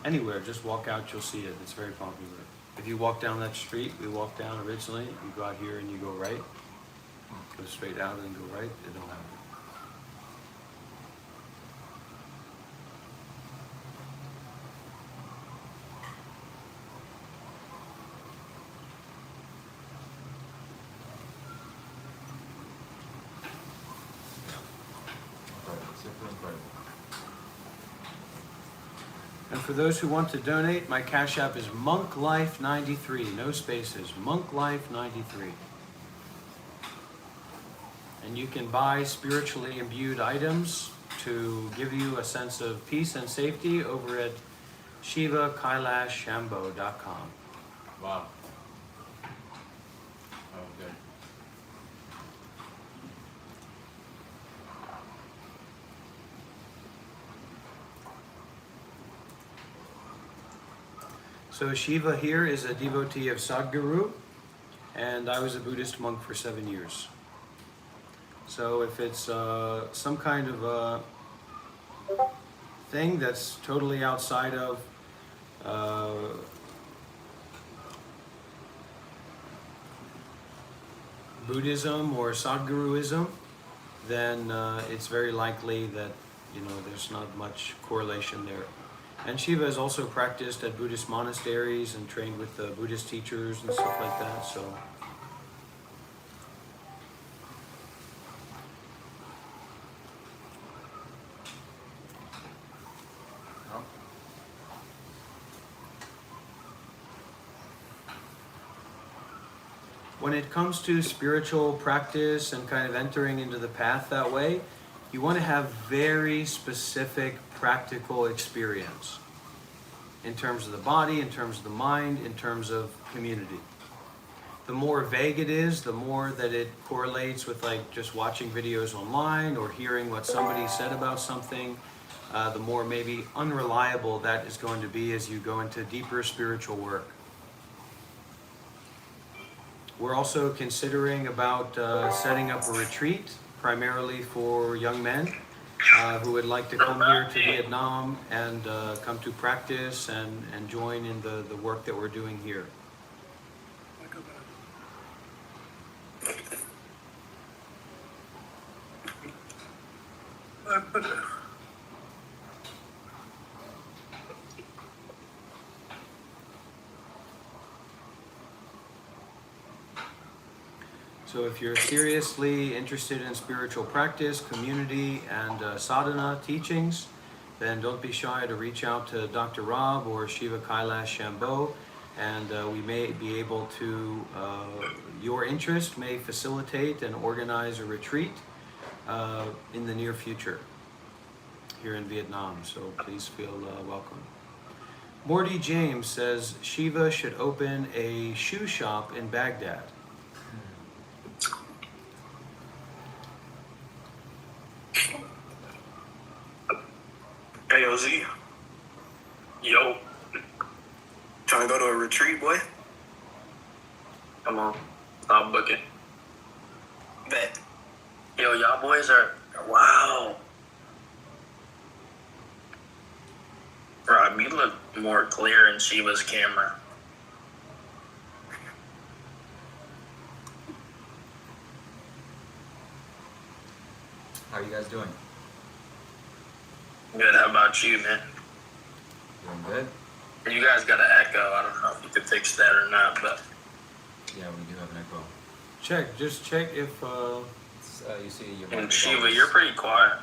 Anywhere, just walk out, you'll see it. It's very popular. If you walk down that street we walked down originally, you go out here and you go right, go straight out and go right, it'll happen. Incredible, super incredible. And for those who want to donate, my Cash App is MonkLife93, no spaces, MonkLife93. And you can buy spiritually imbued items to give you a sense of peace and safety over at ShivaKailashShambho.com. Wow. That was good. So Shiva here is a devotee of Sadhguru, and I was a Buddhist monk for 7 years. So if it's some kind of a thing that's totally outside of Buddhism or Sadhguruism, then it's very likely that, you know, there's not much correlation there. And Shiva has also practiced at Buddhist monasteries and trained with Buddhist teachers and stuff like that, so. Oh. When it comes to spiritual practice and kind of entering into the path that way, you want to have very specific practical experience in terms of the body, in terms of the mind, in terms of community. The more vague it is, the more that it correlates with like just watching videos online or hearing what somebody said about something, the more maybe unreliable that is going to be as you go into deeper spiritual work. We're also considering about setting up a retreat primarily for young men who would like to come here to Vietnam and come to practice and join in the work that we're doing here. So if you're seriously interested in spiritual practice, community, and sadhana teachings, then don't be shy to reach out to Dr. Rob or Shiva Kailash Shambho and we may be able to, your interest may facilitate and organize a retreat in the near future here in Vietnam, so please feel welcome. Morty James says Shiva should open a shoe shop in Baghdad. Hey, OZ. Yo. Trying to go to a retreat, boy? Come on. Stop booking. Bet. Yo, y'all boys are... Wow. Rob, you look more clear in Shiva's camera. How are you guys doing? Good, how about you, man? Doing good? You guys got an echo. I don't know if you could fix that or not, but... Yeah, we do have an echo. Just check if... You see your mic And is Shiva, always- you're pretty quiet.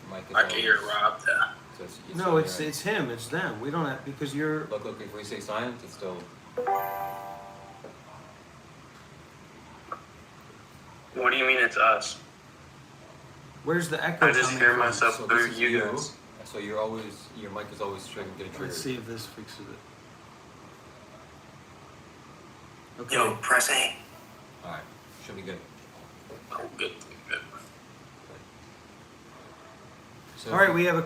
your mic is I can hear always- Rob there. So no, it's him, it's them. We don't have, because you're... Look, if we say silent, it's still... What do you mean it's us? Where's the echo I just coming hear from? myself So through this is you you. guys. So you're always, your mic is always getting triggered. Let's see if this fixes it. Okay. Yo, press A. Alright, should be good. Oh, good, good. So All right, we have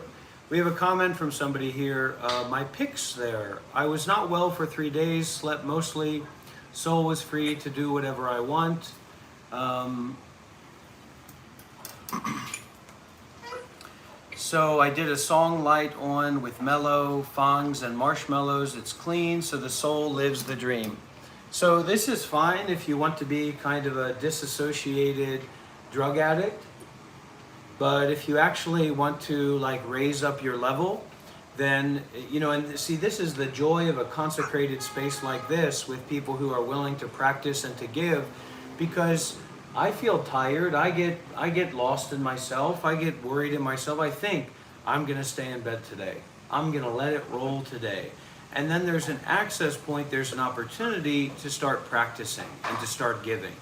a comment from somebody here. My pics there. I was not well for 3 days. Slept mostly. Soul was free to do whatever I want. So I did a song light on with mellow fangs and marshmallows. It's clean, so the soul lives the dream. So this is fine if you want to be kind of a disassociated drug addict. But if you actually want to like raise up your level, then, you know, and see, this is the joy of a consecrated space like this with people who are willing to practice and to give, because I feel tired. I get lost in myself. I get worried in myself. I think I'm going to stay in bed today. I'm going to let it roll today. And then there's an access point. There's an opportunity to start practicing and to start giving.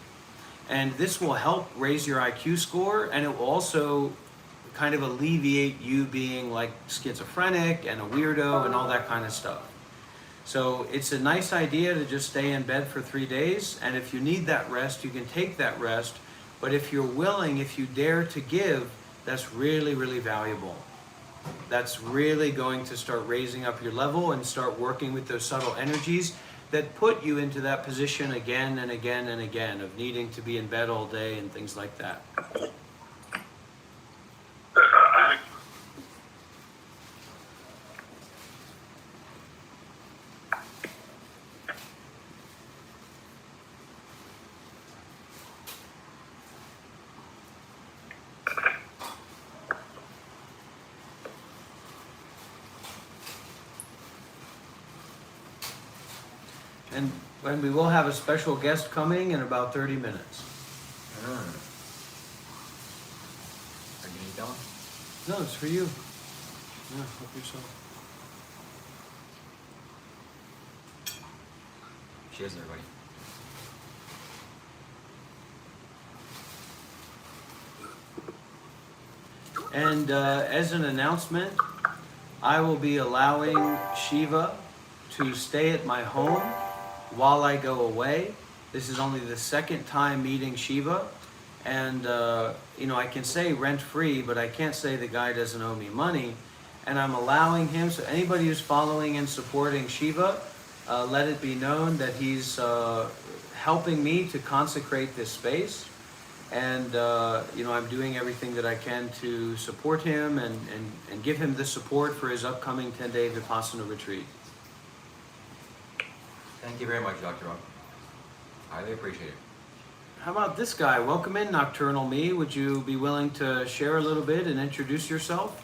And this will help raise your IQ score, and it will also kind of alleviate you being like schizophrenic and a weirdo and all that kind of stuff. So it's a nice idea to just stay in bed for 3 days, and if you need that rest, you can take that rest. But if you're willing, if you dare to give, that's really, really valuable. That's really going to start raising up your level and start working with those subtle energies that put you into that position again and again and again of needing to be in bed all day and things like that. And we will have a special guest coming in about 30 minutes. Are you gonna eat that one? No, it's for you. Yeah, help yourself. Cheers, everybody. And as an announcement, I will be allowing Shiva to stay at my home while I go away. This is only the second time meeting Shiva. And, you know, I can say rent-free, but I can't say the guy doesn't owe me money. And I'm allowing him, so anybody who's following and supporting Shiva, let it be known that he's helping me to consecrate this space. And, you know, I'm doing everything that I can to support him and give him the support for his upcoming 10-day Vipassana retreat. Thank you very much, Dr. Rob. Highly appreciate it. How about this guy? Welcome in, Nocturnal Me. Would you be willing to share a little bit and introduce yourself?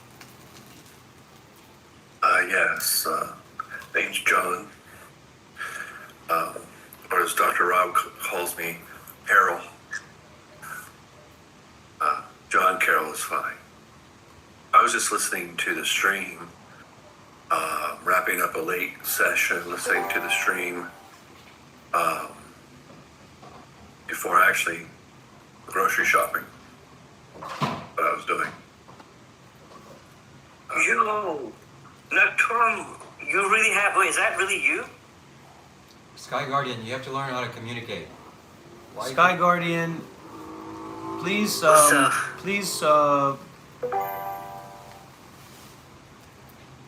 Yes. Name's John. Or as Dr. Rob calls me, Carol. John Carroll is fine. I was just listening to the stream wrapping up a late session, listening to the stream before actually grocery shopping. What I was doing. Yo, Nocturnal, you really have, wait, is that really you? Sky Guardian, you have to learn how to communicate. Why Sky Guardian, please, What's up? please,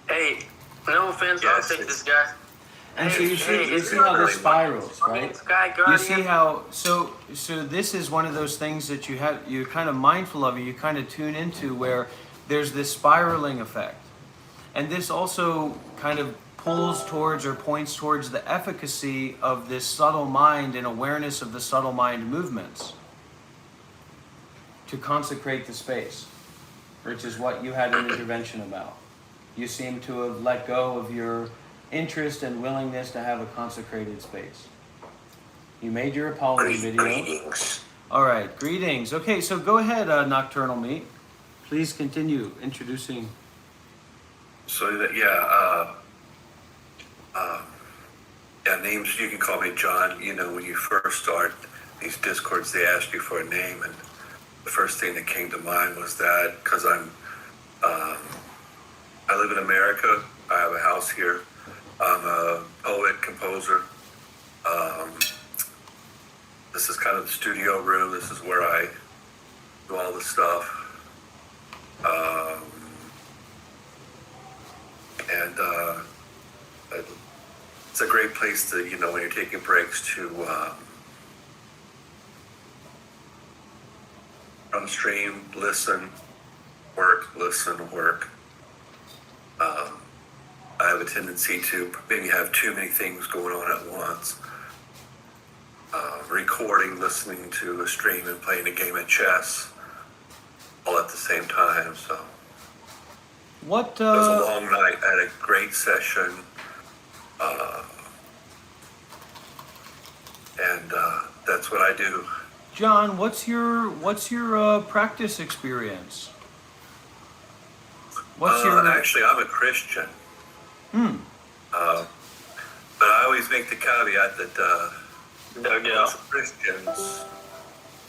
Hey, no offense, Yes, I'll take this guy. and so you see, Hey, you see how this spirals, I mean, right? Sky You Guardian. see how, so this is one of those things that you're kind of mindful of, you kind of tune into, where there's this spiraling effect. And this also kind of pulls towards or points towards the efficacy of this subtle mind and awareness of the subtle mind movements to consecrate the space, which is what you had an intervention about. You seem to have let go of your interest and willingness to have a consecrated space. You made your apology video. Greetings. All right, greetings. Okay, so go ahead, Nocturnal Meat. Please continue introducing. So that names, you can call me John. You know, when you first start these discords, they ask you for a name, and the first thing that came to mind was that, because I live in America. I have a house here. I'm a poet, composer. This is kind of the studio room. This is where I do all the stuff. And it's a great place to, you know, when you're taking breaks, to on stream, listen, work, listen, work. I have a tendency to maybe have too many things going on at once. Recording, listening to a stream, and playing a game of chess all at the same time. So What? it was a long night. I had a great session. And that's what I do. John, what's your practice experience? What's your? Actually, I'm a Christian. But I always make the caveat that most Christians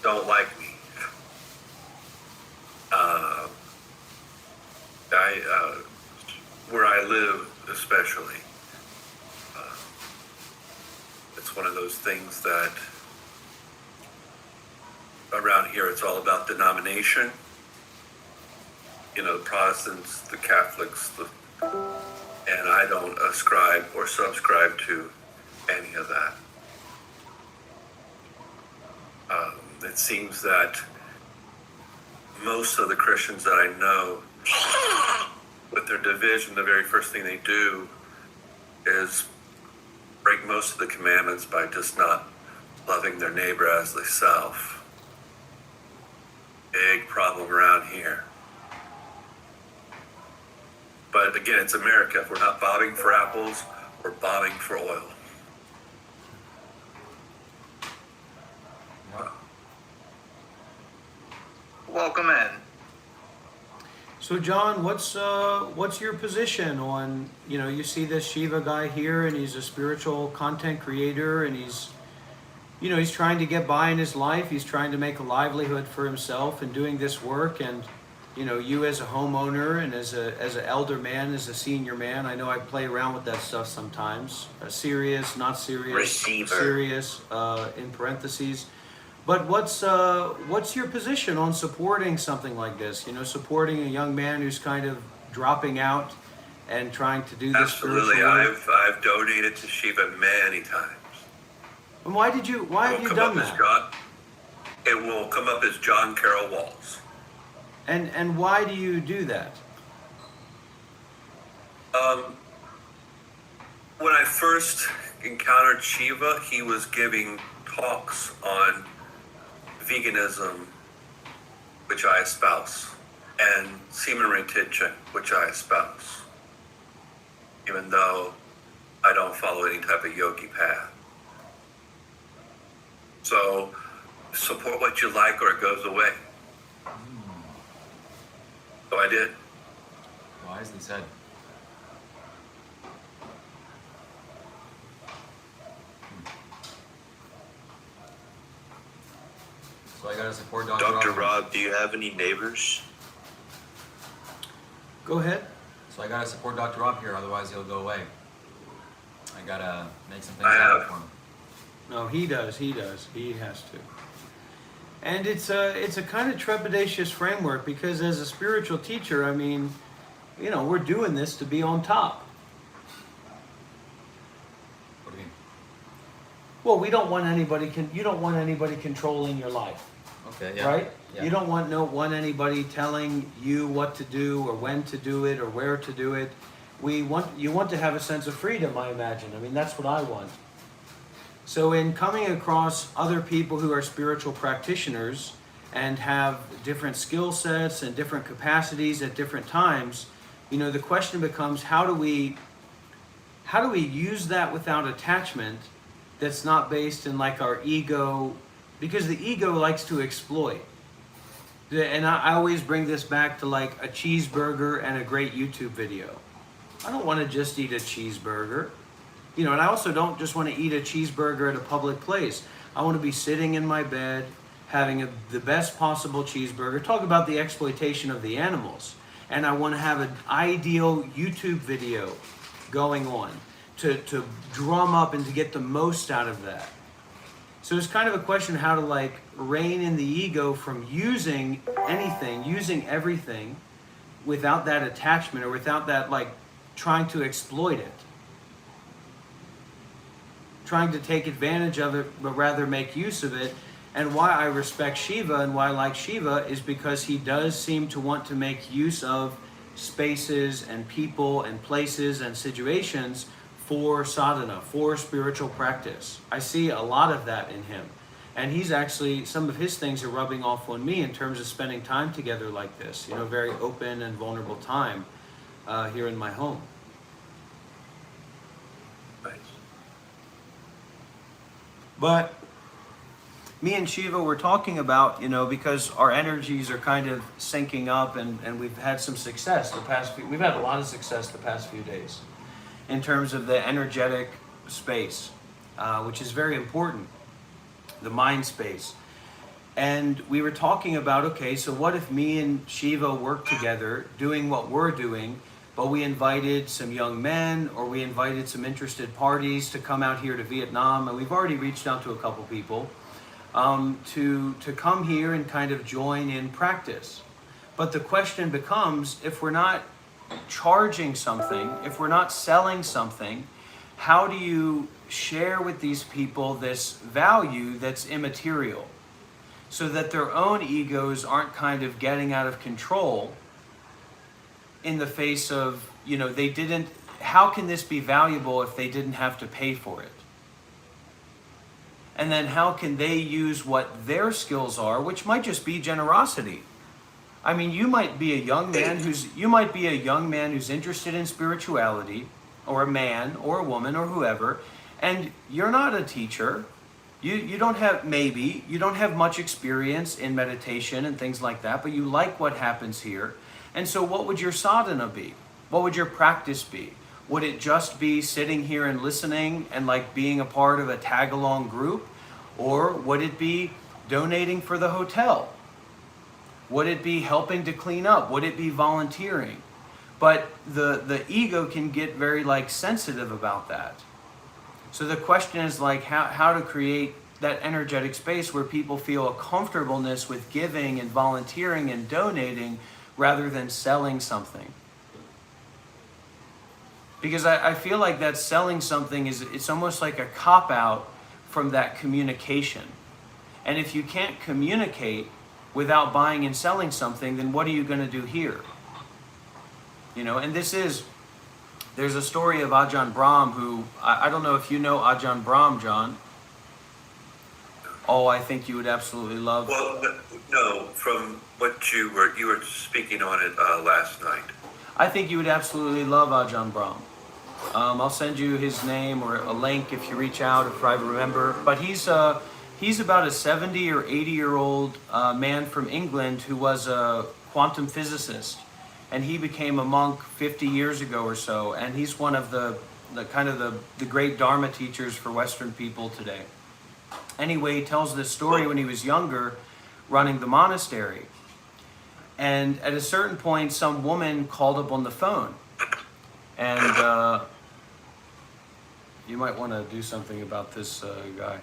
don't like me. Where I live, especially, it's one of those things that around here it's all about denomination. You know, the Protestants, the Catholics, and I don't ascribe or subscribe to any of that. It seems that most of the Christians that I know, with their division, the very first thing they do is break most of the commandments by just not loving their neighbor as themselves. Big problem around here. But again, it's America. If we're not bobbing for apples, we're bobbing for oil. Welcome in. So John, what's your position on, you know, you see this Shiva guy here, and he's a spiritual content creator, and he's, you know, he's trying to get by in his life. He's trying to make a livelihood for himself and doing this work. And, you know, you as a homeowner and as an elder man, as a senior man, I know I play around with that stuff sometimes. Serious, not serious, Receiver. serious, in parentheses. But what's your position on supporting something like this? You know, supporting a young man who's kind of dropping out and trying to do this Absolutely. spiritual work? I've donated to Shiva many times. And why have you done that? It will come up as John Carroll Walls. And why do you do that? When I first encountered Shiva, he was giving talks on veganism, which I espouse, and semen retention, which I espouse, even though I don't follow any type of yogi path. So support what you like or it goes away. So I did. Wisely said. So I gotta support Dr. Dr. Rob. Rob, do you have any neighbors? Go ahead. So I gotta support Dr. Rob here, otherwise he'll go away. I gotta make some things I happen have. for him. No, he does. He does. He has to. And it's a kind of trepidatious framework because as a spiritual teacher, I mean, you know, we're doing this to be on top. What do you mean? Well, we don't want anybody. You don't want anybody controlling your life, Okay, yeah. right? Yeah. You don't want anybody telling you what to do or when to do it or where to do it. You want to have a sense of freedom, I imagine. I mean, that's what I want. So in coming across other people who are spiritual practitioners and have different skill sets and different capacities at different times, you know, the question becomes how do we use that without attachment that's not based in like our ego, because the ego likes to exploit. And I always bring this back to like a cheeseburger and a great YouTube video. I don't want to just eat a cheeseburger. You know, and I also don't just want to eat a cheeseburger at a public place. I want to be sitting in my bed, having the best possible cheeseburger. Talk about the exploitation of the animals. And I want to have an ideal YouTube video going on to drum up and to get the most out of that. So it's kind of a question how to like rein in the ego from using anything, using everything without that attachment or without that like trying to exploit it. Trying to take advantage of it, but rather make use of it. And why I respect Shiva and why I like Shiva is because he does seem to want to make use of spaces and people and places and situations for sadhana, for spiritual practice. I see a lot of that in him. And he's actually, some of his things are rubbing off on me in terms of spending time together like this, you know, very open and vulnerable time here in my home. Nice. But me and Shiva were talking about, you know, because our energies are kind of syncing up and we've had some success we've had a lot of success the past few days in terms of the energetic space, which is very important, the mind space. And we were talking about, okay, so what if me and Shiva work together doing what we're doing, but we invited some young men or we invited some interested parties to come out here to Vietnam, and we've already reached out to a couple people to come here and kind of join in practice. But the question becomes, if we're not charging something, if we're not selling something, how do you share with these people this value that's immaterial so that their own egos aren't kind of getting out of control in the face of, you know, how can this be valuable if they didn't have to pay for it? And then how can they use what their skills are, which might just be generosity? I mean, you might be a young man who's interested in spirituality, or a man or a woman or whoever, and you're not a teacher. You don't have much experience in meditation and things like that, but you like what happens here. And so what would your sadhana be? What would your practice be? Would it just be sitting here and listening and like being a part of a tag-along group? Or would it be donating for the hotel? Would it be helping to clean up? Would it be volunteering? But the ego can get very like sensitive about that. So the question is like how to create that energetic space where people feel a comfortableness with giving and volunteering and donating rather than selling something. Because I feel like that selling something it's almost like a cop-out from that communication. And if you can't communicate without buying and selling something, then what are you going to do here? You know, and there's a story of Ajahn Brahm who, I don't know if you know Ajahn Brahm, John. Oh, I think you would absolutely love. Well, no, from what you were speaking on it last night. I think you would absolutely love Ajahn Brahm. I'll send you his name or a link if you reach out, if I remember. But he's about a 70 or 80-year-old man from England who was a quantum physicist. And he became a monk 50 years ago or so. And he's one of the great Dharma teachers for Western people today. Anyway, he tells this story when he was younger, running the monastery. And at a certain point, some woman called up on the phone. And you might want to do something about this guy.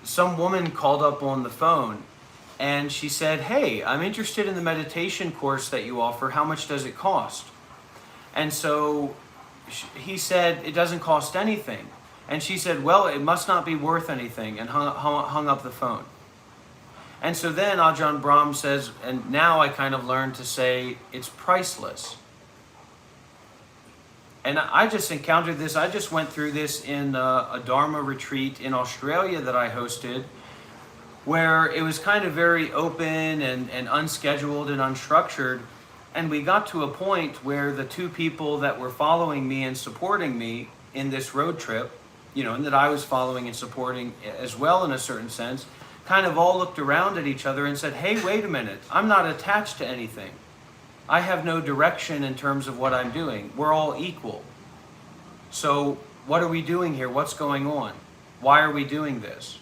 Some woman called up on the phone and she said, "Hey, I'm interested in the meditation course that you offer. How much does it cost?" And so he said, "It doesn't cost anything." And she said, "Well, it must not be worth anything," and hung up the phone. And so then Ajahn Brahm says, and now I kind of learned to say it's priceless. And I just encountered this. I just went through this in a Dharma retreat in Australia that I hosted, where it was kind of very open and unscheduled and unstructured. And we got to a point where the two people that were following me and supporting me in this road trip, and that I was following and supporting as well in a certain sense, kind of all looked around at each other and said, "Hey, wait a minute, I'm not attached to anything. I have no direction in terms of what I'm doing. We're all equal. So what are we doing here? What's going on? Why are we doing this?"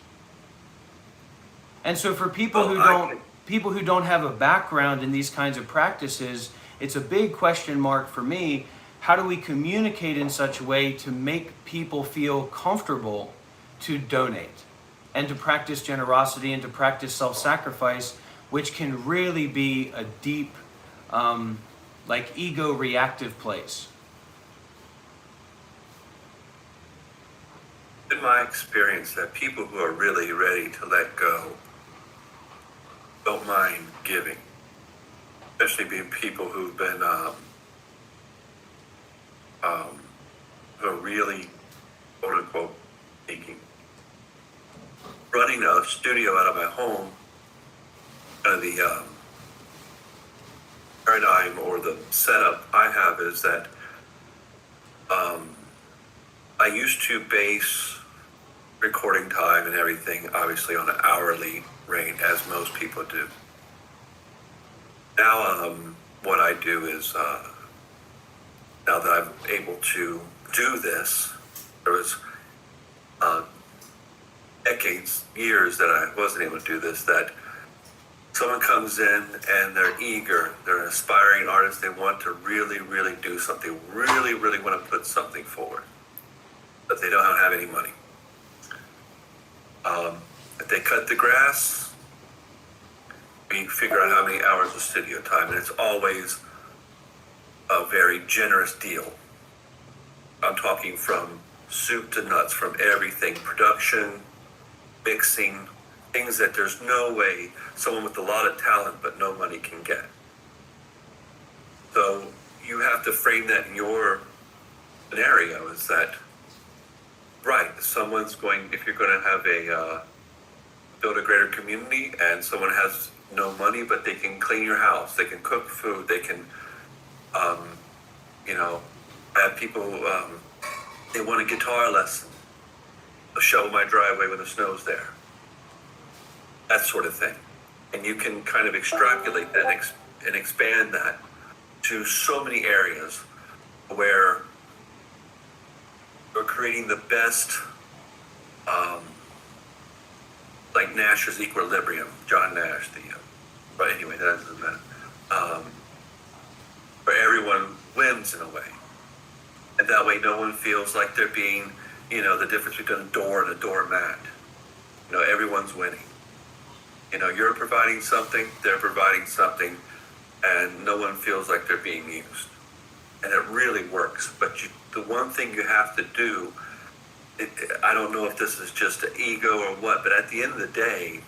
And so for people who don't have a background in these kinds of practices, it's a big question mark for me. How do we communicate in such a way to make people feel comfortable to donate and to practice generosity and to practice self-sacrifice, which can really be a deep, ego reactive place? In my experience, that people who are really ready to let go don't mind giving, especially being people who've been who are really, quote unquote, thinking. Running a studio out of my home, kind of the paradigm or the setup I have is that I used to base recording time and everything obviously on an hourly rate, as most people do. Now what I do is, now that I'm able to do this, there was decades, years that I wasn't able to do this, that someone comes in and they're eager, they're an aspiring artist, they want to really, really do something, really, really want to put something forward, but they don't have any money. If they cut the grass, we figure out how many hours of studio time, and it's always a very generous deal. I'm talking from soup to nuts, from everything, production, mixing, things that there's no way someone with a lot of talent but no money can get. So you have to frame that in your scenario, is that, right, if you're going to have build a greater community and someone has no money but they can clean your house, they can cook food, they can have people, they want a guitar lesson, I'll shovel my driveway when the snow's there, that sort of thing. And you can kind of extrapolate that and expand that to so many areas where you're creating the best, like Nash's equilibrium, John Nash, but anyway, that doesn't matter. Where everyone wins in a way. And that way no one feels like they're being, the difference between a door and a doormat. Everyone's winning. You're providing something, they're providing something, and no one feels like they're being used. And it really works. But the one thing you have to do, I don't know if this is just an ego or what, but at the end of the day,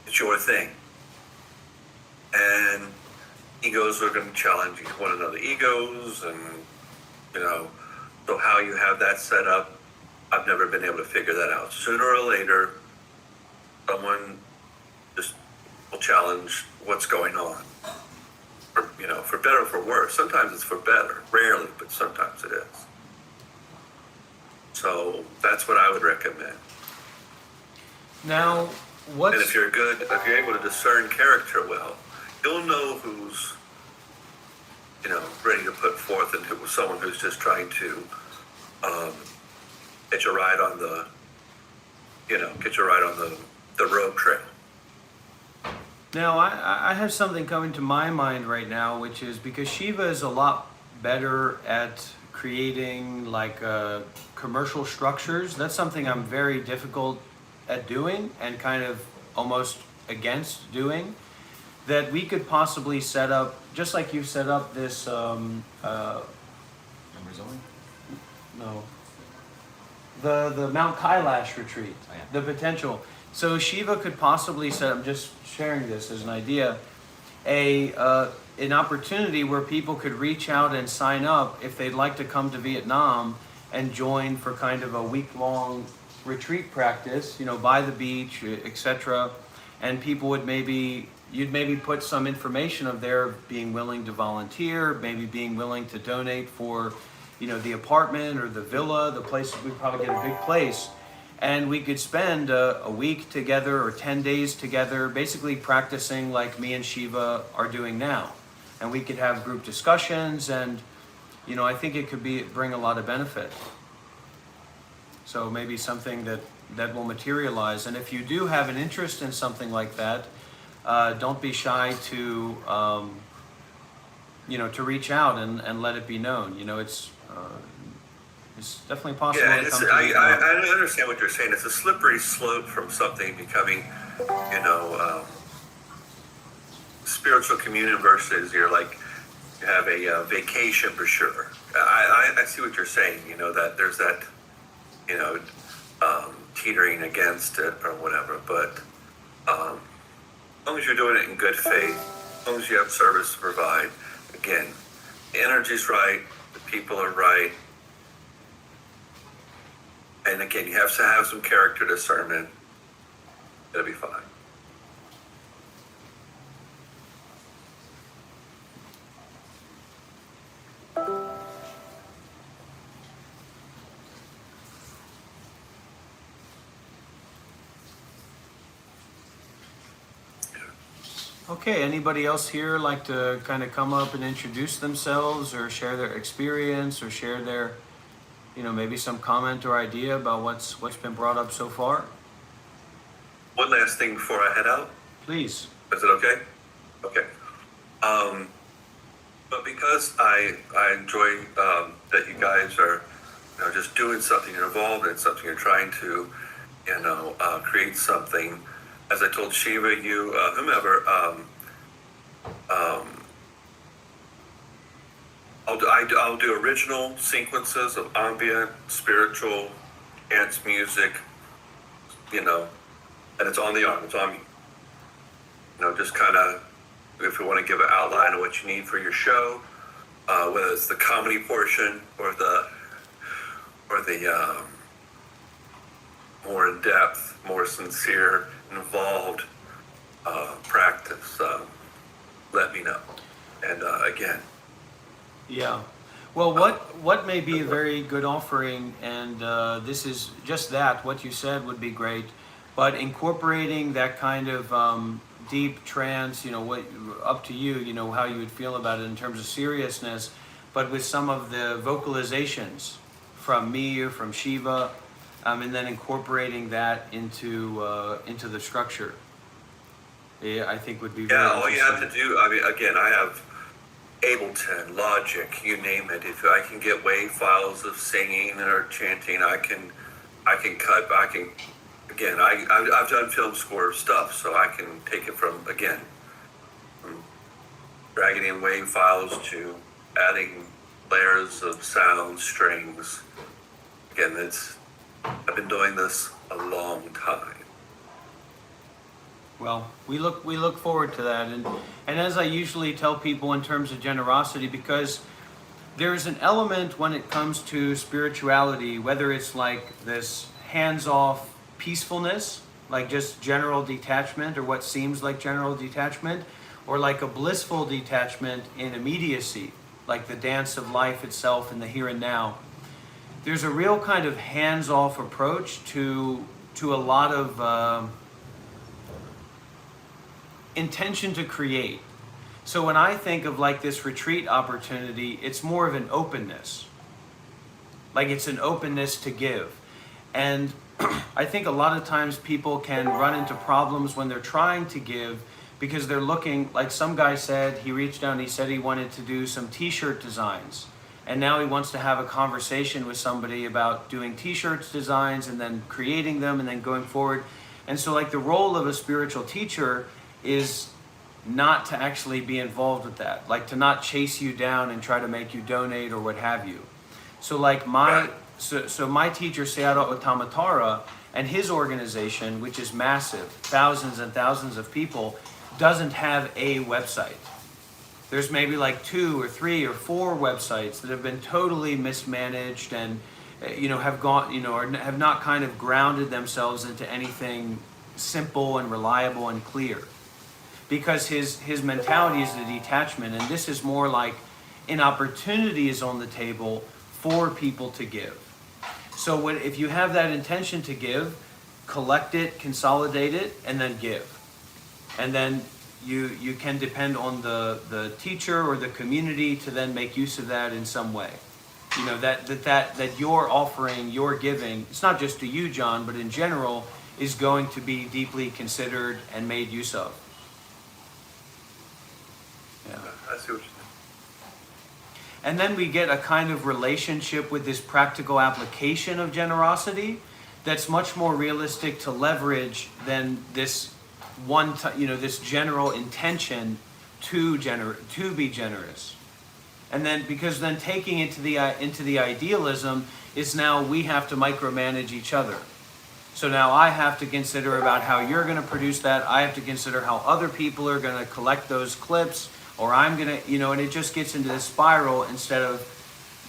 it's your thing. And egos are going to challenge one another. Egos and, so how you have that set up, I've never been able to figure that out. Sooner or later, someone just will challenge what's going on. For better or for worse. Sometimes it's for better. Rarely, but sometimes it is. So that's what I would recommend. Now, And if you're able to discern character well, you'll know who's, ready to put forth and who's someone who's just trying to get you right on the, the road trail. Now, I have something coming to my mind right now, which is because Shiva is a lot better at creating like commercial structures. That's something I'm very difficult at doing and kind of almost against doing. That we could possibly set up, just like you set up this, Members only? no, the Mount Kailash retreat, Oh, yeah. the potential. So Shiva could possibly set, I'm just sharing this as an idea, an opportunity where people could reach out and sign up if they'd like to come to Vietnam and join for kind of a week-long retreat practice, you know, by the beach, etc. And people would you'd maybe put some information of their being willing to volunteer, maybe being willing to donate for, you know, the apartment or the villa, the place. We'd probably get a big place. And we could spend a week together or 10 days together, basically practicing like me and Shiva are doing now. And we could have group discussions, and, you know, I think it could bring a lot of benefit. So maybe something that will materialize. And if you do have an interest in something like that, don't be shy to, you know, to reach out and let it be known. You know, it's definitely possible. Yeah, to it's, come to I understand what you're saying. It's a slippery slope from something becoming, you know, spiritual communion versus you're like, you have a vacation for sure. I see what you're saying, you know, that there's that, you know, teetering against it or whatever. But as long as you're doing it in good faith, as long as you have service to provide, again, the energy's right, the people are right. And again, you have to have some character discernment. It'll be fine. Okay, anybody else here like to kind of come up and introduce themselves or share their experience or share their, you know, maybe some comment or idea about what's been brought up so far? One last thing before I head out. Please. Is it okay? Okay. But because I enjoy that you guys are, you know, just doing something, you're involved in something, you're trying to, you know, create something. As I told Shiva, you, whomever, I'll do original sequences of ambient, spiritual, dance music, you know, and it's on the arm, it's on me. You know, just kind of, if you want to give an outline of what you need for your show, whether it's the comedy portion or the more in depth, more sincere, involved practice, let me know. And again. Yeah. Well, what may be a very good offering, and this is just that, what you said would be great, but incorporating that kind of deep trance, you know, what up to you, you know, how you would feel about it in terms of seriousness, but with some of the vocalizations from me or from Shiva, and then incorporating that into the structure. Yeah, I think would be very all you have to interesting. do, I mean, again, I have Ableton, Logic, you name it. If I can get WAV files of singing or chanting, I can cut. Again, I've done film score stuff, so I can take it from dragging in WAV files to adding layers of sound, strings. Again, I've been doing this a long time. Well, we look forward to that, and as I usually tell people in terms of generosity, because there's an element when it comes to spirituality, whether it's like this hands-off peacefulness, like just general detachment, or what seems like general detachment, or like a blissful detachment in immediacy, like the dance of life itself in the here and now. There's a real kind of hands-off approach to a lot of intention to create. So when I think of like this retreat opportunity, it's more of an openness. Like it's an openness to give. And I think a lot of times people can run into problems when they're trying to give because they're looking, like some guy said, he reached out and he said he wanted to do some t-shirt designs. And now he wants to have a conversation with somebody about doing t-shirts designs and then creating them and then going forward. And so like the role of a spiritual teacher is not to actually be involved with that, like to not chase you down and try to make you donate or what have you. So like my teacher Sayadaw Utamatara and his organization, which is massive, thousands and thousands of people, doesn't have a website. There's maybe like 2 or 3 or 4 websites that have been totally mismanaged and have gone, or have not kind of grounded themselves into anything simple and reliable and clear. Because his mentality is the detachment, and this is more like an opportunity is on the table for people to give. So if you have that intention to give, collect it, consolidate it, and then give. And then you can depend on the teacher or the community to then make use of that in some way. That your offering, your giving, it's not just to you, John, but in general, is going to be deeply considered and made use of. Yeah. I see what you're saying. And then we get a kind of relationship with this practical application of generosity that's much more realistic to leverage than this this general intention to be generous. And then because then taking it into the idealism is now we have to micromanage each other. So now I have to consider about how you're going to produce that. I have to consider how other people are going to collect those clips, or I'm going to, and it just gets into this spiral instead of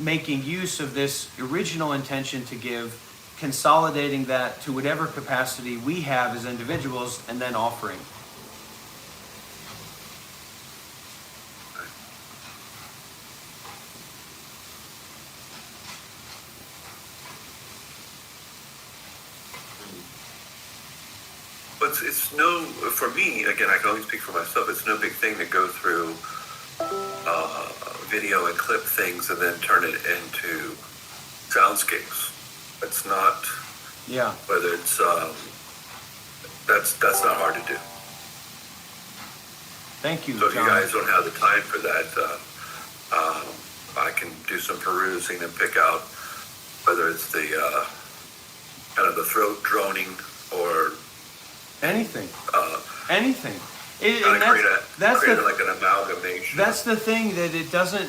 making use of this original intention to give, consolidating that to whatever capacity we have as individuals, and then offering. But for me, again, I can only speak for myself, it's no big thing to go through video and clip things and then turn it into soundscapes. It's not, whether it's, that's not hard to do. Thank you, So if John. you guys don't have the time for that, I can do some perusing and pick out whether it's the kind of the throat droning or anything. Anything. That's like an amalgamation. That's the thing, that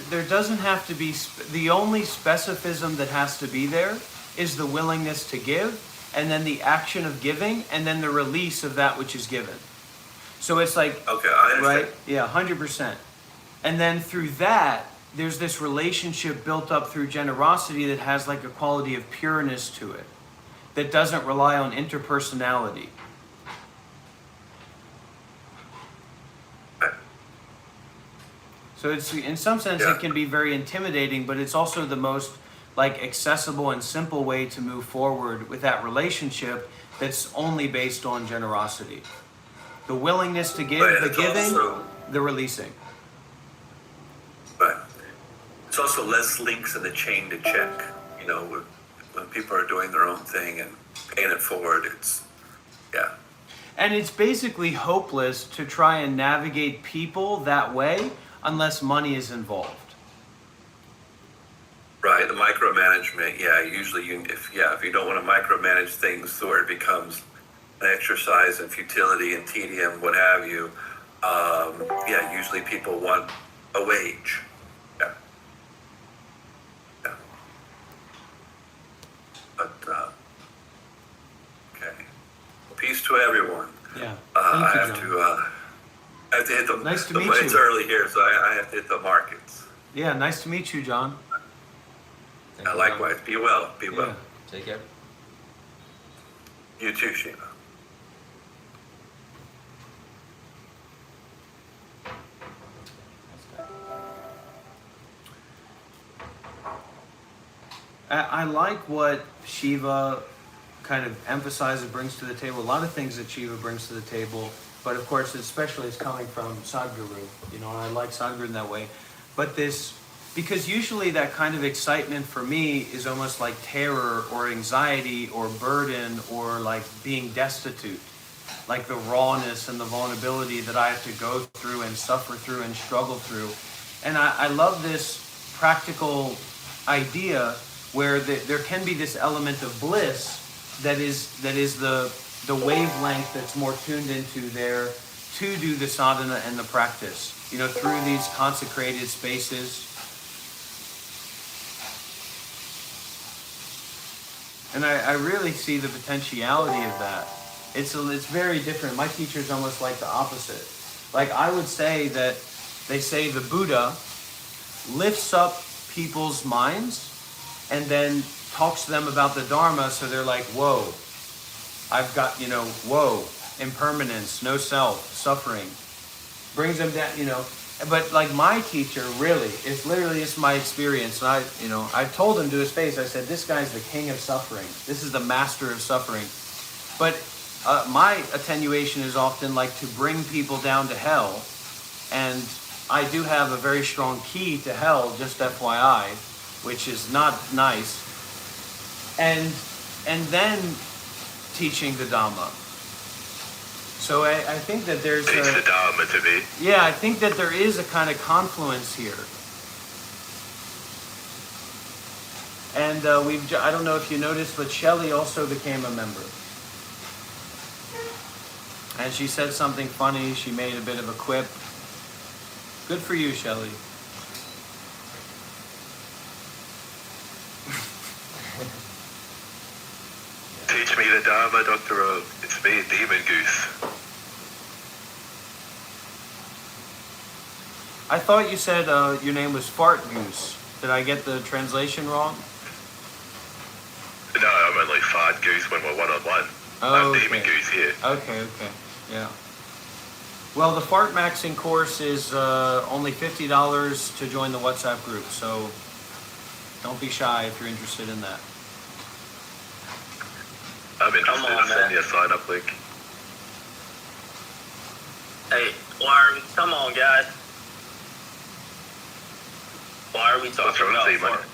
there doesn't have to be, the only specificism that has to be there is the willingness to give, and then the action of giving, and then the release of that which is given. So it's like, okay, I understand. Right? Yeah, 100%. And then through that, there's this relationship built up through generosity that has like a quality of pureness to it, that doesn't rely on interpersonality. So it's, in some sense, it can be very intimidating, but it's also the most like accessible and simple way to move forward with that relationship that's only based on generosity. The willingness to give, the giving, the releasing. Right. It's also less links in the chain to check. When people are doing their own thing and paying it forward, And it's basically hopeless to try and navigate people that way unless money is involved. Right, the micromanagement, usually if you don't want to micromanage things to where it becomes an exercise in futility and tedium, what have you, usually people want a wage. But, okay. Peace to everyone. Yeah. I have to hit the, nice to meet you. It's early here, so I have to hit the markets. Yeah, nice to meet you, John. Likewise. Be well. Be well. Take care. You too, Shiva. I like what Shiva kind of emphasizes, brings to the table. A lot of things that Shiva brings to the table, but of course, especially is coming from Sadhguru. And I like Sadhguru in that way. But because usually that kind of excitement for me is almost like terror or anxiety or burden or like being destitute. like the rawness and the vulnerability that I have to go through and suffer through and struggle through. And I love this practical idea where there can be this element of bliss that is the wavelength that's more tuned into there to do the sadhana and the practice, you know, through these consecrated spaces. And I really see the potentiality of that. It's very different. My teacher's almost like the opposite. Like I would say that they say the Buddha lifts up people's minds and then talks to them about the Dharma, so they're like, whoa, I've got, you know, whoa, impermanence, no self, suffering. Brings them down, you know. But like my teacher really, it's my experience. And I told him to his face, I said, this guy's the king of suffering. This is the master of suffering. But my attenuation is often like to bring people down to hell. And I do have a very strong key to hell, just FYI, which is not nice. And then teaching the Dhamma. So I think that there's Teach the Dharma to me. yeah, I think that there is a kind of confluence here. And I don't know if you noticed, but Shelley also became a member. And she said something funny. She made a bit of a quip. Good for you, Shelley. Teach me the Dharma, Dr. O. It's me, Demon Goose. I thought you said your name was Fart Goose. Did I get the translation wrong? No, I'm only Fart Goose when we're one-on-one. Oh, I'm okay. Demon Goose here. Okay, yeah. Well, the Fart Maxing course is only $50 to join the WhatsApp group, so don't be shy if you're interested in that. I'm interested. Come on, Send man. me a sign-up link. Hey, why are we? Come on, guys. Why are we What's talking wrong, about Demon? fart?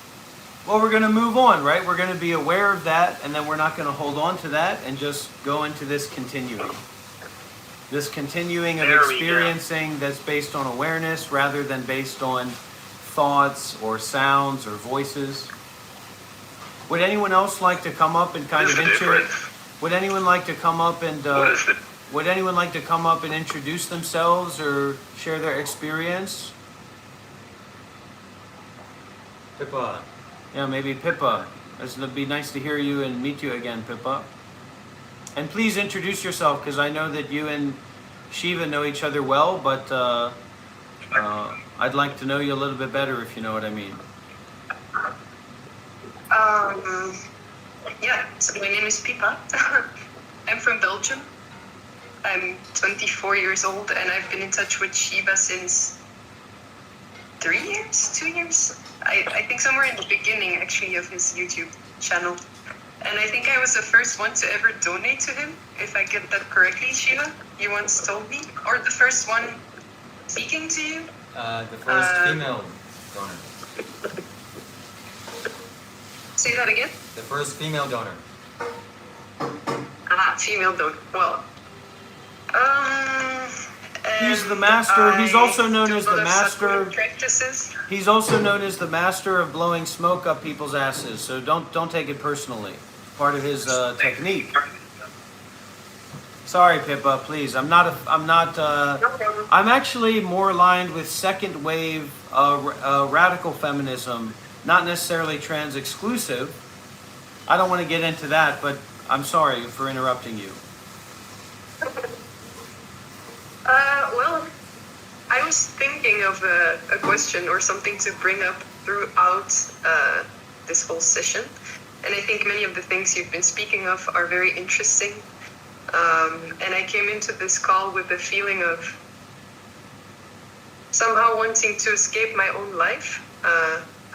Well, we're going to move on, right? We're going to be aware of that, and then we're not going to hold on to that and just go into this continuing. This continuing of There we go. experiencing that's based on awareness rather than based on thoughts or sounds or voices. Would anyone else like to come up and kind What's of the difference? Would anyone like to come up and What is the... would anyone like to come up and introduce themselves or share their experience? Pippa. Yeah, maybe Pippa. It'd be nice to hear you and meet you again, Pippa. And please introduce yourself, because I know that you and Shiva know each other well, but I'd like to know you a little bit better, if you know what I mean. Yeah, so my name is Pipa. I'm from Belgium. I'm 24 years old and I've been in touch with Shiva since 2 years? I think somewhere in the beginning actually of his YouTube channel. And I think I was the first one to ever donate to him, if I get that correctly, Shiva. You once told me. Or the first one speaking to you. The first female donor. Say that again? The first female donor. Female donor. Well, He's the master. He's also known do as a lot the of master. subtle practices. He's also known as the master of blowing smoke up people's asses. So don't take it personally. Part of his technique. Sorry, Pippa. Please, I'm not. No problem. I'm actually more aligned with second wave radical feminism, not necessarily trans exclusive. I don't want to get into that, but I'm sorry for interrupting you. Well, I was thinking of a question or something to bring up throughout this whole session. And I think many of the things you've been speaking of are very interesting. And I came into this call with the feeling of somehow wanting to escape my own life.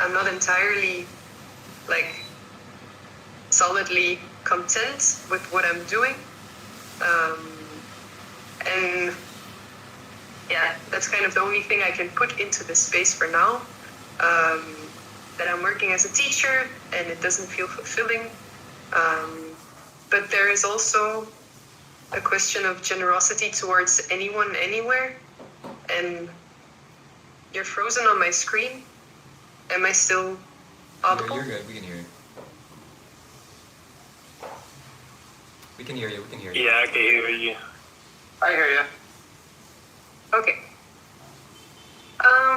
I'm not entirely solidly content with what I'm doing. And yeah, that's kind of the only thing I can put into this space for now. That I'm working as a teacher and it doesn't feel fulfilling. But there is also a question of generosity towards anyone, anywhere. And you're frozen on my screen. Am I still audible? You're good. We can hear you. We can hear you. We can hear you. Yeah, I can hear you. I hear you. Okay.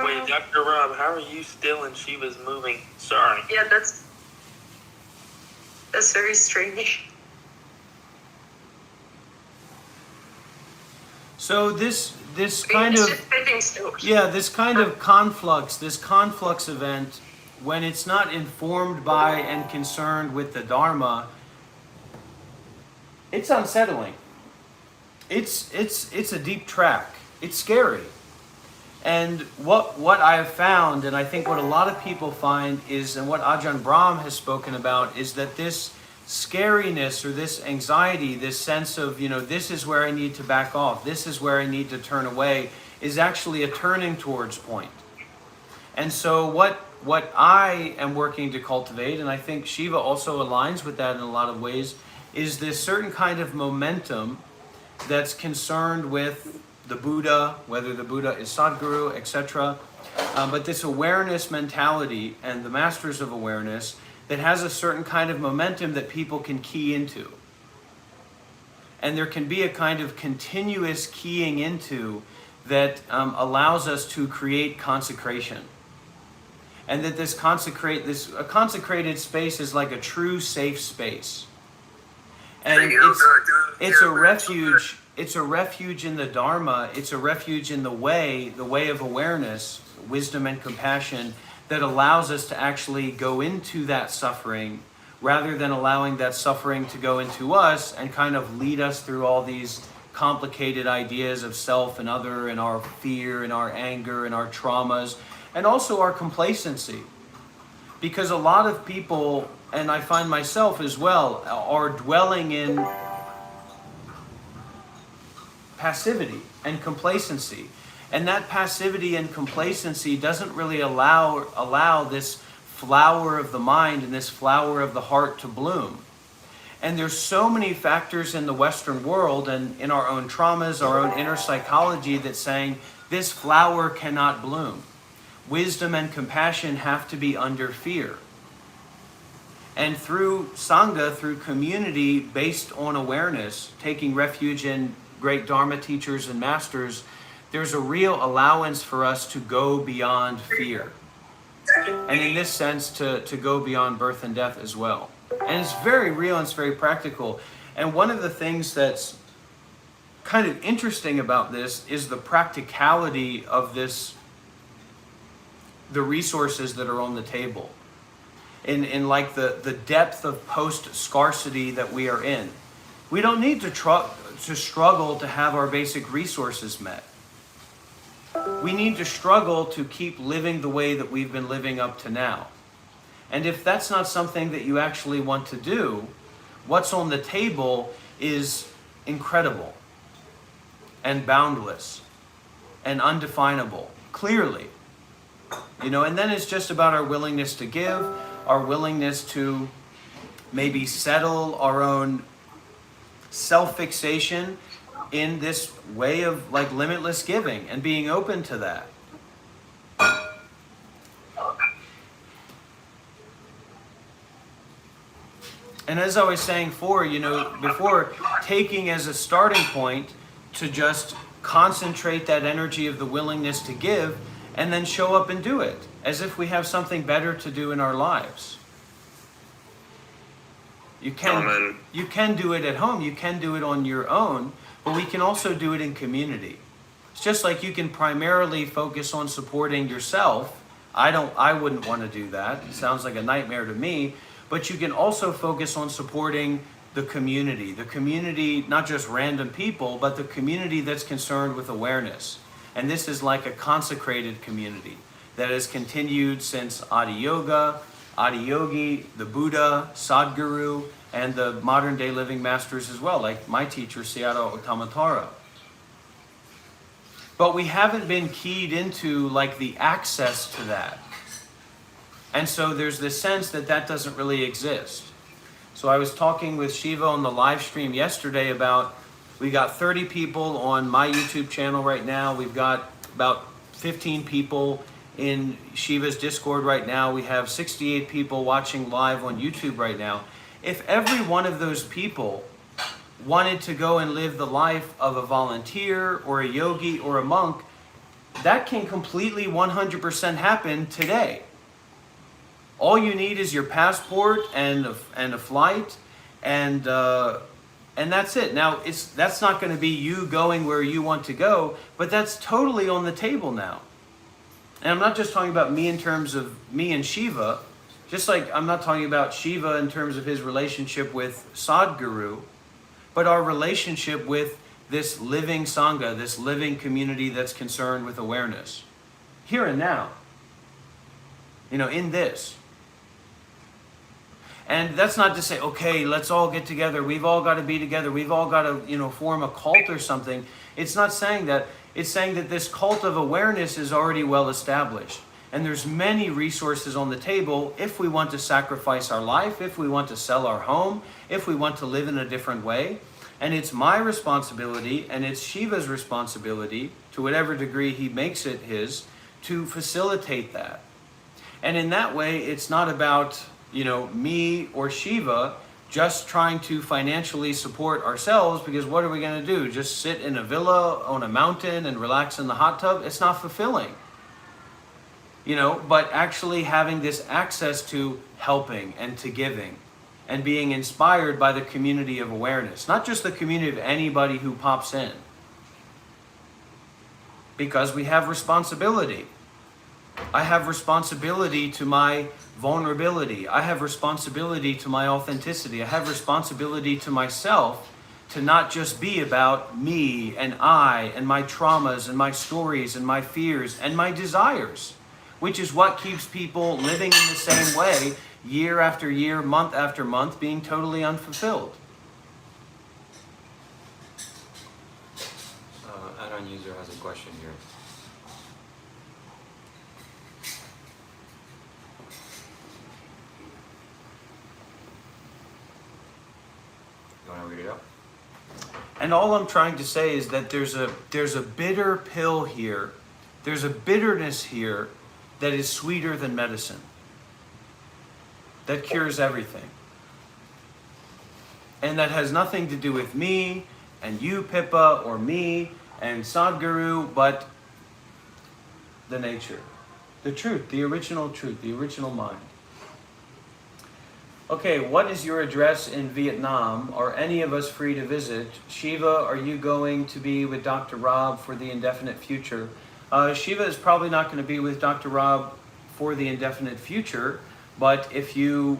Wait, Dr. Rob, how are you still in Shiva's moving? Sorry. Yeah, that's very strange. So this kind It's of just sitting still. this kind of this conflux event, when it's not informed by and concerned with the Dharma, it's unsettling. It's a deep track. It's scary. And what I have found, and I think what a lot of people find is, and what Ajahn Brahm has spoken about, is that this scariness or this anxiety, this sense of, this is where I need to back off, this is where I need to turn away, is actually a turning towards point. And so what I am working to cultivate, and I think Shiva also aligns with that in a lot of ways, is this certain kind of momentum that's concerned with the Buddha, whether the Buddha is Sadguru, etc. But this awareness mentality and the masters of awareness that has a certain kind of momentum that people can key into. And there can be a kind of continuous keying into that allows us to create consecration. And that a consecrated space is like a true safe space. And it's a refuge. It's a refuge in the Dharma. It's a refuge in the way of awareness, wisdom and compassion, that allows us to actually go into that suffering rather than allowing that suffering to go into us and kind of lead us through all these complicated ideas of self and other, and our fear and our anger and our traumas, and also our complacency. Because a lot of people, and I find myself as well, are dwelling in passivity and complacency. And that passivity and complacency doesn't really allow this flower of the mind and this flower of the heart to bloom. And there's so many factors in the Western world and in our own traumas, our own inner psychology, that's saying this flower cannot bloom. Wisdom and compassion have to be under fear. And through Sangha, through community based on awareness, taking refuge in great Dharma teachers and masters, there's a real allowance for us to go beyond fear. And in this sense, to go beyond birth and death as well. And it's very real and it's very practical. And one of the things that's kind of interesting about this is the practicality of this, the resources that are on the table. In like the depth of post-scarcity that we are in. We don't need to struggle to have our basic resources met. We need to struggle to keep living the way that we've been living up to now. And if that's not something that you actually want to do, what's on the table is incredible and boundless and undefinable, clearly. And then it's just about our willingness to give, our willingness to maybe settle our own self-fixation in this way of like limitless giving and being open to that. And as I was saying before, taking as a starting point to just concentrate that energy of the willingness to give and then show up and do it as if we have something better to do in our lives. You can do it at home, you can do it on your own, but we can also do it in community. It's just like you can primarily focus on supporting yourself. I wouldn't want to do that. It sounds like a nightmare to me. But you can also focus on supporting the community, not just random people, but the community that's concerned with awareness. And this is like a consecrated community that has continued since Adi Yoga, Adi Yogi, the Buddha, Sadguru, and the modern day living masters as well, like my teacher, Sayadaw Uttamatara. But we haven't been keyed into like the access to that. And so there's this sense that doesn't really exist. So I was talking with Shiva on the live stream yesterday about We got 30 people on my YouTube channel right now. We've got about 15 people in Shiva's Discord right now. We have 68 people watching live on YouTube right now. If every one of those people wanted to go and live the life of a volunteer or a yogi or a monk, that can completely 100% happen today. All you need is your passport and a flight, and that's it. Now, that's not going to be you going where you want to go, but that's totally on the table now. And I'm not just talking about me in terms of me and Shiva, just like I'm not talking about Shiva in terms of his relationship with Sadhguru, but our relationship with this living Sangha, this living community that's concerned with awareness. Here and now. In this. And that's not to say, okay, let's all get together. We've all got to be together. We've all got to, form a cult or something. It's not saying that. It's saying that this cult of awareness is already well established. And there's many resources on the table if we want to sacrifice our life, if we want to sell our home, if we want to live in a different way. And it's my responsibility, and it's Shiva's responsibility, to whatever degree he makes it his, to facilitate that. And in that way, it's not about, me or Shiva just trying to financially support ourselves, because what are we going to do? Just sit in a villa on a mountain and relax in the hot tub? It's not fulfilling. But actually having this access to helping and to giving and being inspired by the community of awareness, not just the community of anybody who pops in. Because we have responsibility. I have responsibility to my vulnerability. I have responsibility to my authenticity. I have responsibility to myself to not just be about me and I and my traumas and my stories and my fears and my desires, which is what keeps people living in the same way year after year, month after month, being totally unfulfilled. Add-on user has a question here. You want to read it out? And all I'm trying to say is that there's a bitter pill here. There's a bitterness here that is sweeter than medicine. That cures everything. And that has nothing to do with me and you, Pippa, or me and Sadhguru, but the nature. The truth, the original mind. Okay, what is your address in Vietnam? Are any of us free to visit? Shiva, are you going to be with Dr. Rob for the indefinite future? Shiva is probably not going to be with Dr. Rob for the indefinite future, but if you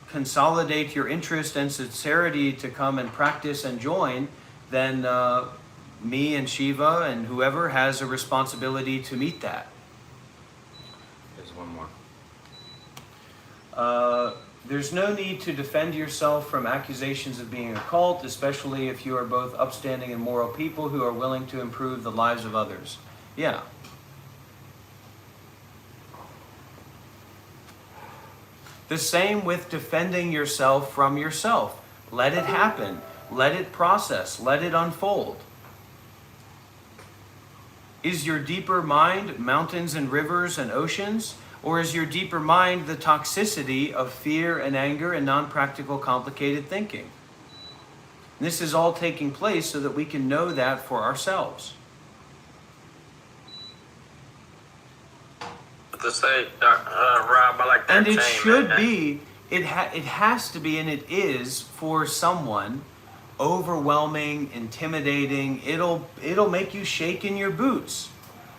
consolidate your interest and sincerity to come and practice and join, then me and Shiva and whoever has a responsibility to meet that. There's one more. There's no need to defend yourself from accusations of being a cult, especially if you are both upstanding and moral people who are willing to improve the lives of others. Yeah. The same with defending yourself from yourself. Let it happen. Let it process. Let it unfold. Is your deeper mind mountains and rivers and oceans? Or is your deeper mind the toxicity of fear and anger and non-practical, complicated thinking? And this is all taking place so that we can know that for ourselves. To say, Rob, I like that. And it chain, should man. be, it has to be, and it is for someone overwhelming, intimidating. It'll make you shake in your boots.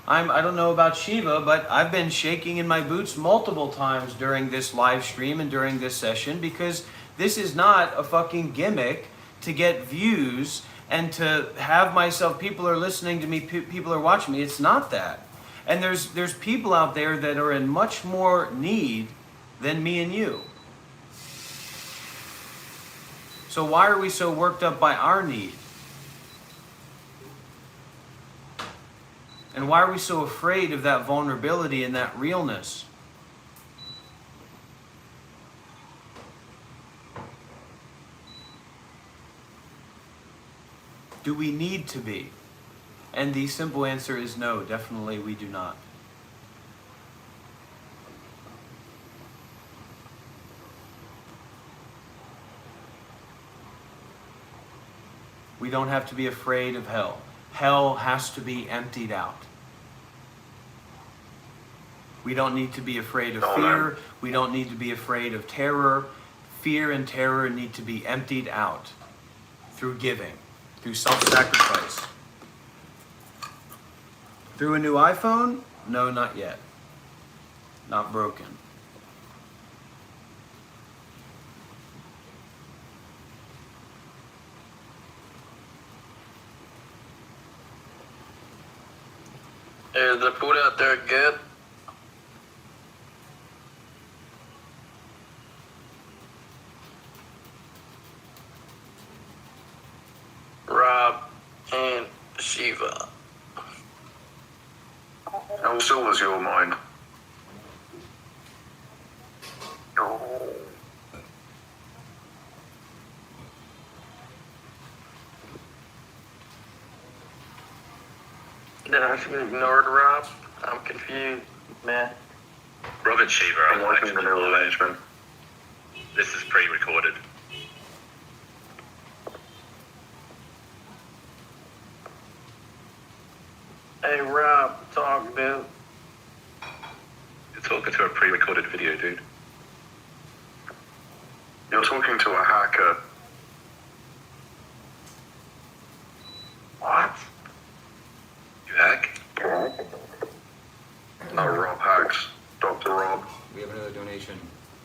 I don't know about Shiva, but I've been shaking in my boots multiple times during this live stream and during this session, because this is not a fucking gimmick to get views and to have myself, people are listening to me, people are watching me. It's not that. And there's people out there that are in much more need than me and you. So why are we so worked up by our need? And why are we so afraid of that vulnerability and that realness? Do we need to be? And the simple answer is no, definitely we do not. We don't have to be afraid of hell. Hell has to be emptied out. We don't need to be afraid of fear. We don't need to be afraid of terror. Fear and terror need to be emptied out through giving, through self-sacrifice. Through a new iPhone? No, not yet. Not broken. Is the food out there good? Rob and Shiva. How still is your mind? Did I should ignored Rob? I'm confused, man. Rob and Shiva are watching the new arrangement. This is pre-recorded. Hey Rob, talk dude. You're talking to a pre-recorded video, dude. You're talking to a hacker. What? You hack? No, Rob hacks. Dr. Rob. We have another donation.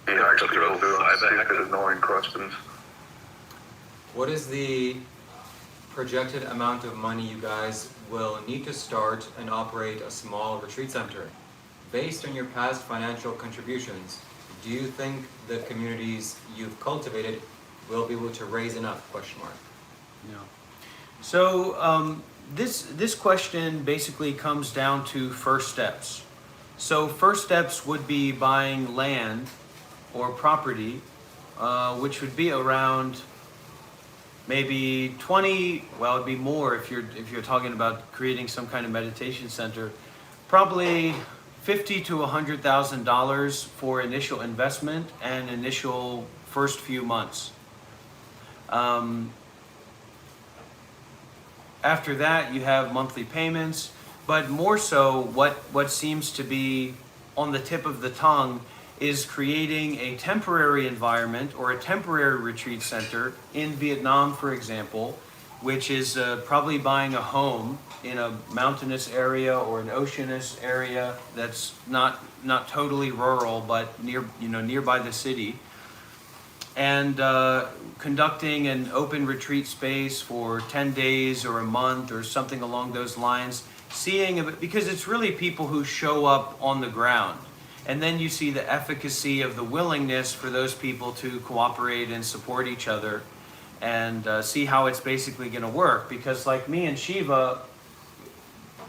He hacks people who ask stupid, annoying questions. What is the projected amount of money you guys will need to start and operate a small retreat center? Based on your past financial contributions, do you think the communities you've cultivated will be able to raise enough? Question mark. Yeah. So this question basically comes down to first steps. So first steps would be buying land or property, which would be around maybe 20. Well, it'd be more if you're talking about creating some kind of meditation center. Probably $50,000 to $100,000 for initial investment and initial first few months. After that, you have monthly payments, but more so, what seems to be on the tip of the tongue is creating a temporary environment or a temporary retreat center in Vietnam, for example, which is probably buying a home in a mountainous area or an oceanous area that's not totally rural, but nearby the city, and conducting an open retreat space for 10 days or a month or something along those lines, because it's really people who show up on the ground. And then you see the efficacy of the willingness for those people to cooperate and support each other, and see how it's basically going to work. Because like me and Shiva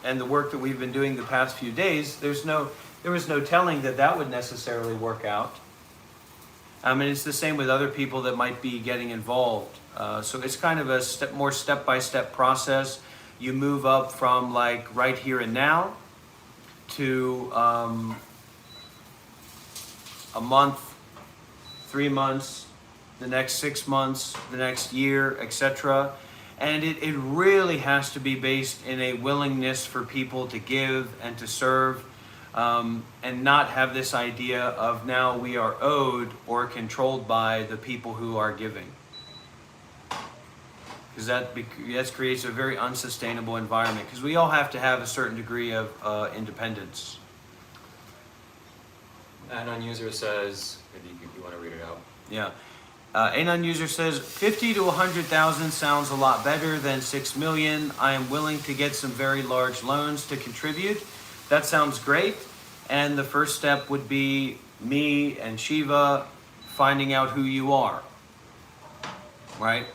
and the work that we've been doing the past few days, there was no telling that would necessarily work out. And it's the same with other people that might be getting involved. So it's kind of a more step-by-step process. You move up from like right here and now to a month, 3 months, the next 6 months, the next year, etc. And it really has to be based in a willingness for people to give and to serve, and not have this idea of now we are owed or controlled by the people who are giving. Because that creates a very unsustainable environment, because we all have to have a certain degree of independence. Anon user says, if you want to read it out. Yeah. Anon user says, 50 to 100,000 sounds a lot better than 6 million. I am willing to get some very large loans to contribute. That sounds great. And the first step would be me and Shiva finding out who you are. Right?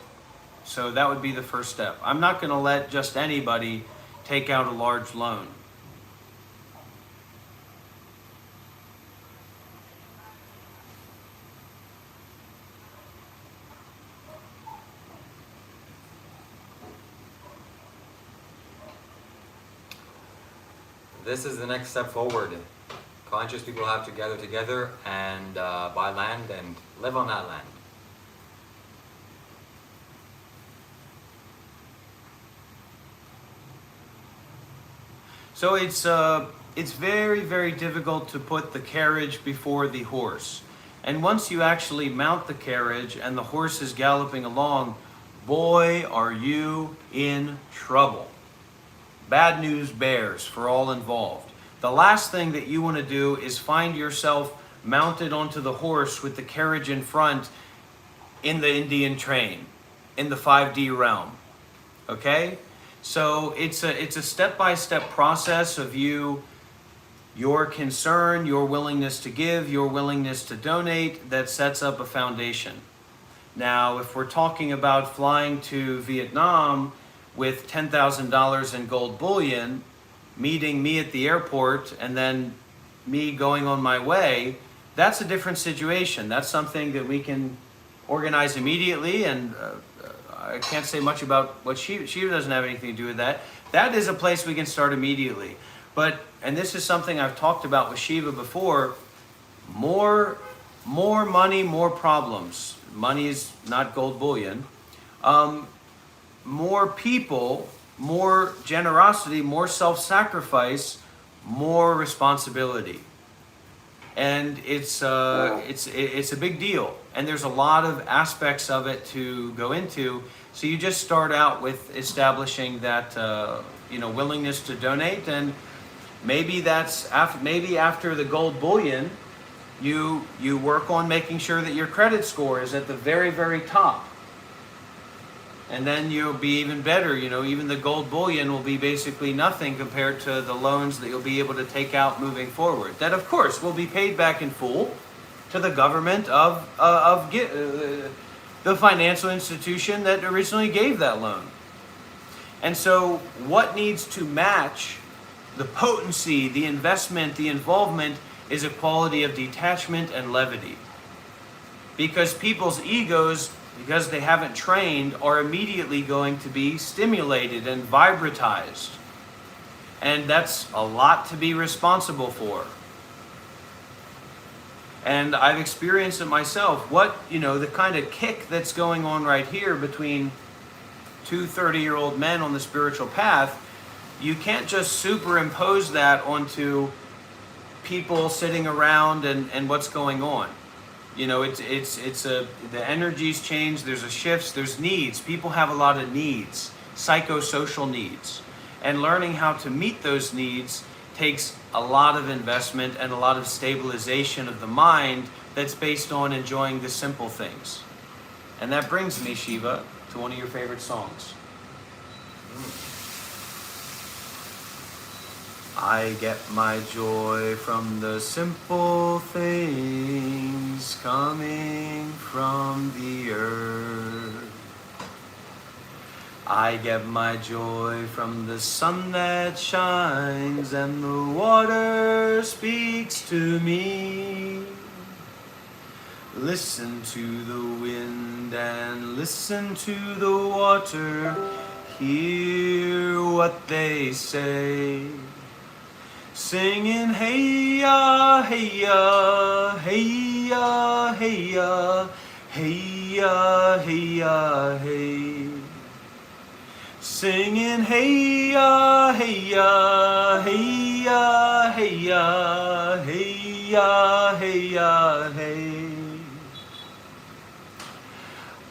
So that would be the first step. I'm not going to let just anybody take out a large loan. this is the next step forward. Conscious people have to gather together and buy land and live on that land. So it's very, very difficult to put the carriage before the horse. And once you actually mount the carriage and the horse is galloping along, boy, are you in trouble. Bad news bears for all involved. The last thing that you want to do is find yourself mounted onto the horse with the carriage in front in the Indian train, in the 5D realm. Okay? So it's a step-by-step process of your concern, your willingness to give, your willingness to donate that sets up a foundation. Now, if we're talking about flying to Vietnam with $10,000 in gold bullion, meeting me at the airport, and then me going on my way, that's a different situation. That's something that we can organize immediately, and I can't say much about what Shiva doesn't have anything to do with that. That is a place we can start immediately. But, and this is something I've talked about with Shiva before, more money, more problems. Money is not gold bullion. More people, more generosity, more self-sacrifice, more responsibility. And it's a big deal. And there's a lot of aspects of it to go into. So you just start out with establishing that willingness to donate, and maybe that's after the gold bullion, you work on making sure that your credit score is at the very, very top. And then you'll be even better. Even the gold bullion will be basically nothing compared to the loans that you'll be able to take out moving forward. That, of course, will be paid back in full to the government of the financial institution that originally gave that loan. And so what needs to match the potency, the investment, the involvement is a quality of detachment and levity. Because people's egos, because they haven't trained, are immediately going to be stimulated and vibratized. And that's a lot to be responsible for. And I've experienced it myself. The kind of kick that's going on right here between two 30-year-old men on the spiritual path, you can't just superimpose that onto people sitting around and what's going on. The energies change, there's a shifts, there's needs. People have a lot of needs, psychosocial needs. And learning how to meet those needs takes a lot of investment and a lot of stabilization of the mind that's based on enjoying the simple things. And that brings me, Shiva, to one of your favorite songs. I get my joy from the simple things coming from the earth. I get my joy from the sun that shines and the water speaks to me. Listen to the wind and listen to the water. Hear what they say. Singing hey ya, hey ya, hey ya, hey ya, hey ya, hey ya, hey. Singing hey ya, hey ya, hey ya, hey ya, hey ya, hey ya, hey.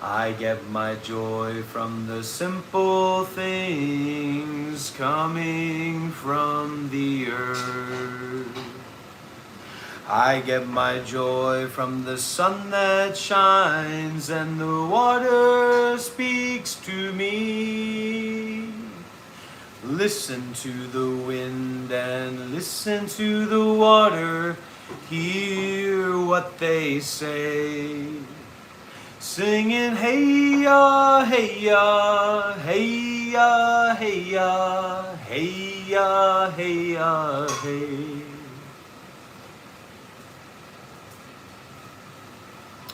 I get my joy from the simple things coming from the earth. I get my joy from the sun that shines and the water speaks to me. Listen to the wind and listen to the water. Hear what they say. Singing hey ya, hey ya, hey ya, hey ya, hey ya, hey ya, hey.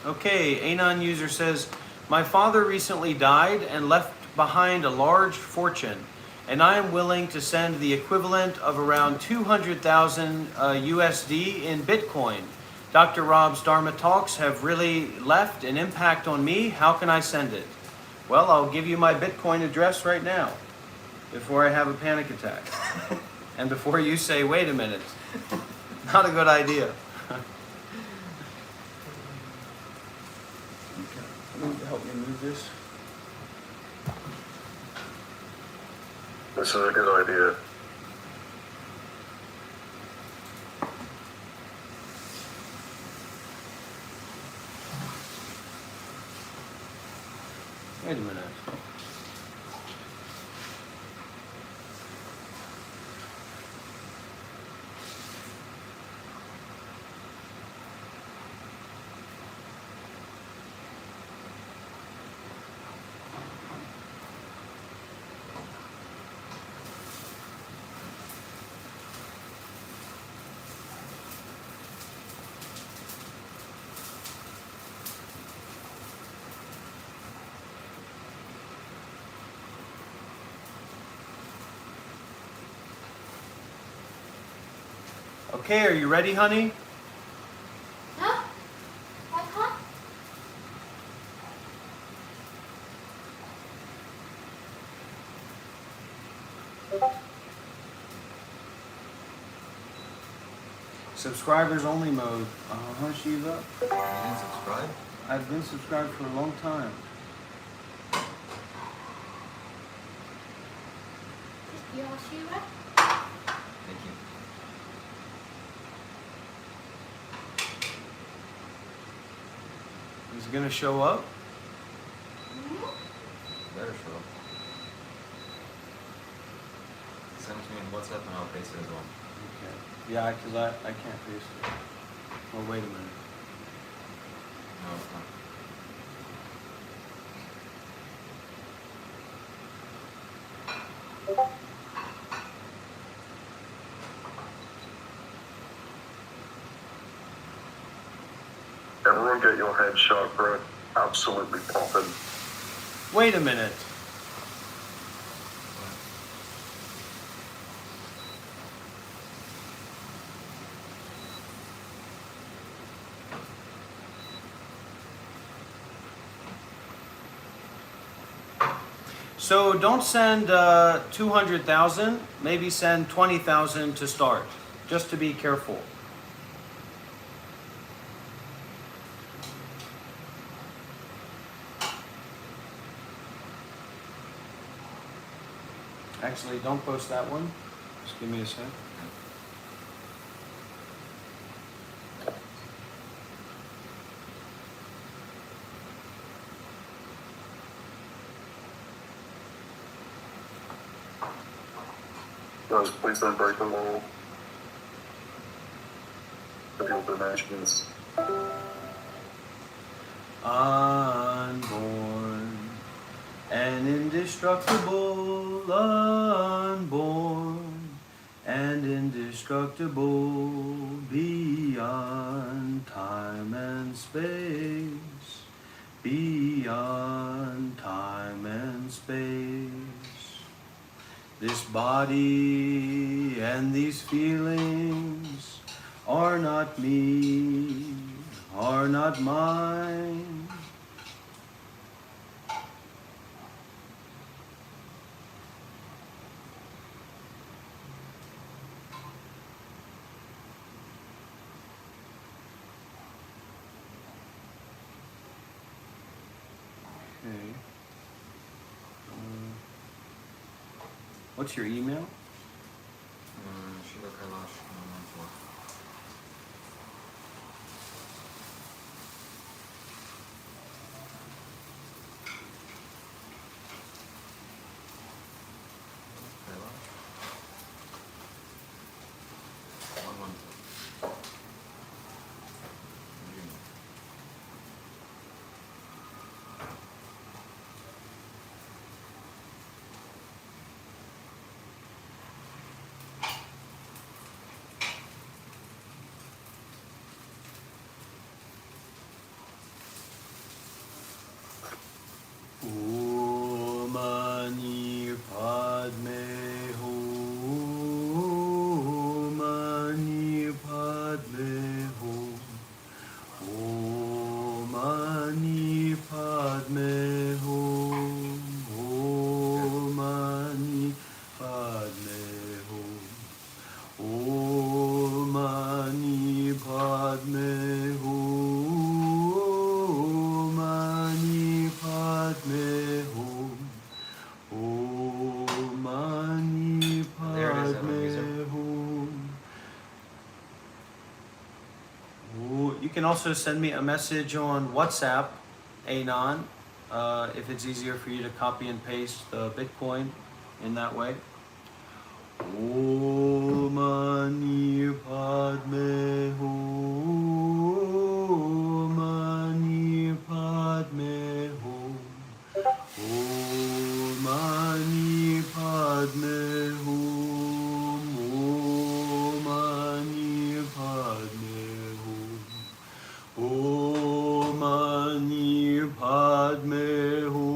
Okay, Anon user says, my father recently died and left behind a large fortune and I am willing to send the equivalent of around 200,000 USD in Bitcoin. Dr. Rob's Dharma talks have really left an impact on me. How can I send it? Well, I'll give you my Bitcoin address right now, before I have a panic attack. And before you say, wait a minute, not a good idea. Okay. Help me move this. This is a good idea. Wait a minute. Okay, are you ready, honey? Huh? What, huh? Subscribers only mode. Uh-huh, Shiva. You didn't subscribe? I've been subscribed for a long time. You're Shiva? Thank you. Is it gonna show up? Better show up. Send it to me in WhatsApp and I'll paste it as well. Okay. Yeah, because I can't paste it. Oh, wait a minute. No, it's not. Everyone get your headshot, bro. Absolutely popping. Wait a minute. So don't send 200,000, maybe send 20,000 to start, just to be careful. Actually, don't post that one. Just give me a sec. Guys, please don't break the law. Of your donations. Unborn and indestructible, unborn and indestructible, beyond time and space, beyond time and space. This body and these feelings are not me, are not mine. Okay. What's your email? Shiva Kailash 114. Kailash 114. can also send me a message on WhatsApp, Anon, if it's easier for you to copy and paste the Bitcoin in that way. Om Mani Padme Hum, Mani Padme Hum, Om Mani Padme Hum, Om Mani Padme Hum, Om Mani Padme Hum,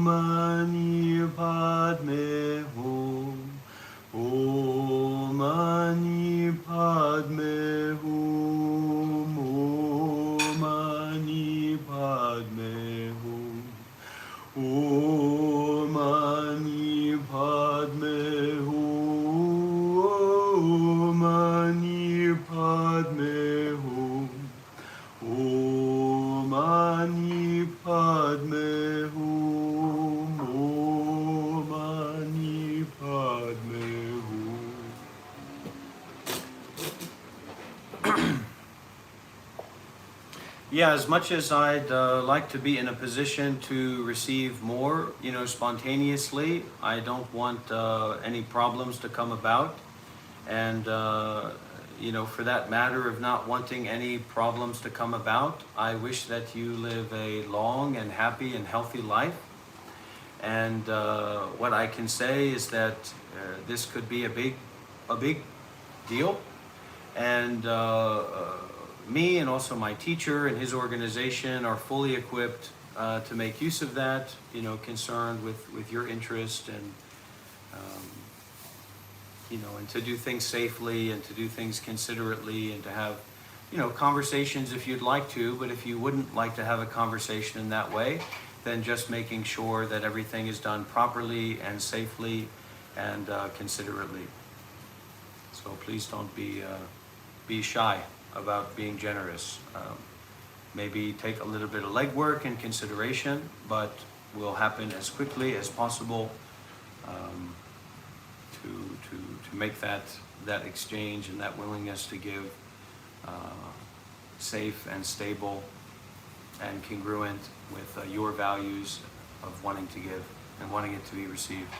Mani Padme Hum, Om Mani Padme Hum, Om Mani Padme Hum, Om Mani Padme Hum, Om Mani Padme Hum, Om Mani Padme Hum, Om Mani Padme Hum. Yeah, as much as I'd like to be in a position to receive more, spontaneously, I don't want any problems to come about. And, for that matter of not wanting any problems to come about, I wish that you live a long and happy and healthy life. And what I can say is that this could be a big deal. And me and also my teacher and his organization are fully equipped to make use of that, concerned with your interest and, and to do things safely and to do things considerately and to have, conversations if you'd like to, but if you wouldn't like to have a conversation in that way, then just making sure that everything is done properly and safely and considerately. So please don't be shy about being generous. Maybe take a little bit of legwork and consideration, but will happen as quickly as possible to make that exchange and that willingness to give safe and stable and congruent with your values of wanting to give and wanting it to be received.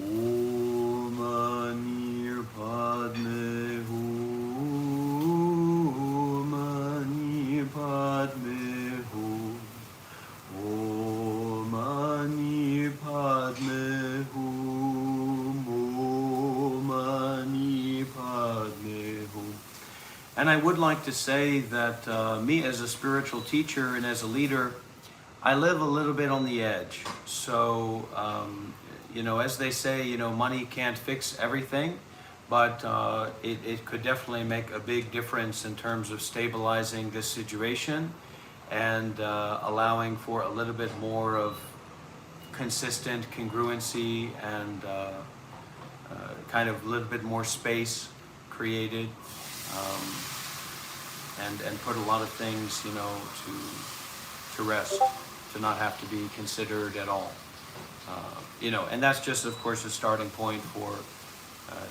Om Mani Padme Hum, Mani Padme Hum, Om Mani Padme Hum, Om Mani Padme Hum. And I would like to say that me as a spiritual teacher and as a leader, I live a little bit on the edge. So, as they say, money can't fix everything, but it could definitely make a big difference in terms of stabilizing this situation and allowing for a little bit more of consistent congruency and kind of a little bit more space created and put a lot of things, to rest, to not have to be considered at all. And that's just, of course, a starting point for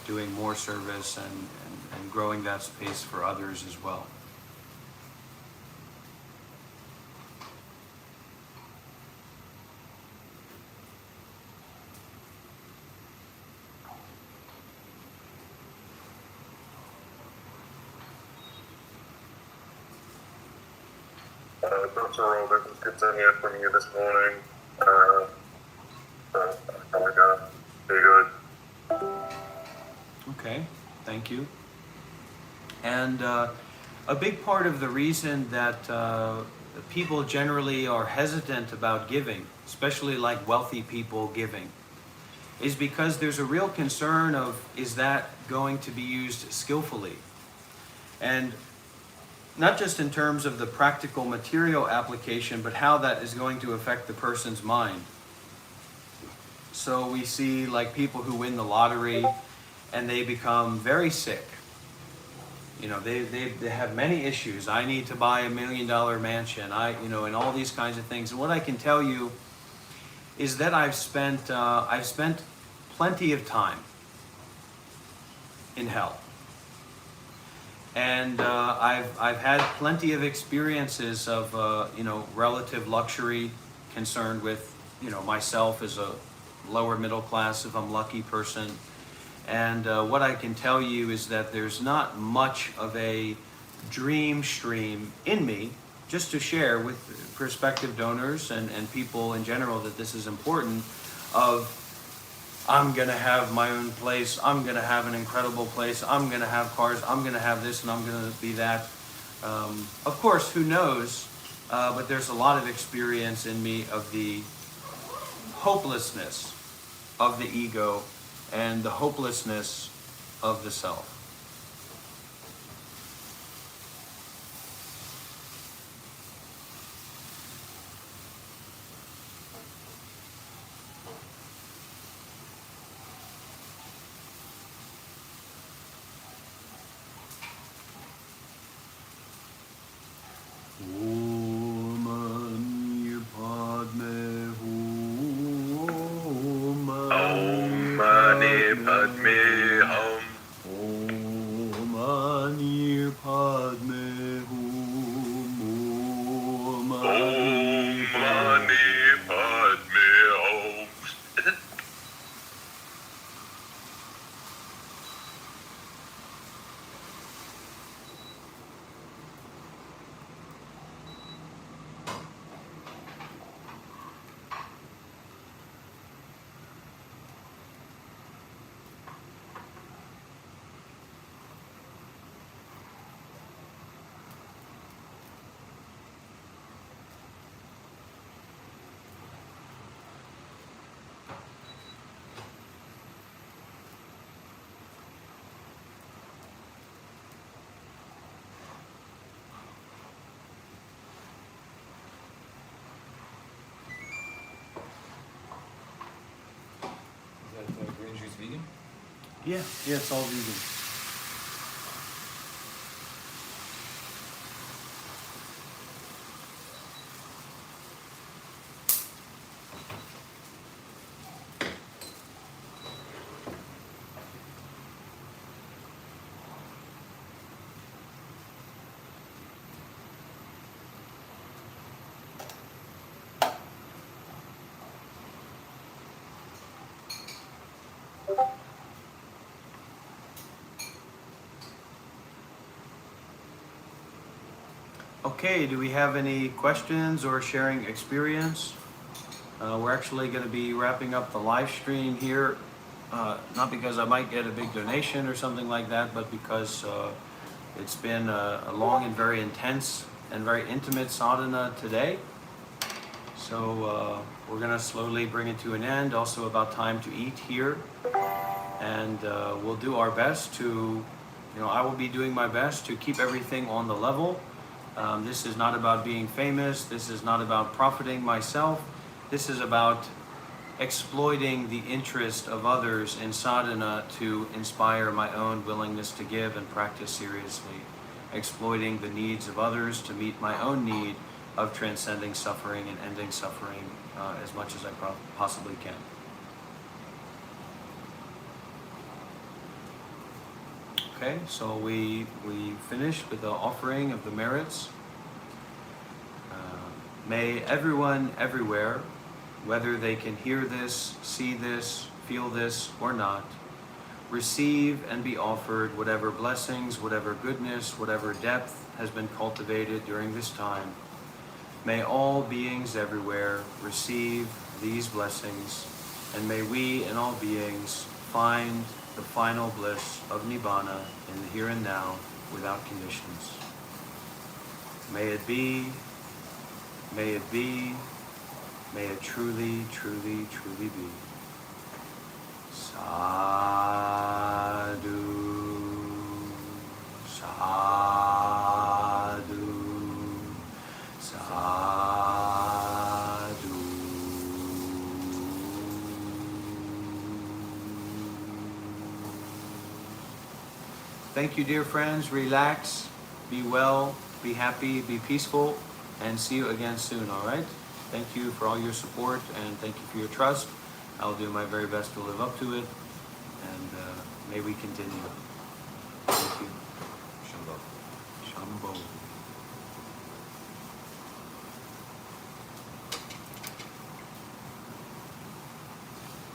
doing more service and growing that space for others as well. Dr. Robert, it's good to hear from you this morning. Very good. Okay, thank you. And a big part of the reason that people generally are hesitant about giving, especially like wealthy people giving, is because there's a real concern of, is that going to be used skillfully? And not just in terms of the practical material application, but how that is going to affect the person's mind. So we see like people who win the lottery and they become very sick. They have many issues. I need to buy $1 million mansion. And all these kinds of things. And what I can tell you is that I've spent plenty of time in hell. And I've had plenty of experiences of relative luxury concerned with myself as a lower middle class, if I'm lucky, person. And what I can tell you is that there's not much of a dream stream in me, just to share with prospective donors and people in general that this is important, of I'm going to have my own place, I'm going to have an incredible place, I'm going to have cars, I'm going to have this, and I'm going to be that. Of course, who knows, but there's a lot of experience in me of the hopelessness of the ego and the hopelessness of the self. Green juice vegan? Yeah, it's all vegan. Okay, do we have any questions or sharing experience? We're actually going to be wrapping up the live stream here, not because I might get a big donation or something like that, but because it's been a long and very intense and very intimate sadhana today. So we're going to slowly bring it to an end. Also about time to eat here. And we'll do our best to, I will be doing my best to keep everything on the level. This is not about being famous. This is not about profiting myself. This is about exploiting the interest of others in sadhana to inspire my own willingness to give and practice seriously. Exploiting the needs of others to meet my own need of transcending suffering and ending suffering as much as I possibly can. Okay, so we finished with the offering of the merits. May everyone everywhere, whether they can hear this, see this, feel this, or not, receive and be offered whatever blessings, whatever goodness, whatever depth has been cultivated during this time. May all beings everywhere receive these blessings, and may we and all beings find the final bliss of Nibbana in the here and now without conditions. May it be, may it be, may it truly, truly, truly be. Sadhu, sadhu, sadhu. Thank you, dear friends. Relax, be well, be happy, be peaceful, and see you again soon, all right? Thank you for all your support, and thank you for your trust. I'll do my very best to live up to it, and may we continue.